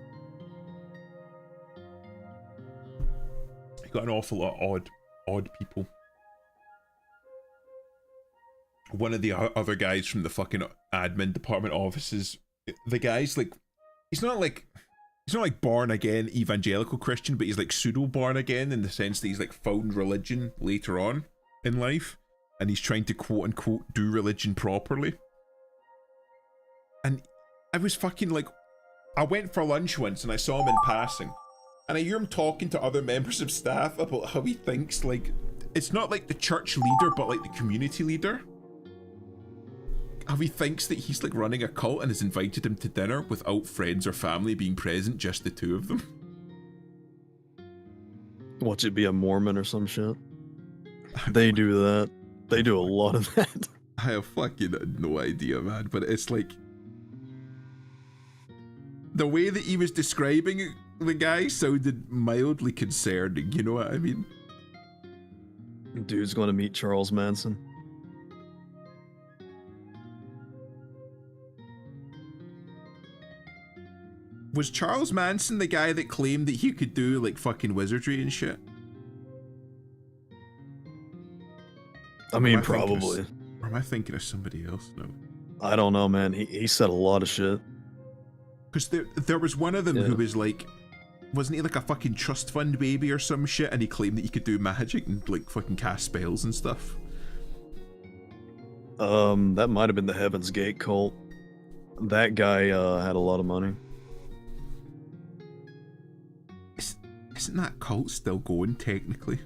He got an awful lot of odd people. One of the other guys from the fucking admin department offices, the guy's like, he's not like born again evangelical Christian, but he's like pseudo born again in the sense that he's like found religion later on in life, and he's trying to quote unquote do religion properly. And I was fucking like, I went for lunch once and I saw him in passing, and I hear him talking to other members of staff about how he thinks like it's not like the church leader but like the community leader. How he thinks that he's like running a cult and has invited him to dinner without friends or family being present, just the two of them. Watch it be a Mormon or some shit. They do that. They do a lot of that. I have fucking no idea, man, but it's like the way that he was describing the guy sounded mildly concerning, you know what I mean? Dude's going to meet Charles Manson. Was Charles Manson the guy that claimed that he could do like fucking wizardry and shit? I mean, probably. Or am I thinking of somebody else? No. I don't know, man. He said a lot of shit. Because there was one of them who was like, wasn't he like a fucking trust fund baby or some shit, and he claimed that he could do magic and like fucking cast spells and stuff? That might have been the Heaven's Gate cult. That guy had a lot of money. Isn't that cult still going technically?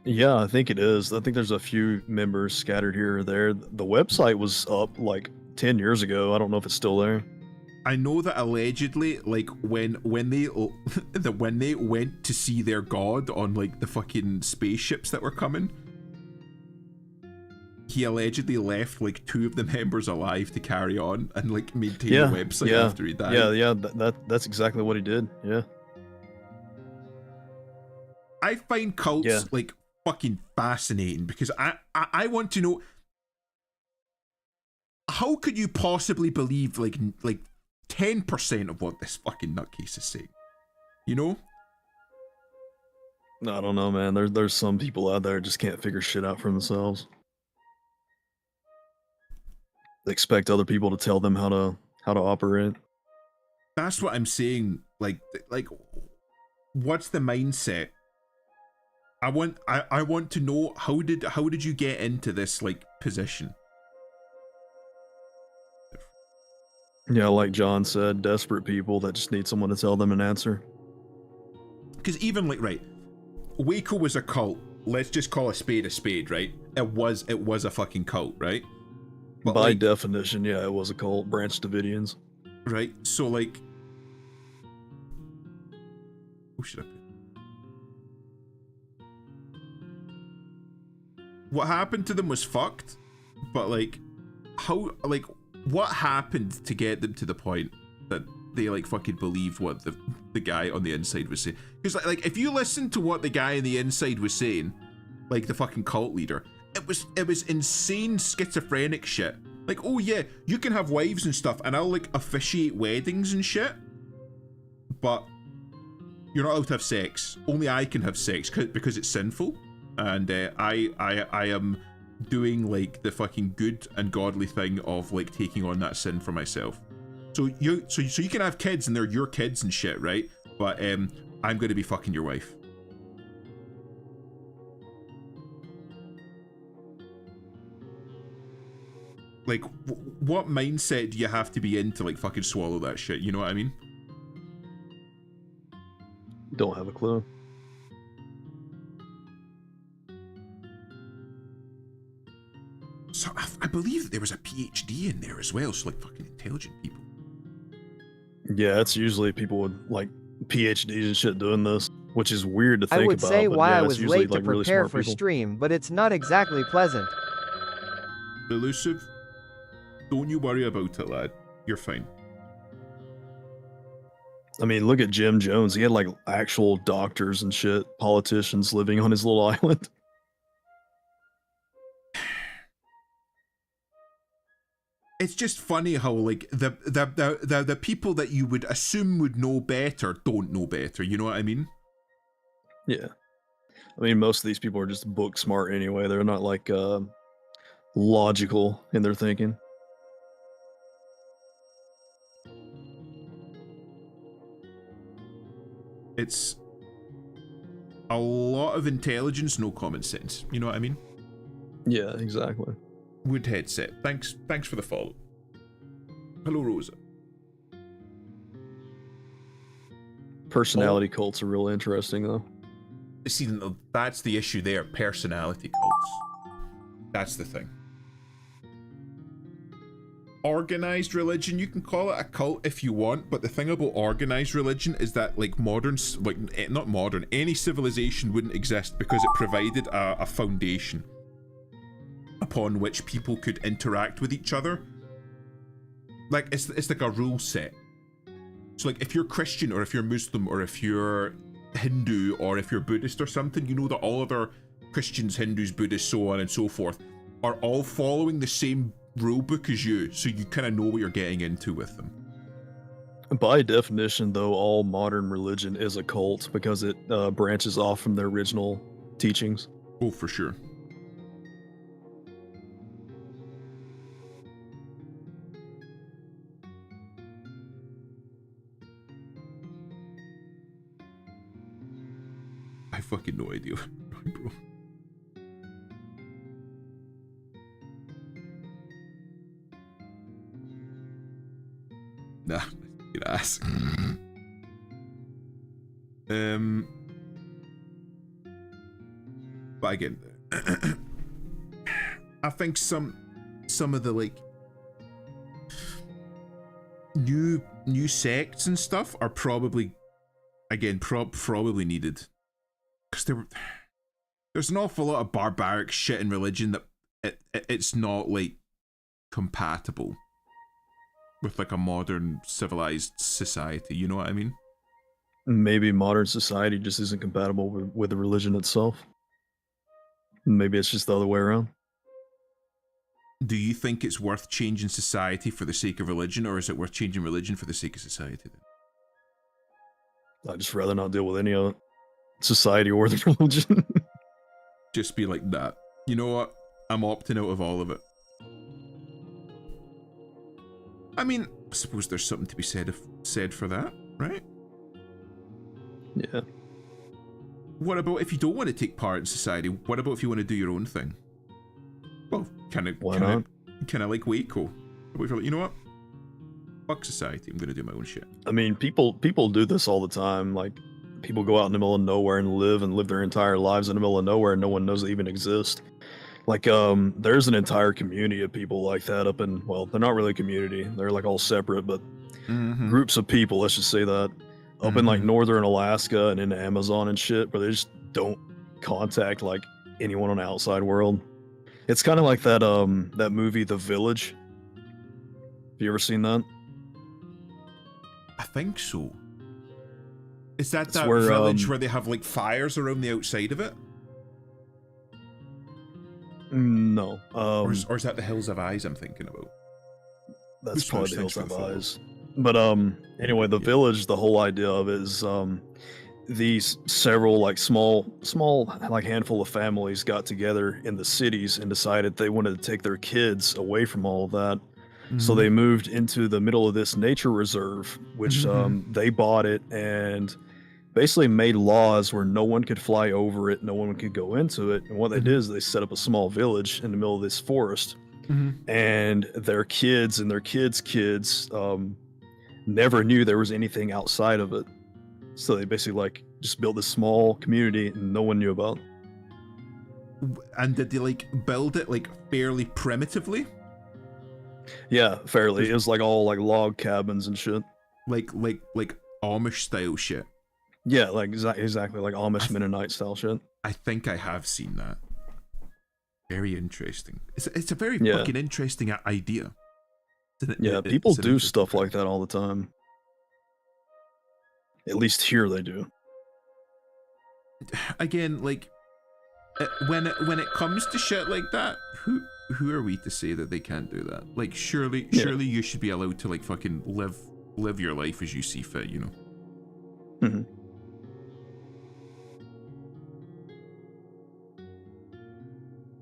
Yeah, I think it is. I think there's a few members scattered here or there. The website was up like 10 years ago. I don't know if it's still there. I know that allegedly, like when they when they went to see their god on like the fucking spaceships that were coming, he allegedly left like 2 of the members alive to carry on and like maintain the website after he died. Yeah, that's exactly what he did. Yeah. I find cults like fucking fascinating because I want to know, how could you possibly believe like 10% of what this fucking nutcase is saying? You know? I don't know, man. There's some people out there who just can't figure shit out for themselves. They expect other people to tell them how to operate. That's what I'm saying. Like what's the mindset? I want to know how did you get into this like position? Yeah, like John said, desperate people that just need someone to tell them an answer. Because even like, right, Waco was a cult. Let's just call a spade, right? It was a fucking cult, right? But by definition, yeah, it was a cult. Branch Davidians. Right. So like, Who should I put? What happened to them was fucked, but like, how, like, what happened to get them to the point that they like fucking believed what the guy on the inside was saying? Because like if you listen to what the guy on the inside was saying, like the fucking cult leader, it was insane schizophrenic shit. Like, oh yeah, you can have wives and stuff, and I'll like officiate weddings and shit, but you're not allowed to have sex. Only I can have sex because it's sinful, and I am doing like the fucking good and godly thing of like taking on that sin for myself. So you can have kids and they're your kids and shit, right? But I'm gonna be fucking your wife. Like, what mindset do you have to be in to like fucking swallow that shit? You know what I mean? Don't have a clue. So I believe that there was a PhD in there as well, so like fucking intelligent people. Yeah, it's usually people with like PhDs and shit doing this, which is weird to think about. I would say but why yeah, I it's was usually, late to like, really prepare smart for people. stream, but it's not exactly pleasant. Elusive, don't you worry about it, lad. You're fine. I mean, look at Jim Jones. He had like actual doctors and shit, politicians living on his little island. It's just funny how like the people that you would assume would know better don't know better. You know what I mean? Yeah. I mean, most of these people are just book smart anyway. They're not like logical in their thinking. It's a lot of intelligence, no common sense. You know what I mean? Yeah, exactly. Wood headset. Thanks for the follow. Hello, Rosa. Personality cults are real interesting, though. See, that's the issue there. Personality cults. That's the thing. Organized religion, you can call it a cult if you want, but the thing about organized religion is that like not modern, any civilization wouldn't exist because it provided a foundation upon which people could interact with each other. Like it's like a rule set. So like if you're Christian or if you're Muslim or if you're Hindu or if you're Buddhist or something, you know that all other Christians, Hindus, Buddhists, so on and so forth are all following the same rule book as you, so you kind of know what you're getting into with them. By definition, though, all modern religion is a cult because it branches off from their original teachings. Oh, for sure. I fucking no idea, bro. Nah, good ass. But again, I think some of the like new sects and stuff are probably probably needed, because there's an awful lot of barbaric shit in religion that it's not like compatible with like a modern civilized society. You know what I mean? Maybe modern society just isn't compatible with the religion itself. Maybe it's just the other way around. Do you think it's worth changing society for the sake of religion, or is it worth changing religion for the sake of society then? I'd just rather not deal with any of society or the religion. Just be like that. You know what? I'm opting out of all of it. I mean, I suppose there's something to be said for that, right? Yeah. What about if you don't want to take part in society? What about if you want to do your own thing? Well, kind of like Waco. What if you're like, you know what? Fuck society. I'm gonna do my own shit. I mean, people do this all the time. Like, people go out in the middle of nowhere and live their entire lives in the middle of nowhere, and no one knows they even exist. Like, there's an entire community of people like that up in, well, they're not really a community. They're like all separate, but groups of people, let's just say that, up in like northern Alaska and in the Amazon and shit, where they just don't contact like anyone on the outside world. It's kind of like that that movie The Village. Have you ever seen that? I think so. Is that It's that where, village where they have like fires around the outside of it? No. Or is that the Hills Have Eyes I'm thinking about? That's Who's probably first the Hills things Have gonna Eyes. But anyway, the village, the whole idea of it is these several like small like handful of families got together in the cities and decided they wanted to take their kids away from all of that. So they moved into the middle of this nature reserve, which they bought it and basically made laws where no one could fly over it, no one could go into it. And what they did is they set up a small village in the middle of this forest. And their kids and their kids' kids never knew there was anything outside of it. So they basically like just built this small community and no one knew about. And did they like build it like fairly primitively? Yeah, fairly. It was like all like log cabins and shit. Like Amish style shit. Yeah, like exactly like Amish Mennonite style shit. I think I have seen that. Very interesting. It's a very Yeah. fucking interesting idea. Yeah, people do stuff like that all the time. At least here they do. Again, like when it comes to shit like that, who are we to say that they can't do that? Like surely you should be allowed to like fucking live your life as you see fit, you know. Mm-hmm.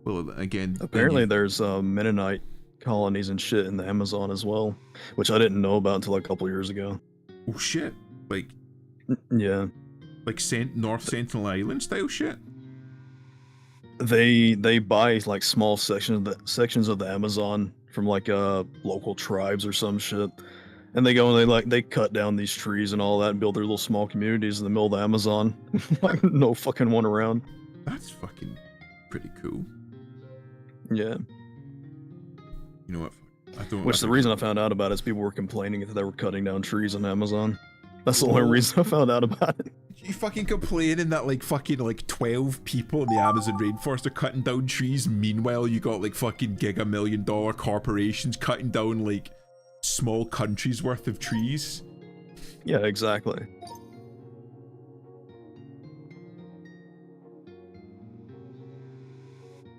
Well, again, Apparently there's Mennonite colonies and shit in the Amazon as well, which I didn't know about until a couple years ago. Oh shit! Like Yeah, like North Sentinel Island style shit. they buy like small sections of the Amazon from like local tribes or some shit, and they go and they cut down these trees and all that and build their little small communities in the middle of the Amazon. Like no fucking one around. That's fucking pretty cool. Yeah. You know what? I don't. Which the reason I found out about it is people were complaining that they were cutting down trees on Amazon. That's the only reason I found out about it. You fucking complaining that like fucking like 12 people in the Amazon rainforest are cutting down trees. Meanwhile, you got like fucking giga-million-dollar corporations cutting down like small countries worth of trees. Yeah, exactly.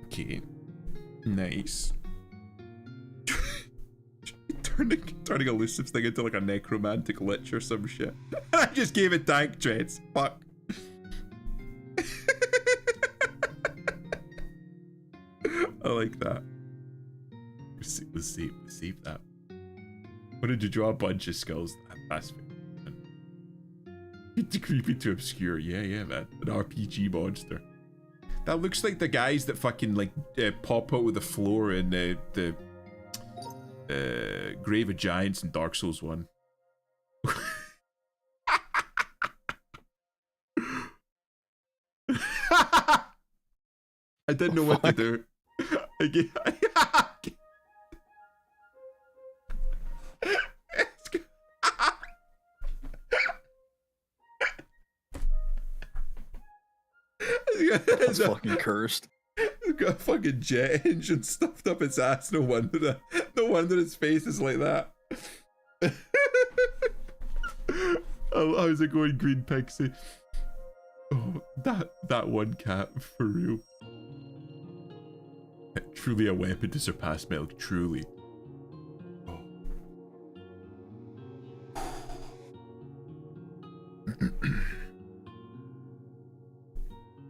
Okay. Nice. turning elusive thing into like a necromantic lich or some shit. I just gave it tank treads. Fuck. I like that. Let's see that. What did you draw? A bunch of skulls? That's too creepy to obscure. Yeah, man. An RPG monster. That looks like the guys that fucking like pop out of the floor in the Grave of Giants in Dark Souls 1. I didn't know what to do. That's fucking cursed. He's got a fucking jet engine stuffed up its ass. No wonder his face is like that. Oh, how's it going, Green Pixie? Oh, that one cat, for real. Truly a weapon to surpass milk, truly. Oh.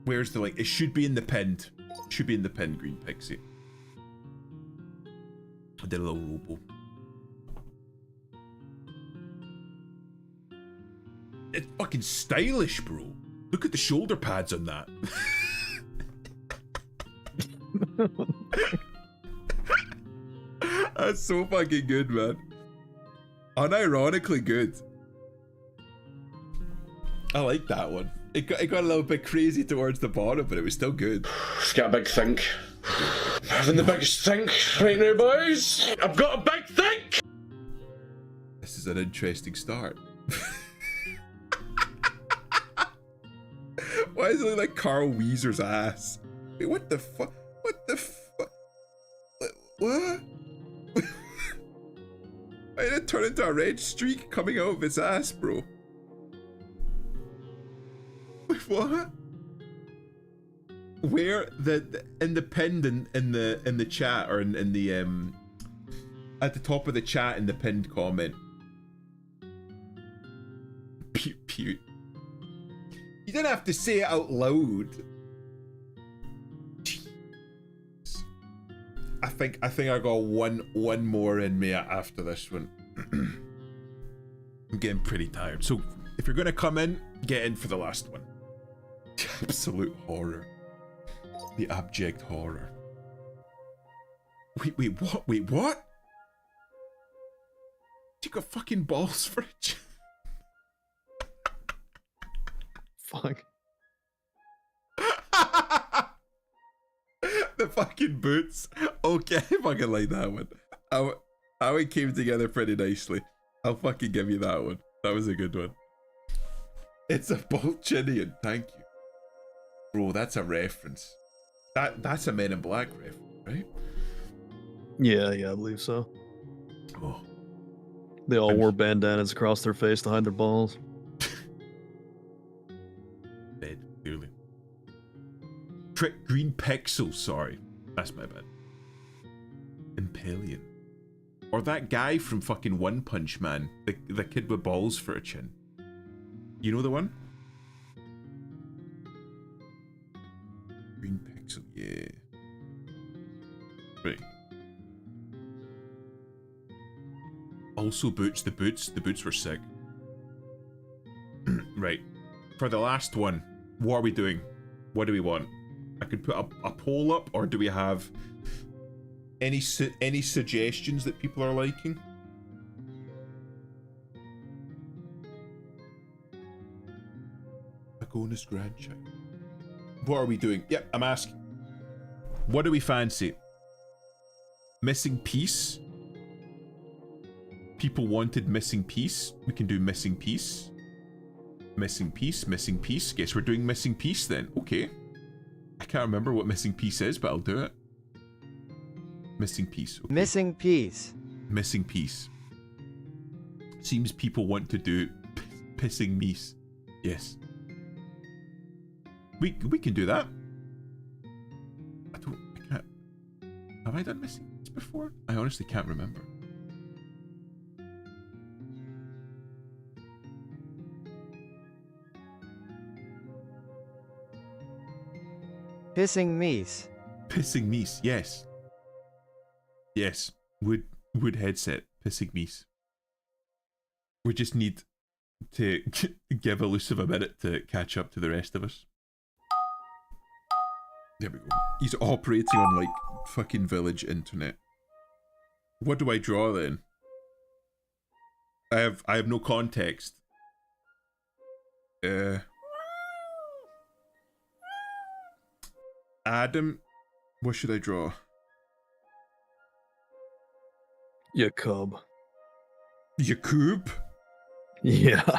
Where's the like? It should be in the pinned. Should be in the pinned, Green Pixie. I did a little robo. It's fucking stylish, bro. Look at the shoulder pads on that. That's so fucking good, man. Unironically good. I like that one. It got a little bit crazy towards the bottom, but it was still good. Just got a big think. Having the biggest think right now, boys. I've got a big think. This is an interesting start. Why does it look like Carl Weezer's ass? Wait, what the fuck? What the fuck? What? Why did it turn into a red streak coming out of his ass, bro? Wait, what? Where the in the pinned in the chat, or in the at the top of the chat in the pinned comment. Pew. You didn't have to say it out loud. Jeez. I think I got one more in me after this one. I'm getting pretty tired. So if you're gonna come in, get in for the last one. Absolute horror. The abject horror. Wait, what? Wait, what? You got fucking balls for it? Fuck. The fucking boots. Okay, I fucking like that one. How it came together pretty nicely. I'll fucking give you that one. That was a good one. It's a Bolchinian, thank you. Bro, that's a reference. That's a Men in Black reference, right? Yeah, I believe so. Oh. They all wore bandanas across their face to hide their balls. Dead, clearly. Trick Green Pixel, sorry. That's my bad. Impelion. Or that guy from fucking One Punch Man. The kid with balls for a chin. You know the one? Green Pixel, yeah. Right. Also boots, the boots were sick. Right. For the last one, what are we doing? What do we want? I could put a poll up, or do we have any suggestions that people are liking? Agonis grandchild. What are we doing? Yep, I'm asking. What do we fancy? Missing piece? People wanted missing piece. We can do missing piece. Missing piece, missing piece. Guess we're doing missing piece then. Okay. I can't remember what missing piece is, but I'll do it. Missing piece. Okay. Missing piece. Missing piece. Seems people want to do pissing meese. Yes. We can do that. I can't. Have I done missing piece before? I honestly can't remember. Pissing meese. Pissing meese, yes. Yes. Wood headset. Pissing meese. We just need to give Elusive a minute to catch up to the rest of us. There we go. He's operating on like fucking village internet. What do I draw then? I have no context. Adam, what should I draw? Jakub. Jakub? Yeah.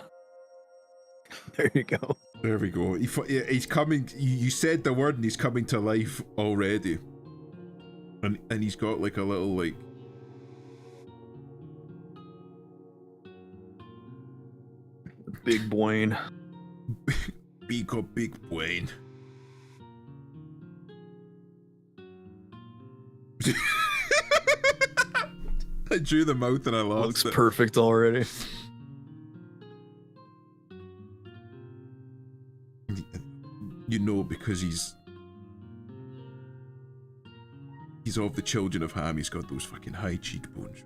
There you go. There we go. He's coming. You said the word and he's coming to life already. And he's got like a little like... Big Bwayne. Big Wayne. I drew the mouth and I lost Looks it. perfect already. You know, because he's of the children of Ham, he's got those fucking high cheekbones.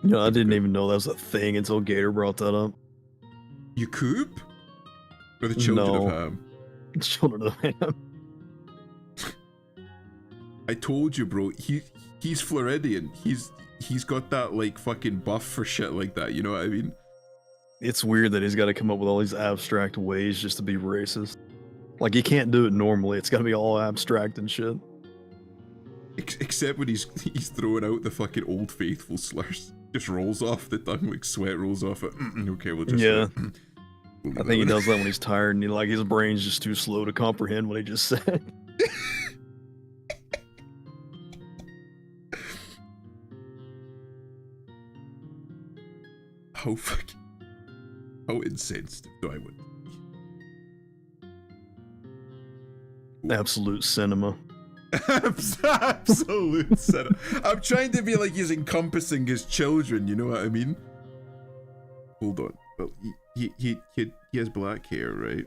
No, I didn't even know that was a thing until Gator brought that up. Jakub? Or the children of Ham? Children of Ham. I told you, bro. He's Floridian. He's got that like fucking buff for shit like that. You know what I mean? It's weird that he's got to come up with all these abstract ways just to be racist. Like he can't do it normally. It's got to be all abstract and shit. Except when he's throwing out the fucking Old Faithful slurs. Just rolls off the tongue, like sweat rolls off it. Okay, we'll just... Yeah. We'll I think he does that when he's tired and like his brain's just too slow to comprehend what he just said. How fucking... How insensitive do I want? Absolute cinema. Absolute cinema. I'm trying to be like he's encompassing his children, you know what I mean? Hold on. Well, he has black hair, right?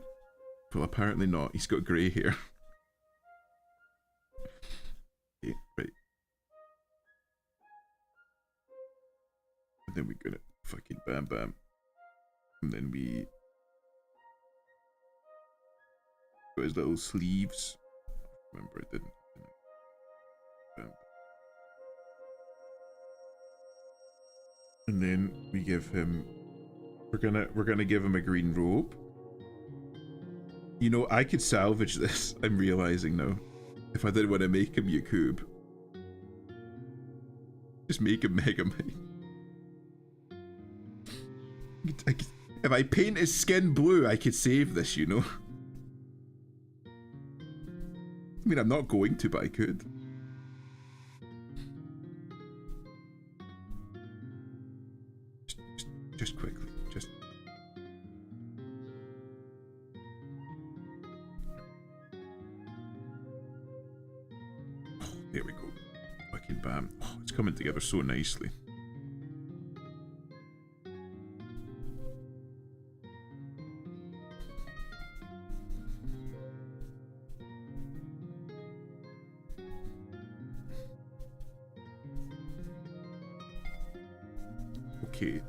Well, apparently not. He's got grey hair. Okay, right. And then we gonna fucking bam bam. And then we got his little sleeves. Remember I didn't. Bam. And then we give him we're gonna give him a green robe. You know, I could salvage this, I'm realizing now. If I didn't want to make him Yakub. Just make him Mega Man. If I paint his skin blue, I could save this, you know? I mean, I'm not going to, but I could. Just quickly, just... Oh, there we go. Fucking bam. Oh, it's coming together so nicely. Okay.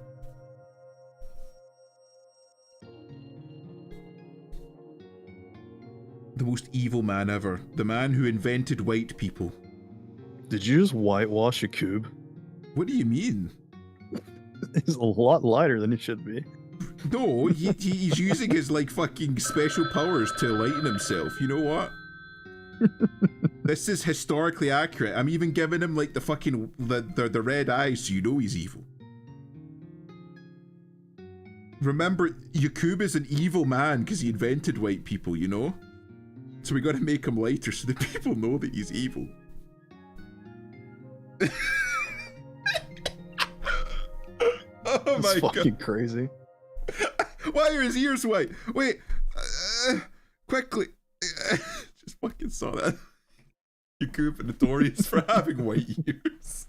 The most evil man ever. The man who invented white people. Did you just whitewash a cube? What do you mean? He's a lot lighter than he should be. No, he's using his like fucking special powers to enlighten himself. You know what? This is historically accurate. I'm even giving him like the fucking the red eyes, so you know he's evil. Remember, Yakub is an evil man because he invented white people, you know? So we gotta make him lighter so that people know that he's evil. Oh my god. Fucking crazy. Why are his ears white? Wait. Quickly. Just fucking saw that. Yakub are notorious for having white ears.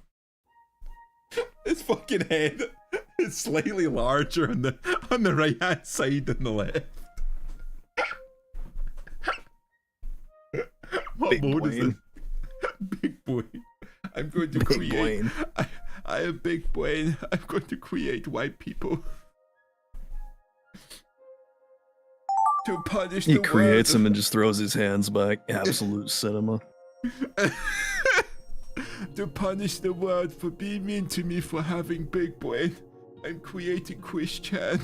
His fucking head is slightly larger on the right hand side than the left. What Big mode is brain. it? Big boy. I'm going to Big create. brain. I have big brain. I'm going to create white people. To punish He the creates world. him and just throws his hands back. Absolute cinema. To punish the world for being mean to me for having big brain. I'm creating Christian.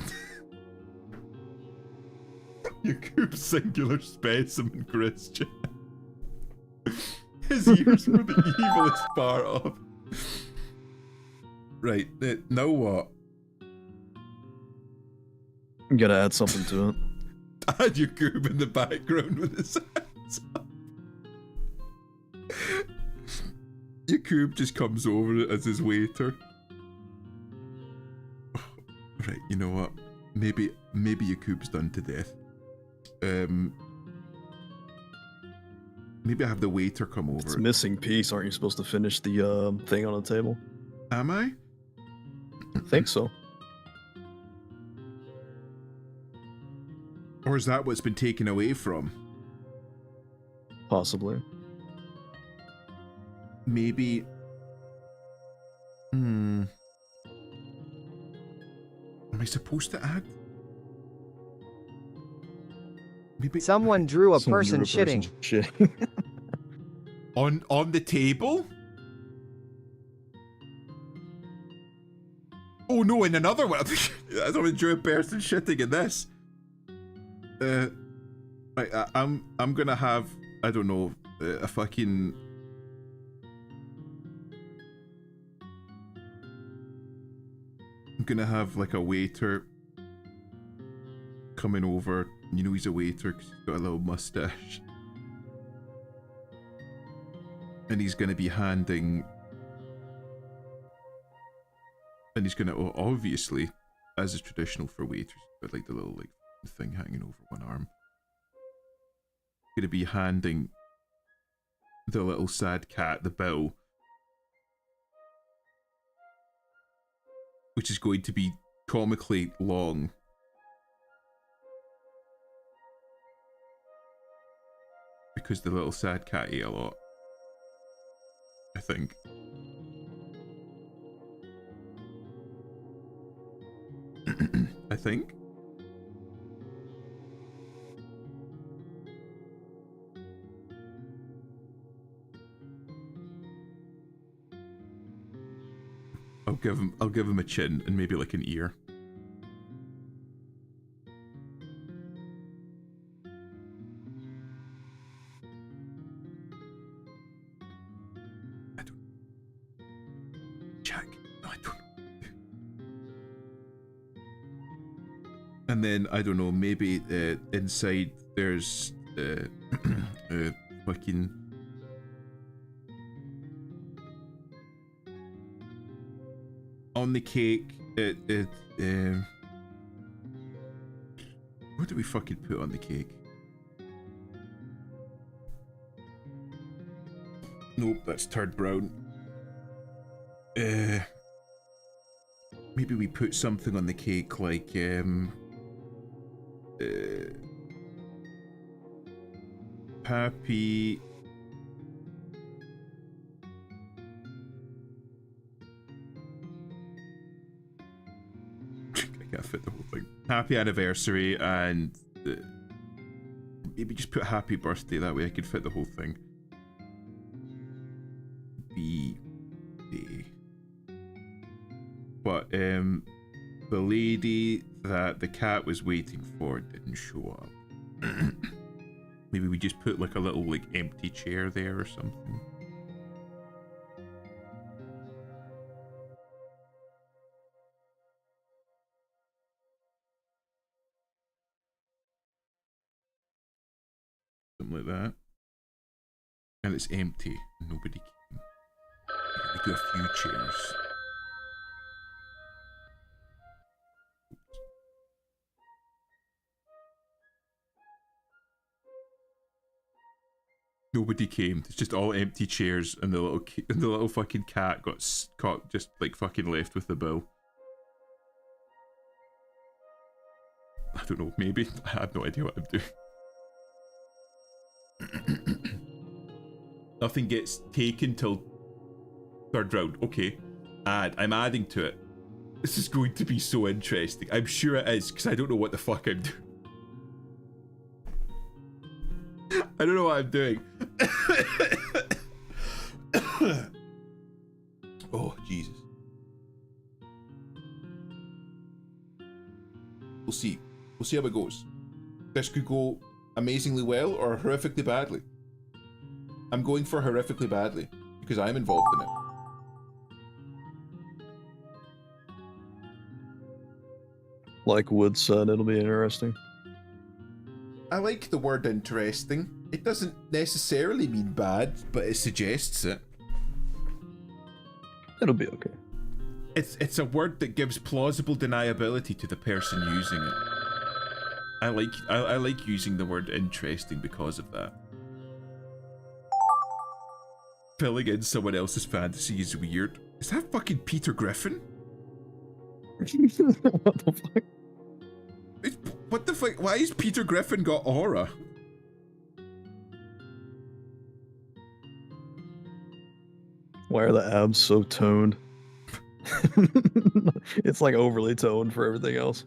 Yakub singular specimen Christian. His ears were the evilest part of. Right, now what? You gotta add something to it. Add Yakub in the background with his hands up. Yakub just comes over as his waiter. Right, you know what? Maybe Yakub's done to death. Maybe I have the waiter come over. It's a missing piece. Aren't you supposed to finish the thing on the table? Am I? I think so. Or is that what's been taken away from? Possibly. Maybe... Am I supposed to add? Maybe... Someone drew a Someone person drew a shitting. shitting. On the table? Oh no, in another one. I thought we drew a person shitting in this. I'm gonna have, I don't know, a fucking... I'm gonna have like a waiter coming over. You know he's a waiter because he's got a little mustache. And he's gonna be handing... And he's gonna, obviously, as is traditional for waiters, got like the little like thing hanging over one arm. Gonna be handing the little sad cat the bill, which is going to be comically long. Because the little sad cat ate a lot, I think. I think. I'll give him a chin and maybe like an ear. I don't. Jack. No, I don't. And then I don't know. Maybe inside there's fucking. On the cake, what do we fucking put on the cake? Nope, that's turned brown. Maybe we put something on the cake like happy. I can't fit the whole thing. Happy anniversary and maybe just put happy birthday, that way I could fit the whole thing. B. But the lady that the cat was waiting for didn't show up. Maybe we just put like a little like empty chair there or something. Something like that. And it's empty. Nobody came. We do a few chairs. Nobody came. It's just all empty chairs, and the little fucking cat got caught, just like fucking left with the bill. I don't know. Maybe I have no idea what I'm doing. Nothing gets taken till third round. Okay, I'm adding to it. This is going to be so interesting. I'm sure it is, because I don't know what the fuck I'm doing. I don't know what I'm doing. Oh, Jesus. We'll see. We'll see how it goes. This could go amazingly well or horrifically badly. I'm going for horrifically badly because I'm involved in it. Like Wood said, it'll be interesting. I like the word interesting. It doesn't necessarily mean bad, but it suggests it. It'll be okay. It's a word that gives plausible deniability to the person using it. I like using the word interesting because of that. Filling in someone else's fantasy is weird. Is that fucking Peter Griffin? What the fuck? What the fuck? Why has Peter Griffin got aura? Why are the abs so toned? It's like overly toned for everything else.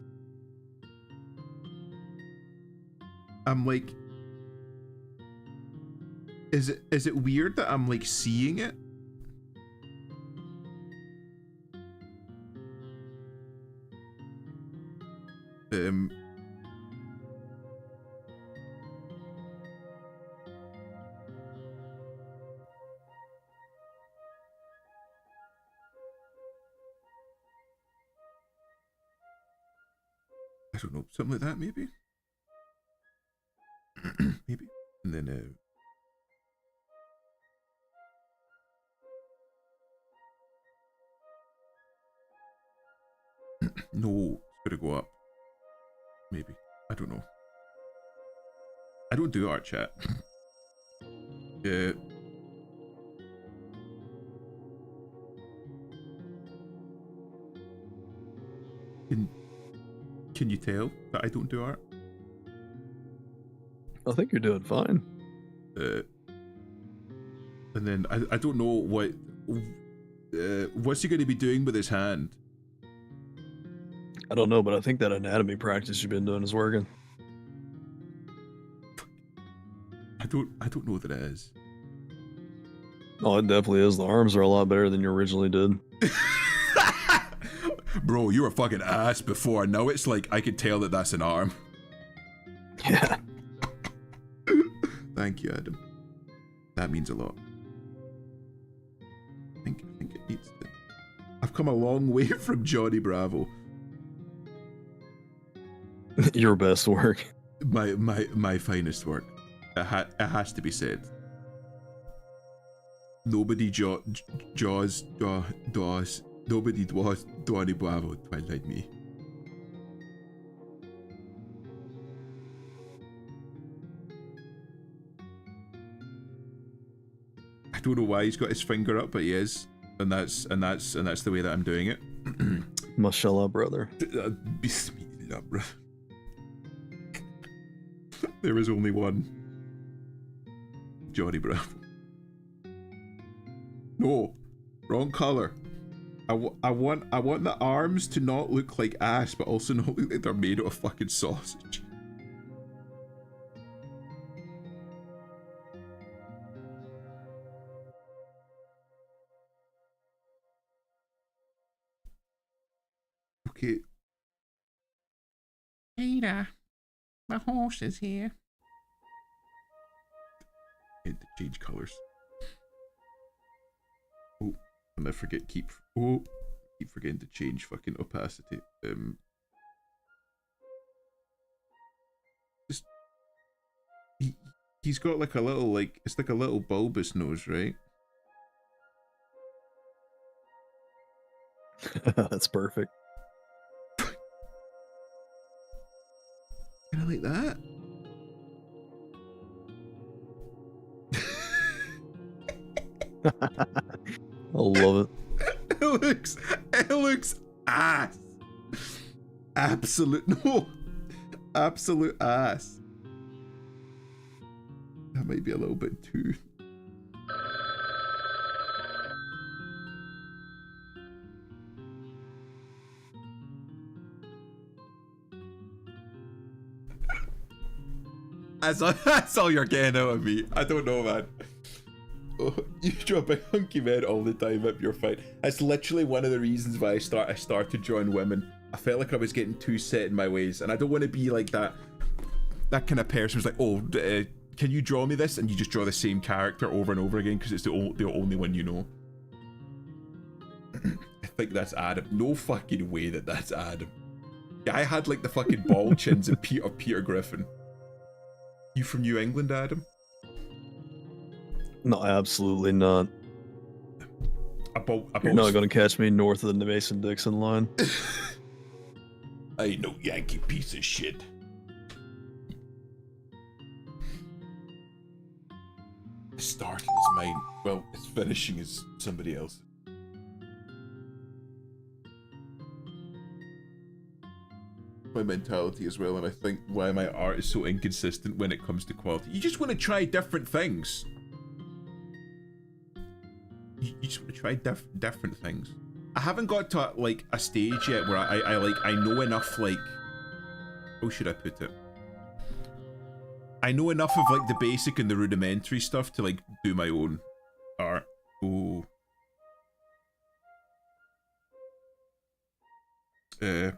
I'm like, is it weird that I'm like seeing it? don't know, something like that, maybe. Maybe, and then no, it's gonna go up. Maybe, I don't know. I don't do art chat. Yeah. Can you tell that I don't do art? I think you're doing fine. And then I don't know what's he going to be doing with his hand. I don't know, but I think that anatomy practice you've been doing is working. I don't know that it is. Oh, it definitely is. The arms are a lot better than you originally did. Bro, you were fucking ass before. Now it's like I could tell that that's an arm. Yeah. Thank you, Adam. That means a lot. I think it needs to. I've come a long way from Johnny Bravo. Your best work. My finest work. It has to be said. Nobody does Johnny Bravo like me. I don't know why he's got his finger up, but he is, and that's the way that I'm doing it. Mashallah, brother. Bismillah, brother. There is only one Johnny Bravo. No, wrong color. I want the arms to not look like ass, but also not look like they're made out of fucking sausage. Okay. Ada, the horse is here. I had to change colors. Oh, and I keep forgetting to change fucking opacity. Just he's got like a little, like, it's like a little bulbous nose, right? That's perfect. Kind of like that. I love it. It looks ass. Absolute ass. That might be a little bit too. That's all you're getting out of me. I don't know, man. Oh, you drop a hunky men all the time up your fight. That's literally one of the reasons why I started drawing women. I felt like I was getting too set in my ways, and I don't want to be like that kind of person who's like, oh, can you draw me this? And you just draw the same character over and over again because it's the only one you know. I think that's Adam. No fucking way that's Adam. Guy had like the fucking ball chins of Peter Griffin. You from New England, Adam? No, absolutely not. You're not gonna catch me north of the Mason-Dixon line. I ain't no Yankee piece of shit. The start is mine. Well, its finishing is somebody else. My mentality as well, and I think why my art is so inconsistent when it comes to quality. You just want to try different things. You just want to try different things. I haven't got to like a stage yet where I know enough, like, how should I put it? I know enough of like the basic and the rudimentary stuff to like do my own art. Ooh. How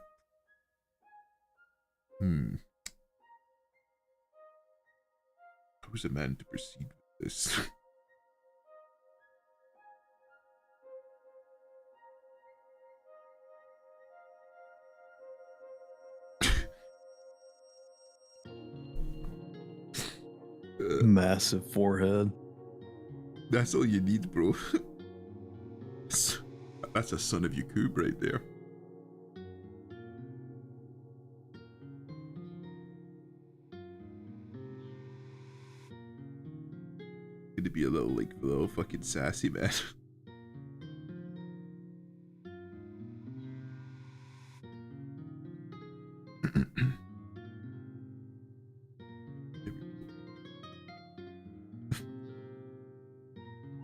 is a man to proceed with this? Massive forehead. That's all you need, bro. That's a son of Yakub right there. Gonna be a little fucking sassy man.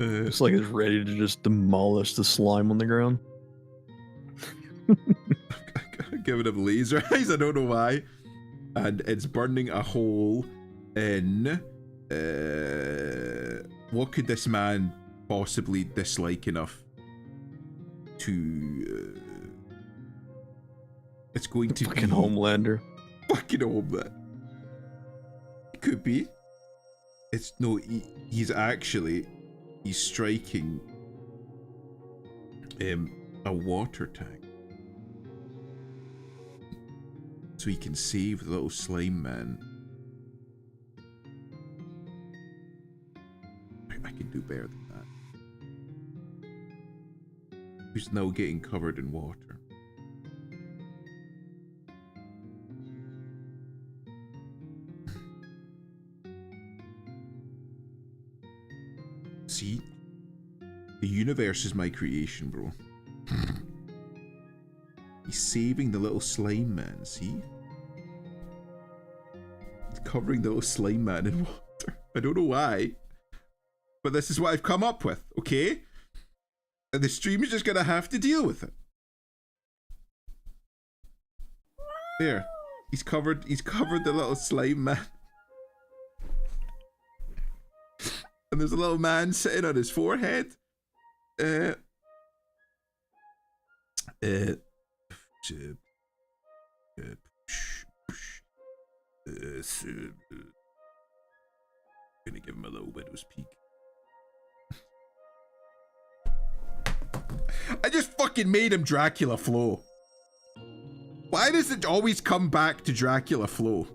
It's like it's ready to just demolish the slime on the ground. Giving him laser eyes, I don't know why. And it's burning a hole in... what could this man possibly dislike enough to... it's going to Fucking be... Homelander. Fucking Homelander. It could be. It's... no, he's actually... he's striking... a water tank. So he can save the little slime man. I can do better than that. Who's now getting covered in water. See? The universe is my creation, bro. He's saving the little slime man, see? He's covering the little slime man in water. I don't know why. But this is what I've come up with, okay? And the stream is just gonna have to deal with it. There. He's covered the little slime man. And there's a little man sitting on his forehead. Gonna give him a little widow's peak. I just fucking made him Dracula Flo. Why does it always come back to Dracula Flo?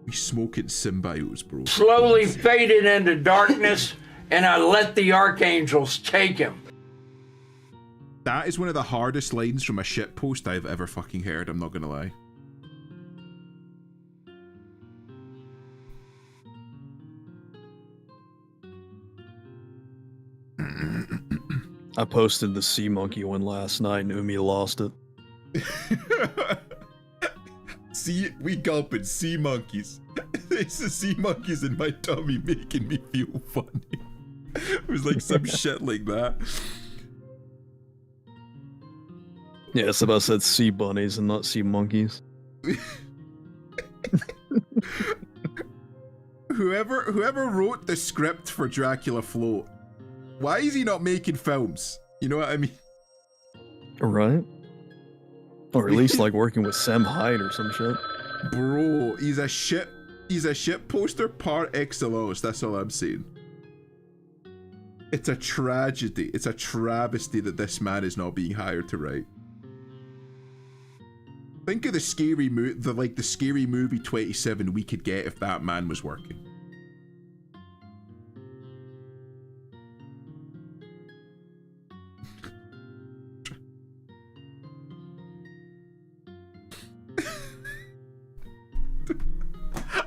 We smoking symbiotes, bro. Slowly faded into darkness, and I let the archangels take him. That is one of the hardest lines from a shitpost I've ever fucking heard, I'm not gonna lie. I posted the sea monkey one last night and Umi lost it. See, we gulping sea monkeys. It's the sea monkeys in my tummy making me feel funny. It was like some shit like that. Yeah, it's about said sea bunnies and not sea monkeys. Whoever wrote the script for Dracula Float, why is he not making films? You know what I mean? Right? Or at least like working with Sam Hyde or some shit. Bro, he's a shit poster par excellence, that's all I'm saying. It's a tragedy, it's a travesty that this man is not being hired to write. Think of the scary the scary movie 27 we could get if that man was working.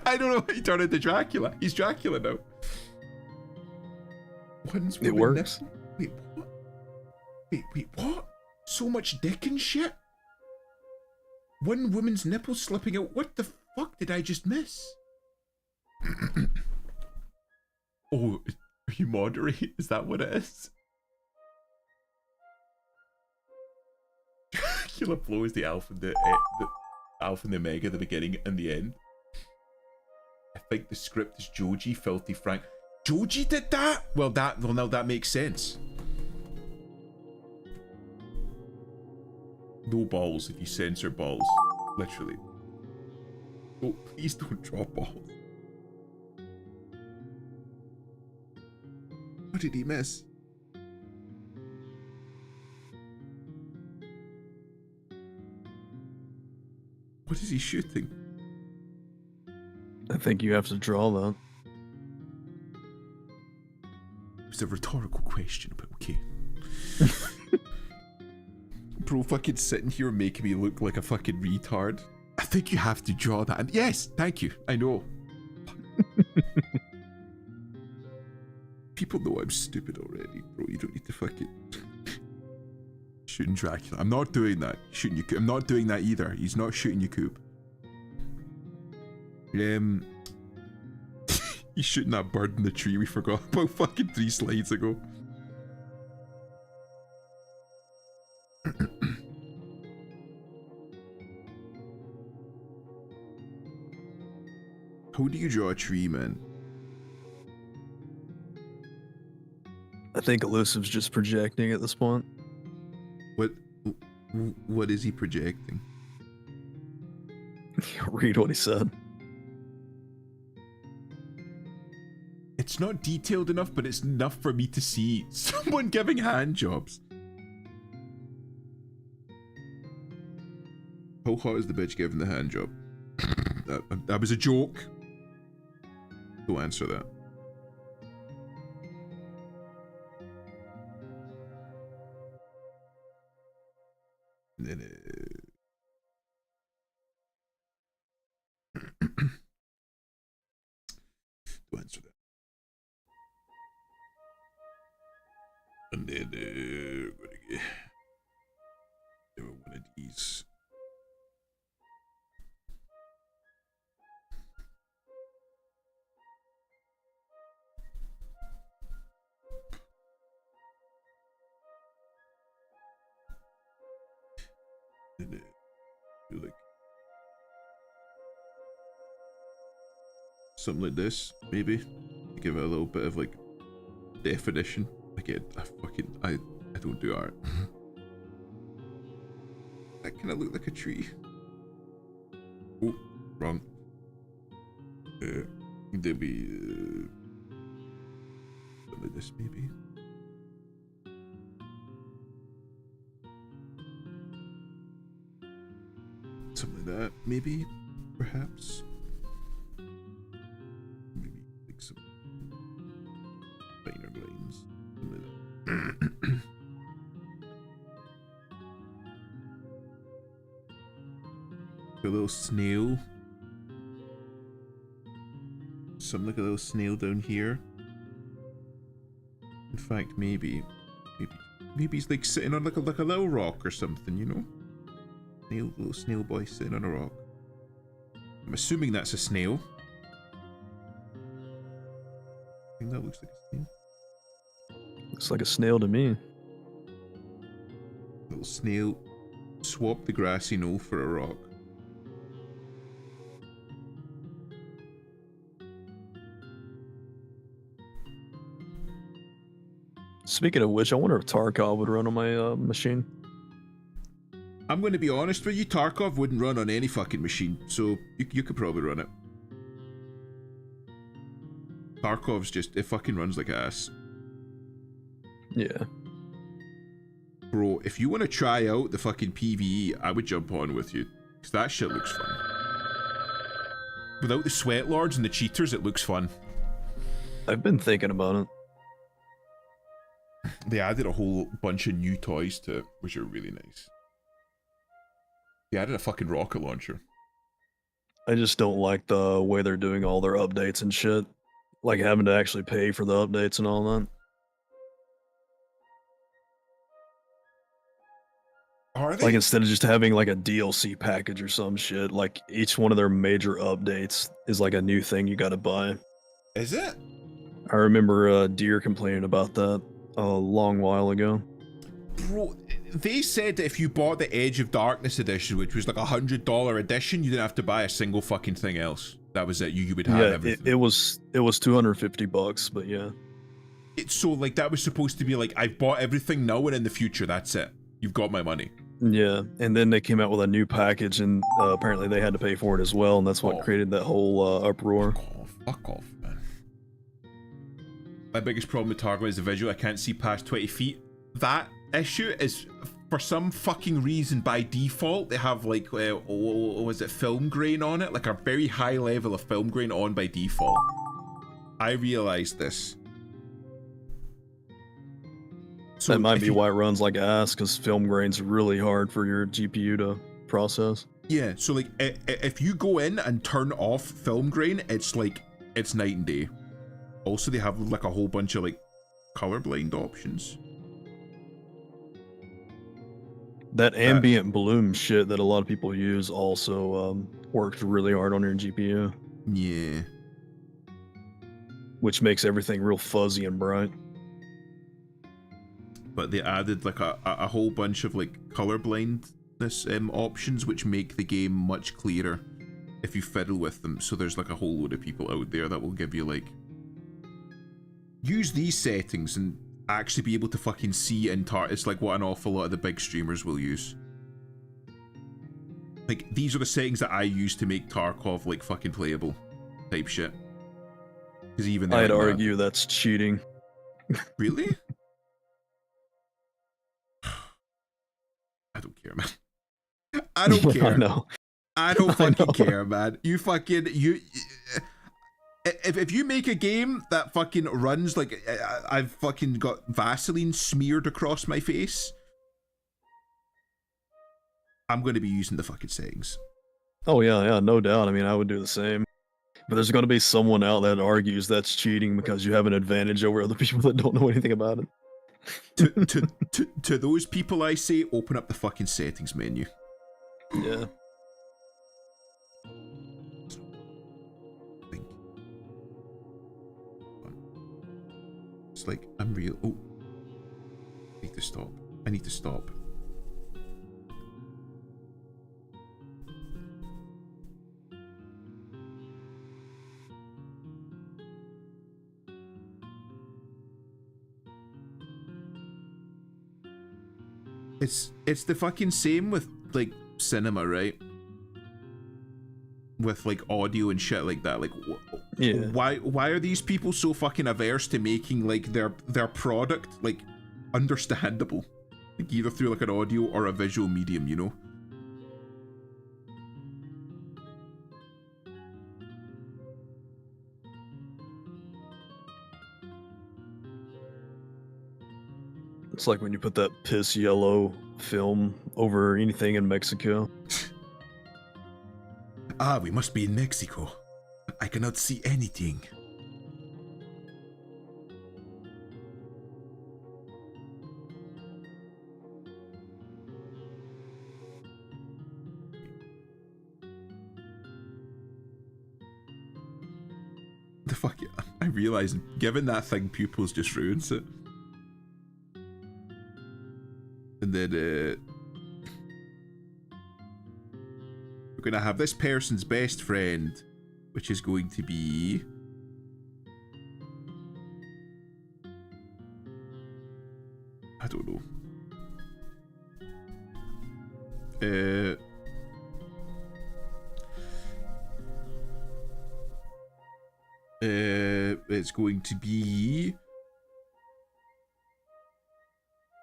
I don't know why he turned into Dracula. He's Dracula now. It works. Wait, what? Wait, what? So much dick and shit? One woman's nipples slipping out. What the fuck did I just miss? Oh, are you moderate? Is that what it is? Dracula Flow is the alpha and the alpha and the omega, the beginning and the end. I think the script is Joji, Filthy Frank. Joji did that? Well, now that makes sense. No balls if you censor balls. Literally. Oh, please don't drop balls. What did he miss? What is he shooting? I think you have to draw that. It's a rhetorical question, but okay. Bro, fucking sitting here making me look like a fucking retard. I think you have to draw that. And yes, thank you. I know. People know I'm stupid already, bro. You don't need to fucking shooting Dracula. I'm not doing that. Shooting you. I'm not doing that either. He's not shooting you, Coop. He's shooting that bird in the tree we forgot about fucking 3 slides ago. How do you draw a tree, man? I think Elusive's just projecting at this point. What is he projecting? Read what he said. It's not detailed enough, but it's enough for me to see someone giving hand jobs. How hot is the bitch giving the hand job? That was a joke. Don't answer that. Don't answer that. And then we're gonna get one of these. And do like something like this, maybe. Give it a little bit of like definition. Again, I don't do art. That kind of look like a tree. Oh, wrong. There'll be something like this, maybe. Something like that, maybe, perhaps. Maybe like some finer lines. Something like that. A little snail. Something like a little snail down here. In fact, maybe he's like sitting on like a little rock or something, you know? Little snail boy sitting on a rock. I'm assuming that's a snail. I think that looks like a snail. Looks like a snail to me. Little snail. Swap the grassy knoll for a rock. Speaking of which, I wonder if Tarkov would run on my machine. I'm going to be honest with you, Tarkov wouldn't run on any fucking machine, so you could probably run it. Tarkov's just, it fucking runs like ass. Yeah. Bro, if you want to try out the fucking PvE, I would jump on with you, because that shit looks fun. Without the sweat lords and the cheaters, it looks fun. I've been thinking about it. They added a whole bunch of new toys to it, which are really nice. They added a fucking rocket launcher. I just don't like the way they're doing all their updates and shit. Like having to actually pay for the updates and all that. Are they? Like instead of just having like a DLC package or some shit, like each one of their major updates is like a new thing you gotta buy. Is it? I remember Deer complaining about that a long while ago. Bro, they said that if you bought the Edge of Darkness edition, which was like $100 edition, you didn't have to buy a single fucking thing else. That was it. You would have everything. It was $250, but yeah. It's so like that was supposed to be like, I've bought everything now and in the future, that's it. You've got my money. Yeah, and then they came out with a new package, and apparently they had to pay for it as well, and that's what created that whole uproar. Fuck off, man. My biggest problem with Tarkov is the visual. I can't see past 20 feet. That issue is for some fucking reason, by default, they have like, was it film grain on it? Like a very high level of film grain on by default. I realized this. So that might be why it runs like ass, because film grain's really hard for your GPU to process. Yeah, so like if you go in and turn off film grain, it's like, it's night and day. Also, they have like a whole bunch of like colorblind options. That ambient bloom shit that a lot of people use also works really hard on your GPU. Yeah. Which makes everything real fuzzy and bright. But they added like a whole bunch of like colorblindness options, which make the game much clearer if you fiddle with them. So there's like a whole load of people out there that will give you like, use these settings and actually be able to fucking see in it's like what an awful lot of the big streamers will use. Like, these are the settings that I use to make Tarkov like fucking playable type shit. Because even I'd argue that's cheating. Really? I don't care, man. I don't care. I know. I don't fucking care, man. You fucking if you make a game that fucking runs like I've fucking got Vaseline smeared across my face, I'm gonna be using the fucking settings. Oh yeah, no doubt. I mean, I would do the same. But there's gonna be someone out that argues that's cheating because you have an advantage over other people that don't know anything about it. To those people, I say, open up the fucking settings menu. Yeah. It's like, I'm real. Oh. I need to stop. I need to stop. It's the fucking same with like cinema, right? With like audio and shit like that. Like, yeah. Why are these people so fucking averse to making like their product like understandable, like either through like an audio or a visual medium, you know? It's like when you put that piss yellow film over anything in Mexico. Ah, we must be in Mexico. I cannot see anything. The fuck, yeah. I realize giving that thing pupils just ruins it. And then we're gonna have this person's best friend, which is going to be I don't know. It's going to be,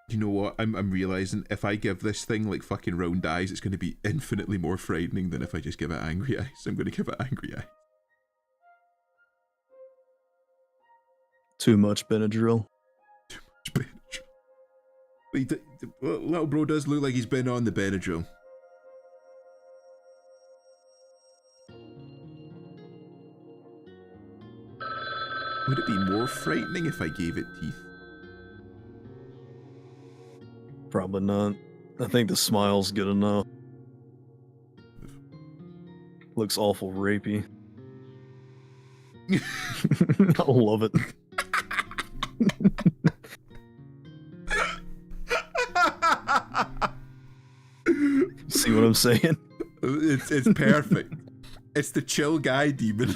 you know what, I'm realizing if I give this thing like fucking round eyes, it's going to be infinitely more frightening than if I just give it angry eyes. I'm going to give it angry eyes. Too much Benadryl. Too much Benadryl. Little bro does look like he's been on the Benadryl. Would it be more frightening if I gave it teeth? Probably not. I think the smile's good enough. Looks awful rapey. I love it. See what I'm saying? It's perfect. It's the chill guy demon.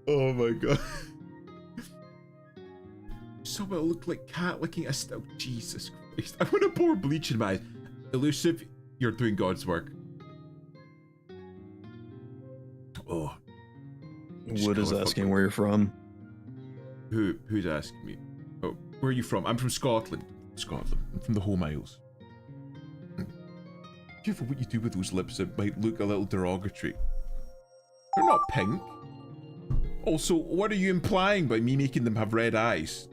Oh my god. Someone looked like cat licking a stout. Jesus Christ. I want to pour bleach in my eyes. Elusive, you're doing God's work. Oh. Wood is asking where you're from. Who's asking me? Oh, where are you from? I'm from Scotland. Scotland. I'm from the home Isles. Careful what you do with those lips, it might look a little derogatory. They're not pink. Also, what are you implying by me making them have red eyes?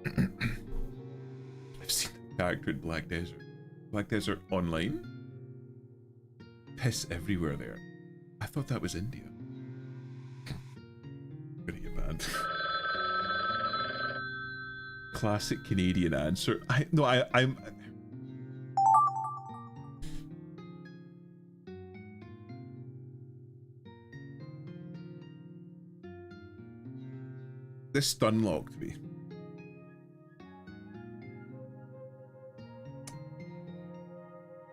I've seen the character in Black Desert. Black Desert Online? Piss everywhere there. I thought that was India. I'm gonna get banned. Classic Canadian answer. I'm... This stun locked me.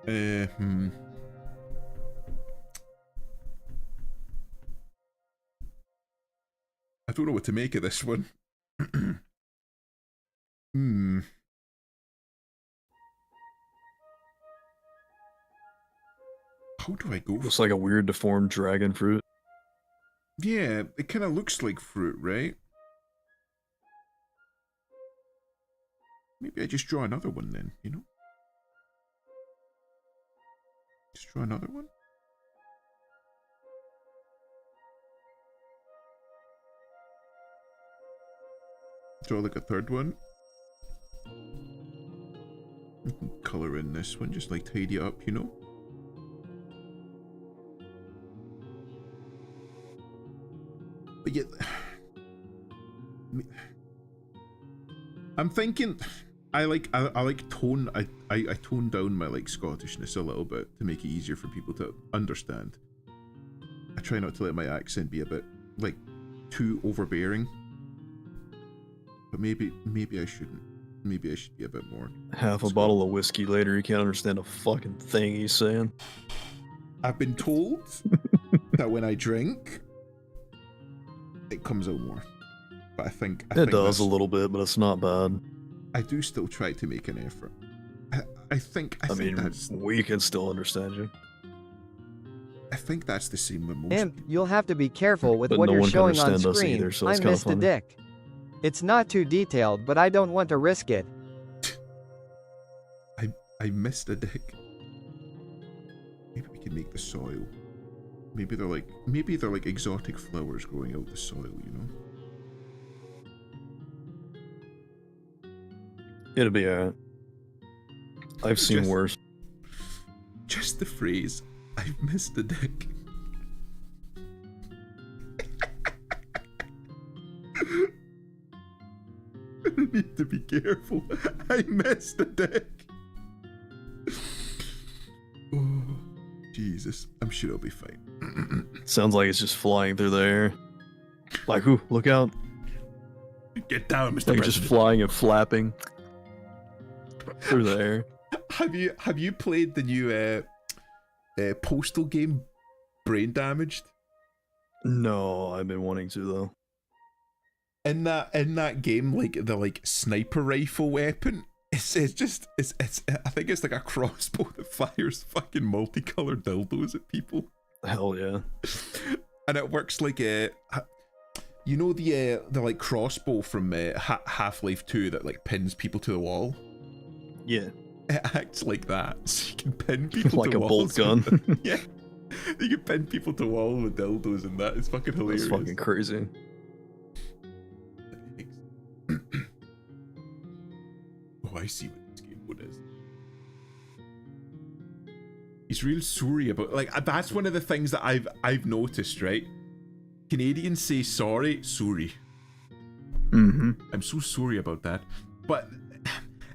I don't know what to make of this one. How do I go? Looks like a weird deformed dragon fruit. Yeah, it kind of looks like fruit, right? Maybe I just draw another one then, you know? Just draw another one? Draw like a third one? You can color in this one, just like tidy it up, you know? But yet... I'm thinking... I like tone... I tone down my like Scottishness a little bit to make it easier for people to understand. I try not to let my accent be a bit like too overbearing. But maybe I shouldn't. Maybe I should be a bit more. Half a bottle of whiskey later, you can't understand a fucking thing he's saying. I've been told that when I drink, it comes out more. But I think it does a little bit, but it's not bad. I do still try to make an effort. I think that's... we can still understand you. I think that's the same with most Imp, people. you'll have to be careful with But what no you're one can showing on understand us screen. either, so I it's kinda missed a funny. dick. It's not too detailed, but I don't want to risk it. I missed a dick. Maybe we can make the soil. Maybe they're like exotic flowers growing out the soil, you know? It'll be alright. I've seen worse. Just the phrase, I've missed a dick. I need to be careful. I missed a dick. Oh, Jesus. I'm sure it'll be fine. Sounds like it's just flying through the air. Like, ooh, look out. Get down, Mr. Like President. just flying and flapping through the air. Have you played the new Postal game, Brain Damaged? No, I've been wanting to though. In that game, like the like sniper rifle weapon, it's I think it's like a crossbow that fires fucking multicolored dildos at people. Hell yeah. And it works like you know the like crossbow from Half-Life 2 that like pins people to the wall. Yeah. It acts like that, so you can pin people Like to a walls. bolt gun. Yeah, you can pin people to walls with dildos, and that is fucking hilarious. That's fucking crazy. Oh, I see what this game mode is. He's real sorry about, like, that's one of the things that I've noticed, right? Canadians say sorry. Mm-hmm. I'm so sorry about that. But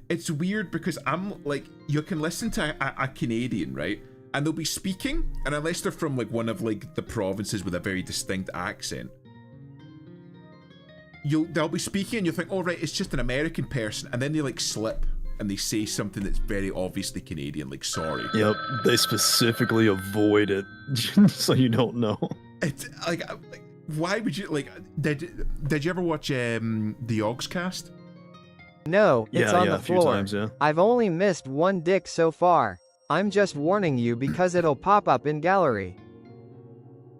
it's weird because I'm like, you can listen to a Canadian, right? And they'll be speaking, and unless they're from like one of like the provinces with a very distinct accent, they'll be speaking and you'll think, oh right, it's just an American person, and then they like slip and they say something that's very obviously Canadian, like sorry. Yep, they specifically avoid it so you don't know. It's like why would you like? Did you ever watch the Yogscast? No, it's on the a few floor. times, yeah. I've only missed one dick so far. I'm just warning you because it'll pop up in gallery.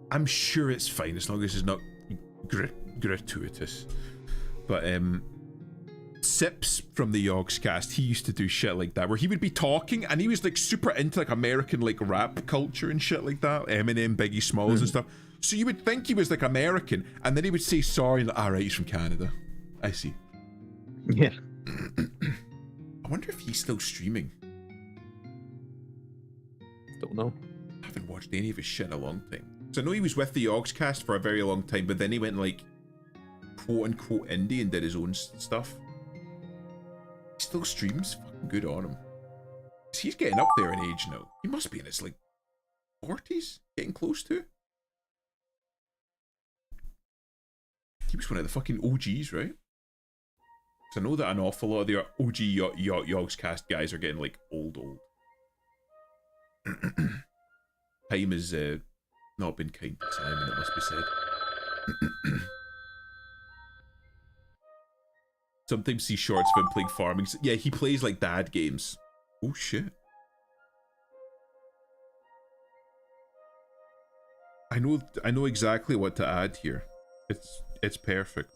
I'm sure it's fine as long as it's not gratuitous. But Sips from the Yogscast, he used to do shit like that, where he would be talking and he was like super into like American like rap culture and shit like that, Eminem, Biggie Smalls and stuff. So you would think he was like American, and then he would say sorry, and like, alright, he's from Canada. I see. Yeah. I wonder if he's still streaming. Don't know. I haven't watched any of his shit in a long time. So I know he was with the Yogscast for a very long time, but then he went like quote unquote indie and did his own stuff. He still streams. Fucking good on him. He's getting up there in age now. He must be in his like 40s, getting close to. He was one of the fucking OGs, right? Because I know that an awful lot of the OG Yogscast guys are getting like old. Time has not been kind to Simon, it must be said. Sometimes see shorts of him playing farming. Yeah, he plays like dad games. Oh shit. I know exactly what to add here. It's perfect.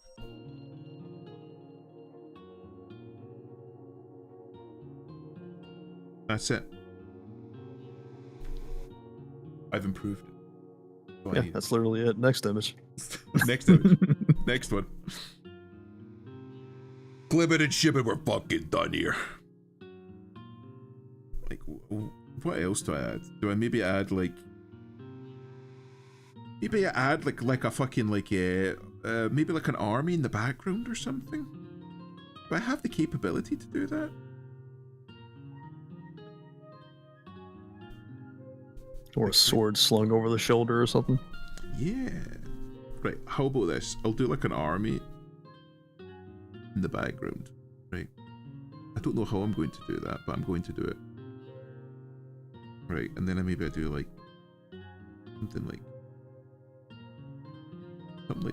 That's it. I've improved it. Yeah, that's literally it. Next image. Next image. Next one. Clip it and ship it, we're fucking done here. Like, what else do I add? Do I maybe add like... Maybe I add like a fucking like maybe like an army in the background or something? Do I have the capability to do that? Or a sword slung over the shoulder or something. Yeah. Right, how about this? I'll do like an army in the background. Right. I don't know how I'm going to do that, but I'm going to do it. Right, and then maybe I do like something like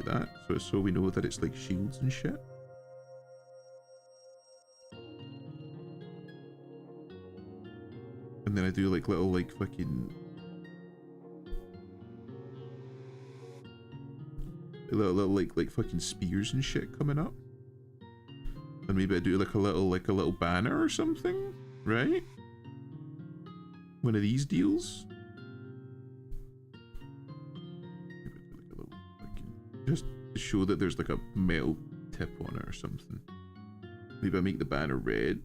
that. So we know that it's like shields and shit. And then I do like little like fucking little like fucking spears and shit coming up. And maybe I do like a little banner or something, right? One of these deals. Just to show that there's like a metal tip on it or something. Maybe I make the banner red.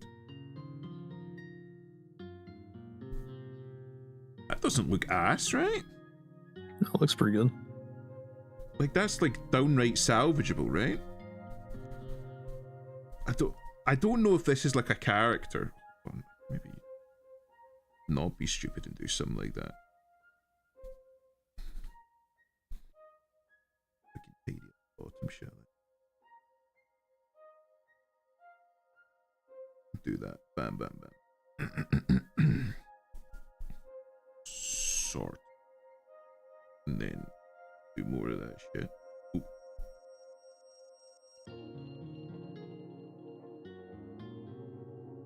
That doesn't look ass, right? That looks pretty good. Like that's like downright salvageable, right? I don't know if this is like a character. Maybe not be stupid and do something like that. Bottom shell. Do that. Bam, bam, bam. Sort. And then do more of that shit. Ooh.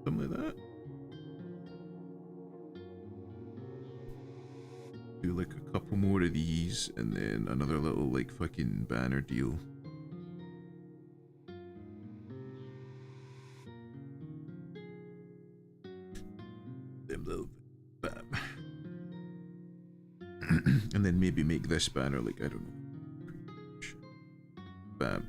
Something like that. Do like a couple more of these and then another little like fucking banner deal. Them little bam. And then maybe make this banner like, I don't know. Bam.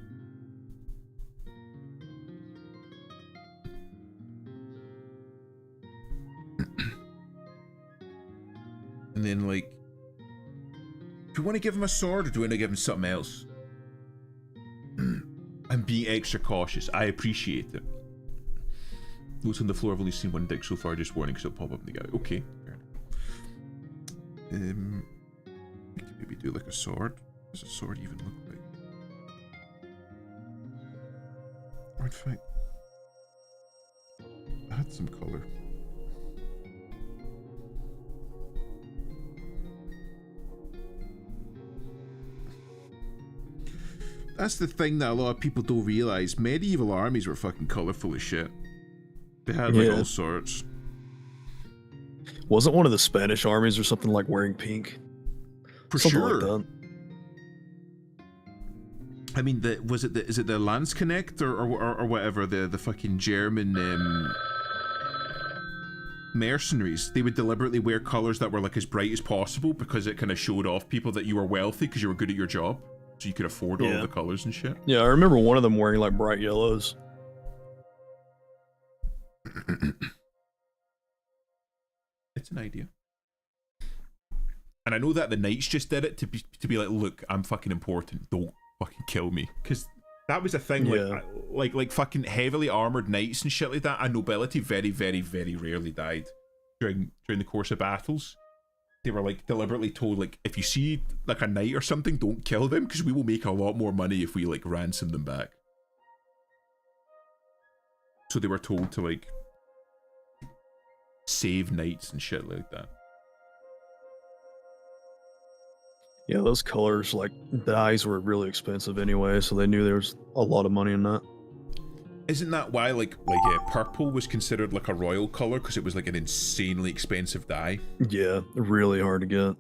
And then like, do we want to give him a sword or do we want to give him something else? I'm being extra cautious. I appreciate it. Notes on the floor. I've only seen one dick so far. Just warning, so it'll pop up in the gallery. Okay. We can maybe do like a sword. What does a sword even look like? Or in fact, add some color. That's the thing that a lot of people don't realize. Medieval armies were fucking colorful as shit. They had like all sorts. Wasn't one of the Spanish armies or something like wearing pink? For something sure. Like that. I mean, is it the Landsknecht or whatever, the fucking German mercenaries? They would deliberately wear colors that were like as bright as possible because it kind of showed off people that you were wealthy because you were good at your job, so you could afford all of the colors and shit. Yeah, I remember one of them wearing like bright yellows. It's an idea. And I know that the Knights just did it to be like, look, I'm fucking important. Don't fucking kill me. Because that was a thing, like fucking heavily armored knights and shit like that. And nobility very, very, very rarely died during the course of battles. They were like deliberately told, like, if you see like a knight or something, don't kill them because we will make a lot more money if we like ransom them back. So they were told to like save knights and shit like that. Yeah, those colors, like, dyes were really expensive anyway, so they knew there was a lot of money in that. Isn't that why, like purple was considered, like, a royal color? Because it was, like, an insanely expensive dye? Yeah, really hard to get.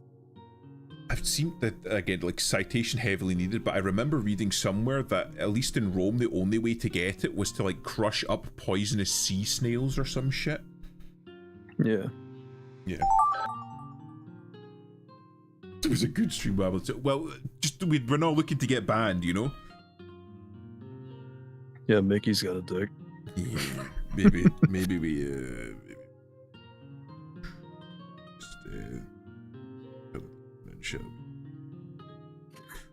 I've seen that, again, like, citation heavily needed, but I remember reading somewhere that, at least in Rome, the only way to get it was to, like, crush up poisonous sea snails or some shit. Yeah. Yeah. It was a good stream, Babble. Well, just we're not looking to get banned, you know? Yeah, Mickey's got a dick. Yeah, maybe we just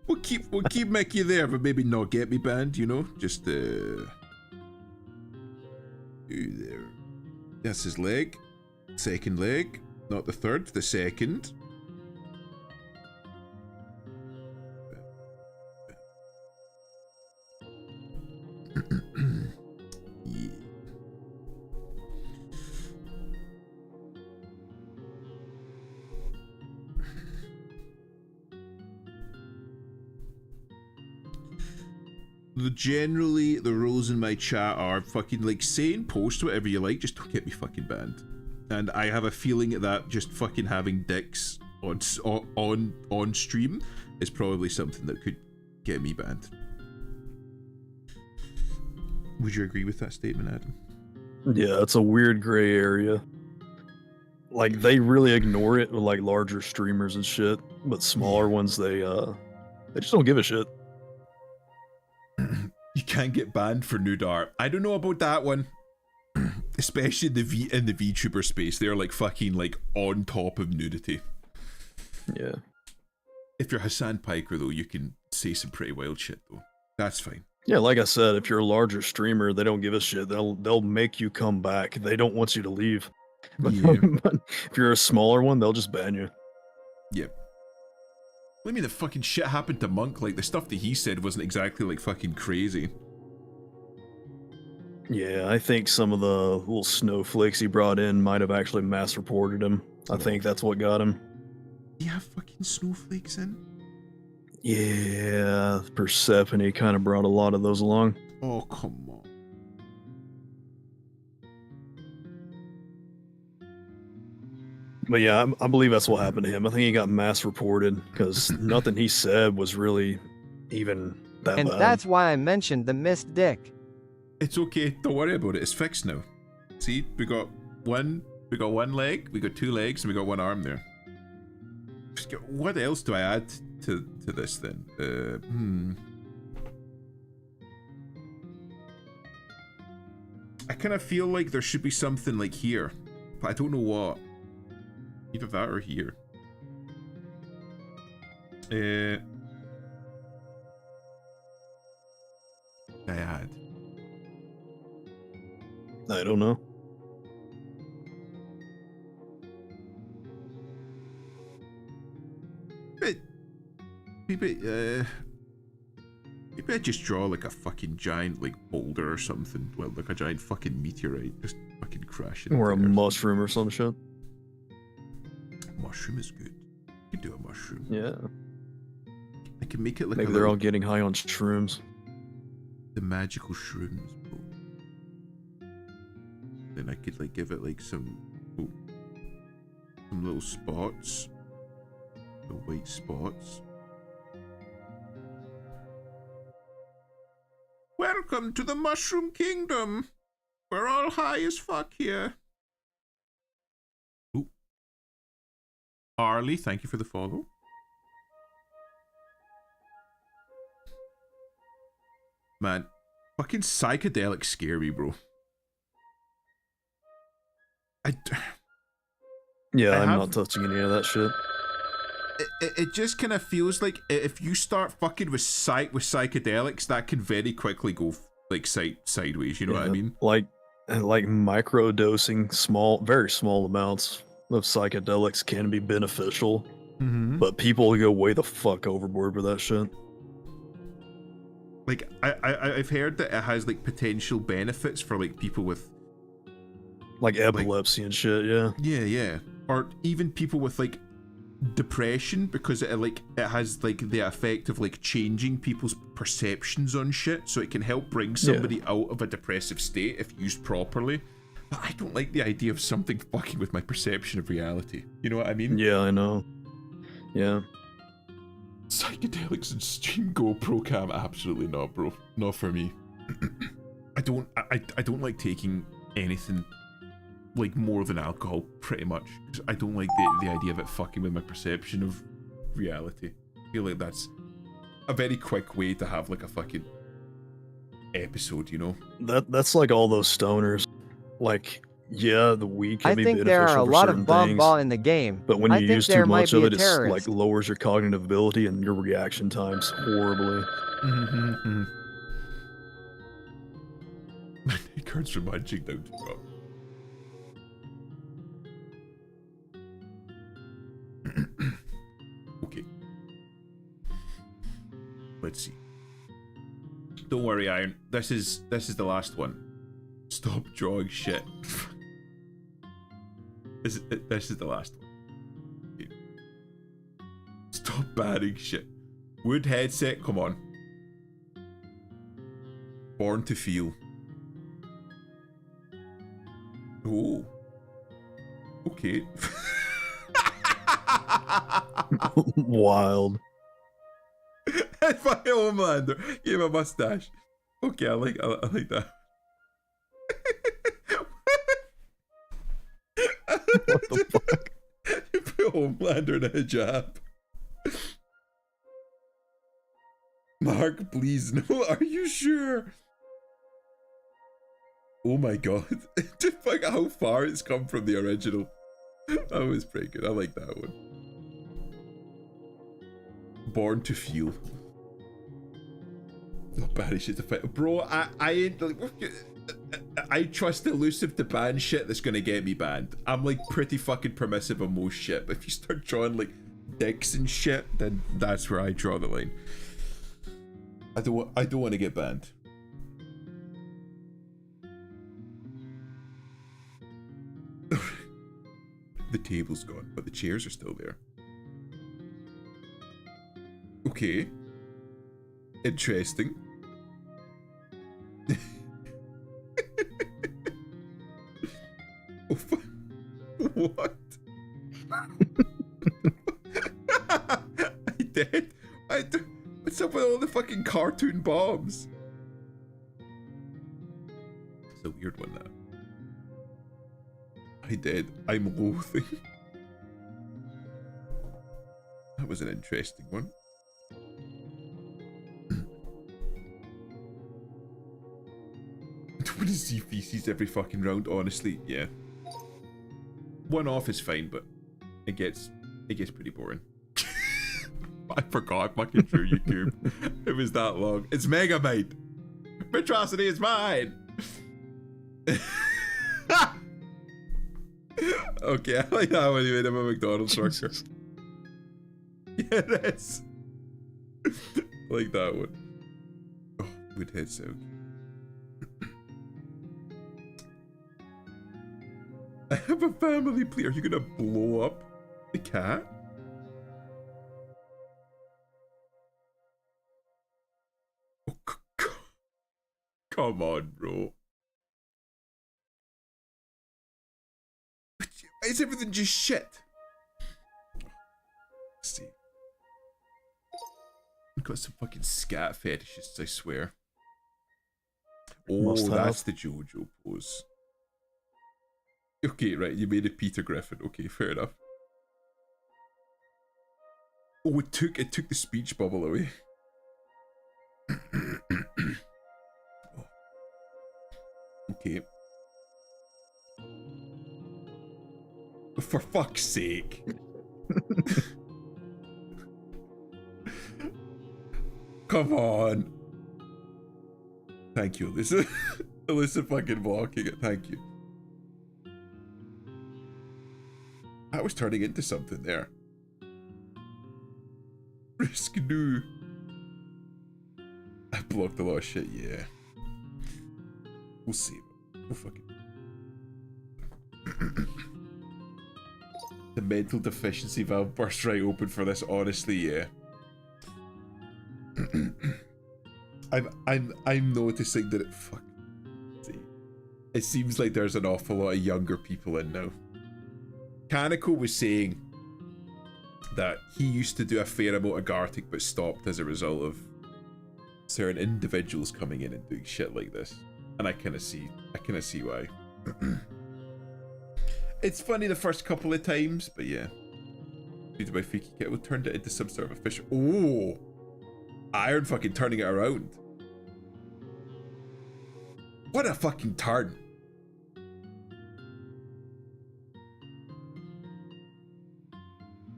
we'll keep Mickey there, but maybe not get me banned, you know? Just there. That's his leg. Second leg, not the third, the second. Yeah. Generally, the rules in my chat are fucking like say and post whatever you like, just don't get me fucking banned. And I have a feeling that just fucking having dicks on stream is probably something that could get me banned. Would you agree with that statement, Adam? Yeah, it's a weird gray area. Like, they really ignore it with, like, larger streamers and shit, but smaller ones, they just don't give a shit. You can't get banned for nude art. I don't know about that one. Especially in the VTuber space. They're, like, fucking, like, on top of nudity. Yeah. If you're Hassan Piker, though, you can say some pretty wild shit, though. That's fine. Yeah, like I said, if you're a larger streamer, they don't give a shit. They'll make you come back. They don't want you to leave. But, Yeah. but if you're a smaller one, they'll just ban you. Yep. I mean, the fucking shit happened to Monk. Like, the stuff that he said wasn't exactly, like, fucking crazy. Yeah, I think some of the little snowflakes he brought in might have actually mass reported him. I think that's what got him. Do you have fucking snowflakes in? Yeah, Persephone kind of brought a lot of those along. Oh, come on. But yeah, I believe that's what happened to him. I think he got mass reported because nothing he said was really even that And bad. that's why I mentioned the missed dick. It's okay. Don't worry about it. It's fixed now. See, we got one leg, we got two legs, and we got one arm there. What else do I add to this then? I kind of feel like there should be something like here, but I don't know what. Either that or here. I add. I don't know. Maybe I just draw like a fucking giant like boulder or something. Well, like a giant fucking meteorite just fucking crashing. Or a mushroom or some shit. Mushroom is good. You can do a mushroom. Yeah. I can make it like Maybe they're all getting high on shrooms. the magical shrooms, bro. Then I could like give it like some little spots. The white spots. Welcome to the Mushroom Kingdom. We're all high as fuck here. Ooh. Harley, thank you for the follow. Man, fucking psychedelics scare me, bro. Yeah, I'm not touching any of that shit. It just kind of feels like if you start fucking with psychedelics, that can very quickly go like sideways. You know what I mean? Like micro dosing, very small amounts of psychedelics can be beneficial, but people go way the fuck overboard with that shit. Like I've heard that it has like potential benefits for like people with like epilepsy and shit. Yeah, or even people with like depression, because it has like the effect of like changing people's perceptions on shit, so it can help bring somebody out of a depressive state if used properly. But I don't like the idea of something fucking with my perception of reality. You know what I mean? Yeah, I know. Yeah. Psychedelics and stream GoPro cam, absolutely not, bro. Not for me. I don't like taking anything like more than alcohol, pretty much. I don't like the idea of it fucking with my perception of reality. I feel like that's a very quick way to have like a fucking episode, you know? That's like all those stoners. Like, yeah, the weed can I be think beneficial there are a for lot certain of bomb things, ball in the game. but when I you think use there too might much be of a it, it's like terrorist. lowers your cognitive ability and your reaction times horribly. My neck hurts from munching down to drop. Okay. Let's see. Don't worry, Iron. This is the last one. Stop drawing shit. This is the last one. Okay. Stop banning shit. Wood headset, come on. Born to Feel. Oh. Okay. Wild. It's my Homelander. Give him a mustache. Okay, I like that. What the fuck? You put Homelander in a hijab. Mark, please no. Are you sure? Oh my god. Just like how far it's come from the original. That was pretty good. I like that one. Born to Feel. Not bad shit to fight. Bro, I trust Elusive to ban shit that's gonna get me banned. I'm like pretty fucking permissive on most shit, but if you start drawing like dicks and shit, then that's where I draw the line. I don't want to get banned. The table's gone, but the chairs are still there. Okay. Interesting. What? I did? What's up with all the fucking cartoon bombs? It's a weird one, that. I did. I'm loathing. That was an interesting one. I don't want to see feces every fucking round, honestly. Yeah. One off is fine, but it gets pretty boring. I forgot I fucking drew YouTube. It was that long. It's Megamind. Metrocity is mine. Okay, I like that one. You made him a McDonald's worker. Yeah, it is. I like that one. Oh, good head sound. I have a family plea. Are you gonna blow up the cat? Oh, come on, bro. Why is everything just shit? Let's see. I've got some fucking scat fetishists, I swear. Oh, Must have. that's the JoJo pose. Okay, right, you made it Peter Griffin. Okay, fair enough. Oh, it took the speech bubble away. Oh. Okay. For fuck's sake. Come on. Thank you, Alyssa. Alyssa fucking blocking it. Thank you. I was turning into something there. Risk new. I blocked a lot of shit, yeah. We'll see. We'll fucking. The mental deficiency valve burst right open for this, honestly, yeah. I'm noticing that it seems like there's an awful lot of younger people in now. Kaneko was saying that he used to do a fair amount of Gartic but stopped as a result of certain individuals coming in and doing shit like this. And I kinda see why. It's funny the first couple of times, but yeah. Due by Fiki Kettle turned it into some sort of official. Oh! Iron fucking turning it around. What a fucking turn.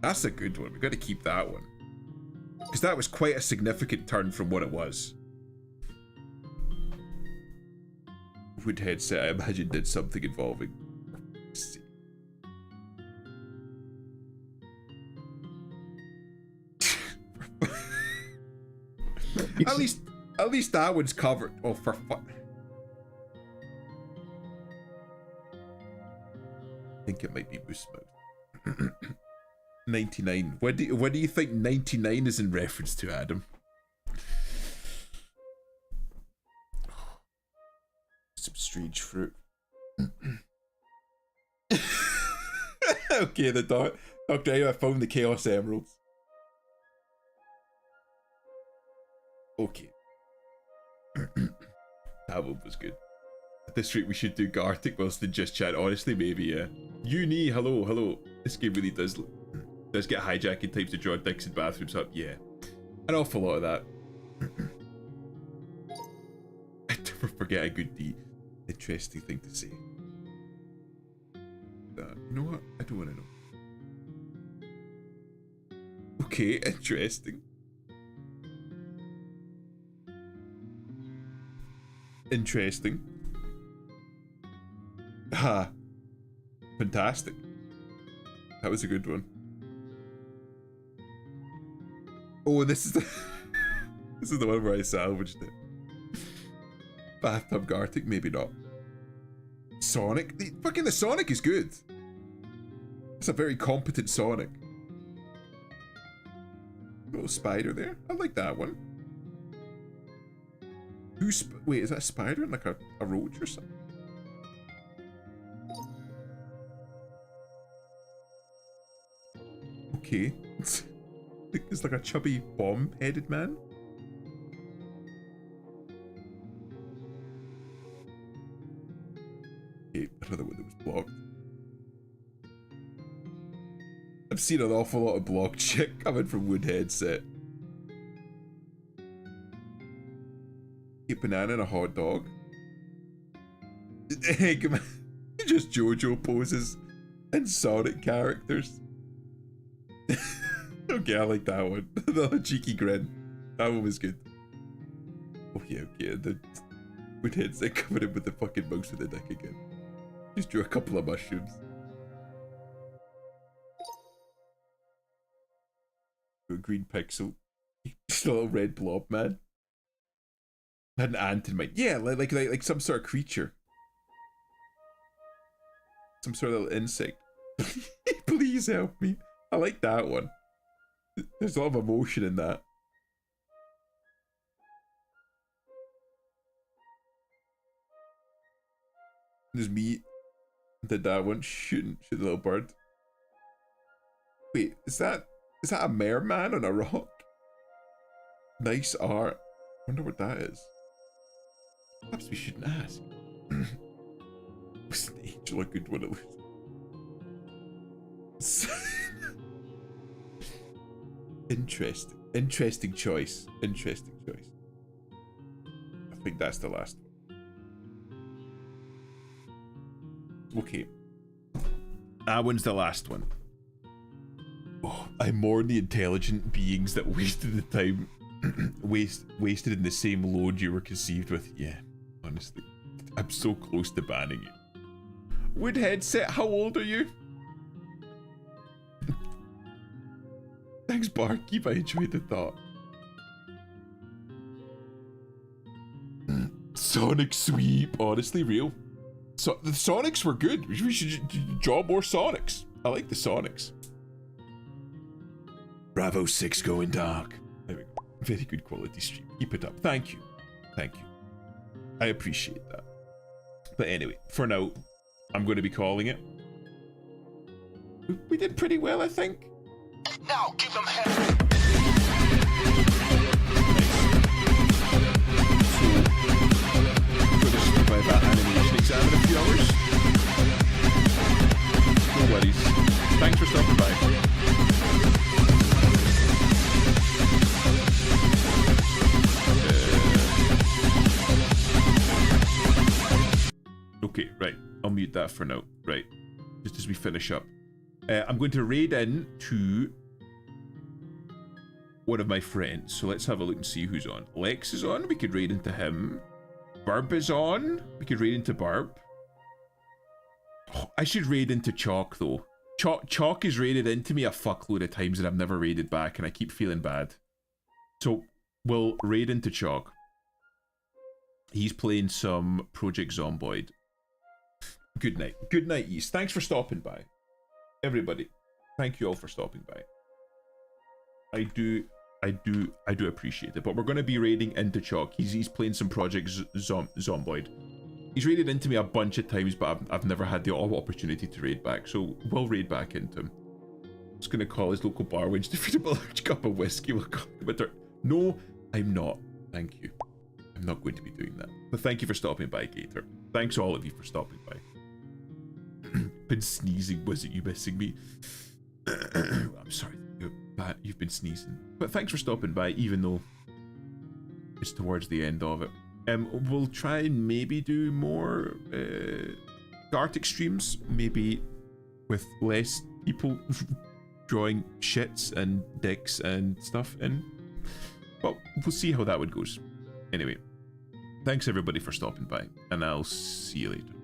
That's a good one. We gotta keep that one. Because that was quite a significant turn from what it was. Wood headset, I imagine, did something involving. At least that one's covered. Oh, for fuck. I think it might be Moose Mode. 99. What do you think 99 is in reference to, Adam? Some strange fruit. Okay, the Doctor, I found the Chaos Emeralds. Okay. That one was good. At this rate, we should do Gartic whilst in just chat. Honestly, maybe, yeah. Uni, hello. This game really does get hijacking types of John Dixon bathrooms up, yeah. An awful lot of that. I never forget a good interesting thing to say. You know what? I don't want to know. Okay, interesting. Interesting. Ha. Fantastic. That was a good one. Oh, this is the this is the one where I salvaged it. Bathtub Gartic, maybe not. Sonic? The Sonic is good. It's a very competent Sonic. Little spider there. I like that one. Wait, is that a spider and like a roach or something? Okay. It's like a chubby bomb-headed man. Okay, another one that was blocked. I've seen an awful lot of blocked shit coming from Wood headset. A banana and a hot dog. Eggman. Just JoJo poses and Sonic characters. Okay, I like that one. The cheeky grin. That one was good. Okay. The Wood headset covered in with the fucking mouse with the dick again. Just drew a couple of mushrooms. A green pixel. Just a little red blob, man. Had an ant in mind. Yeah, like some sort of creature. Some sort of little insect. Please help me. I like that one. There's a lot of emotion in that. There's me. Did that one. Shoot the little bird. Wait, is that a merman on a rock? Nice art. Wonder what that is. Perhaps we shouldn't ask. Was an angel a good one at least? Interesting. Interesting choice. Interesting choice. I think that's the last one. Okay. That one's the last one. Oh, I mourn the intelligent beings that wasted the time wasted in the same load you were conceived with. Yeah, honestly. I'm so close to banning you. Wood headset, how old are you? Thanks, Barkeep. I enjoyed the thought. Sonic sweep. Honestly, real. So the Sonics were good. We should draw more Sonics. I like the Sonics. Bravo 6 going dark. There we go. Very good quality stream. Keep it up. Thank you. Thank you. I appreciate that. But anyway, for now, I'm going to be calling it. We did pretty well, I think. Now give them hell. By that animation exam in a few hours. No worries. Thanks for stopping by. Okay, right. I'll mute that for now. Right. Just as we finish up. I'm going to raid in to one of my friends. So let's have a look and see who's on. Lex is on. We could raid into him. Barb is on. We could raid into Barb. Oh, I should raid into Chalk though. Chalk is raided into me a fuckload of times and I've never raided back and I keep feeling bad. So we'll raid into Chalk. He's playing some Project Zomboid. Good night. Good night, East. Thanks for stopping by. Everybody. Thank you all for stopping by. I do appreciate it, but we're going to be raiding into Chalk. He's playing some Project Zomboid. He's raided into me a bunch of times, but I've never had the opportunity to raid back, so we'll raid back into him. Just going to call his local bar wench to feed him a large cup of whiskey. We'll call him a No, I'm not. Thank you. I'm not going to be doing that. But thank you for stopping by, Gator. Thanks all of you for stopping by. Been sneezing. Was it you missing me? I'm sorry. You've been sneezing, but thanks for stopping by, even though it's towards the end of it. We'll try and maybe do more Gartic streams, maybe with less people drawing shits and dicks and stuff in. Well, we'll see how that one goes. Anyway, thanks everybody for stopping by, and I'll see you later.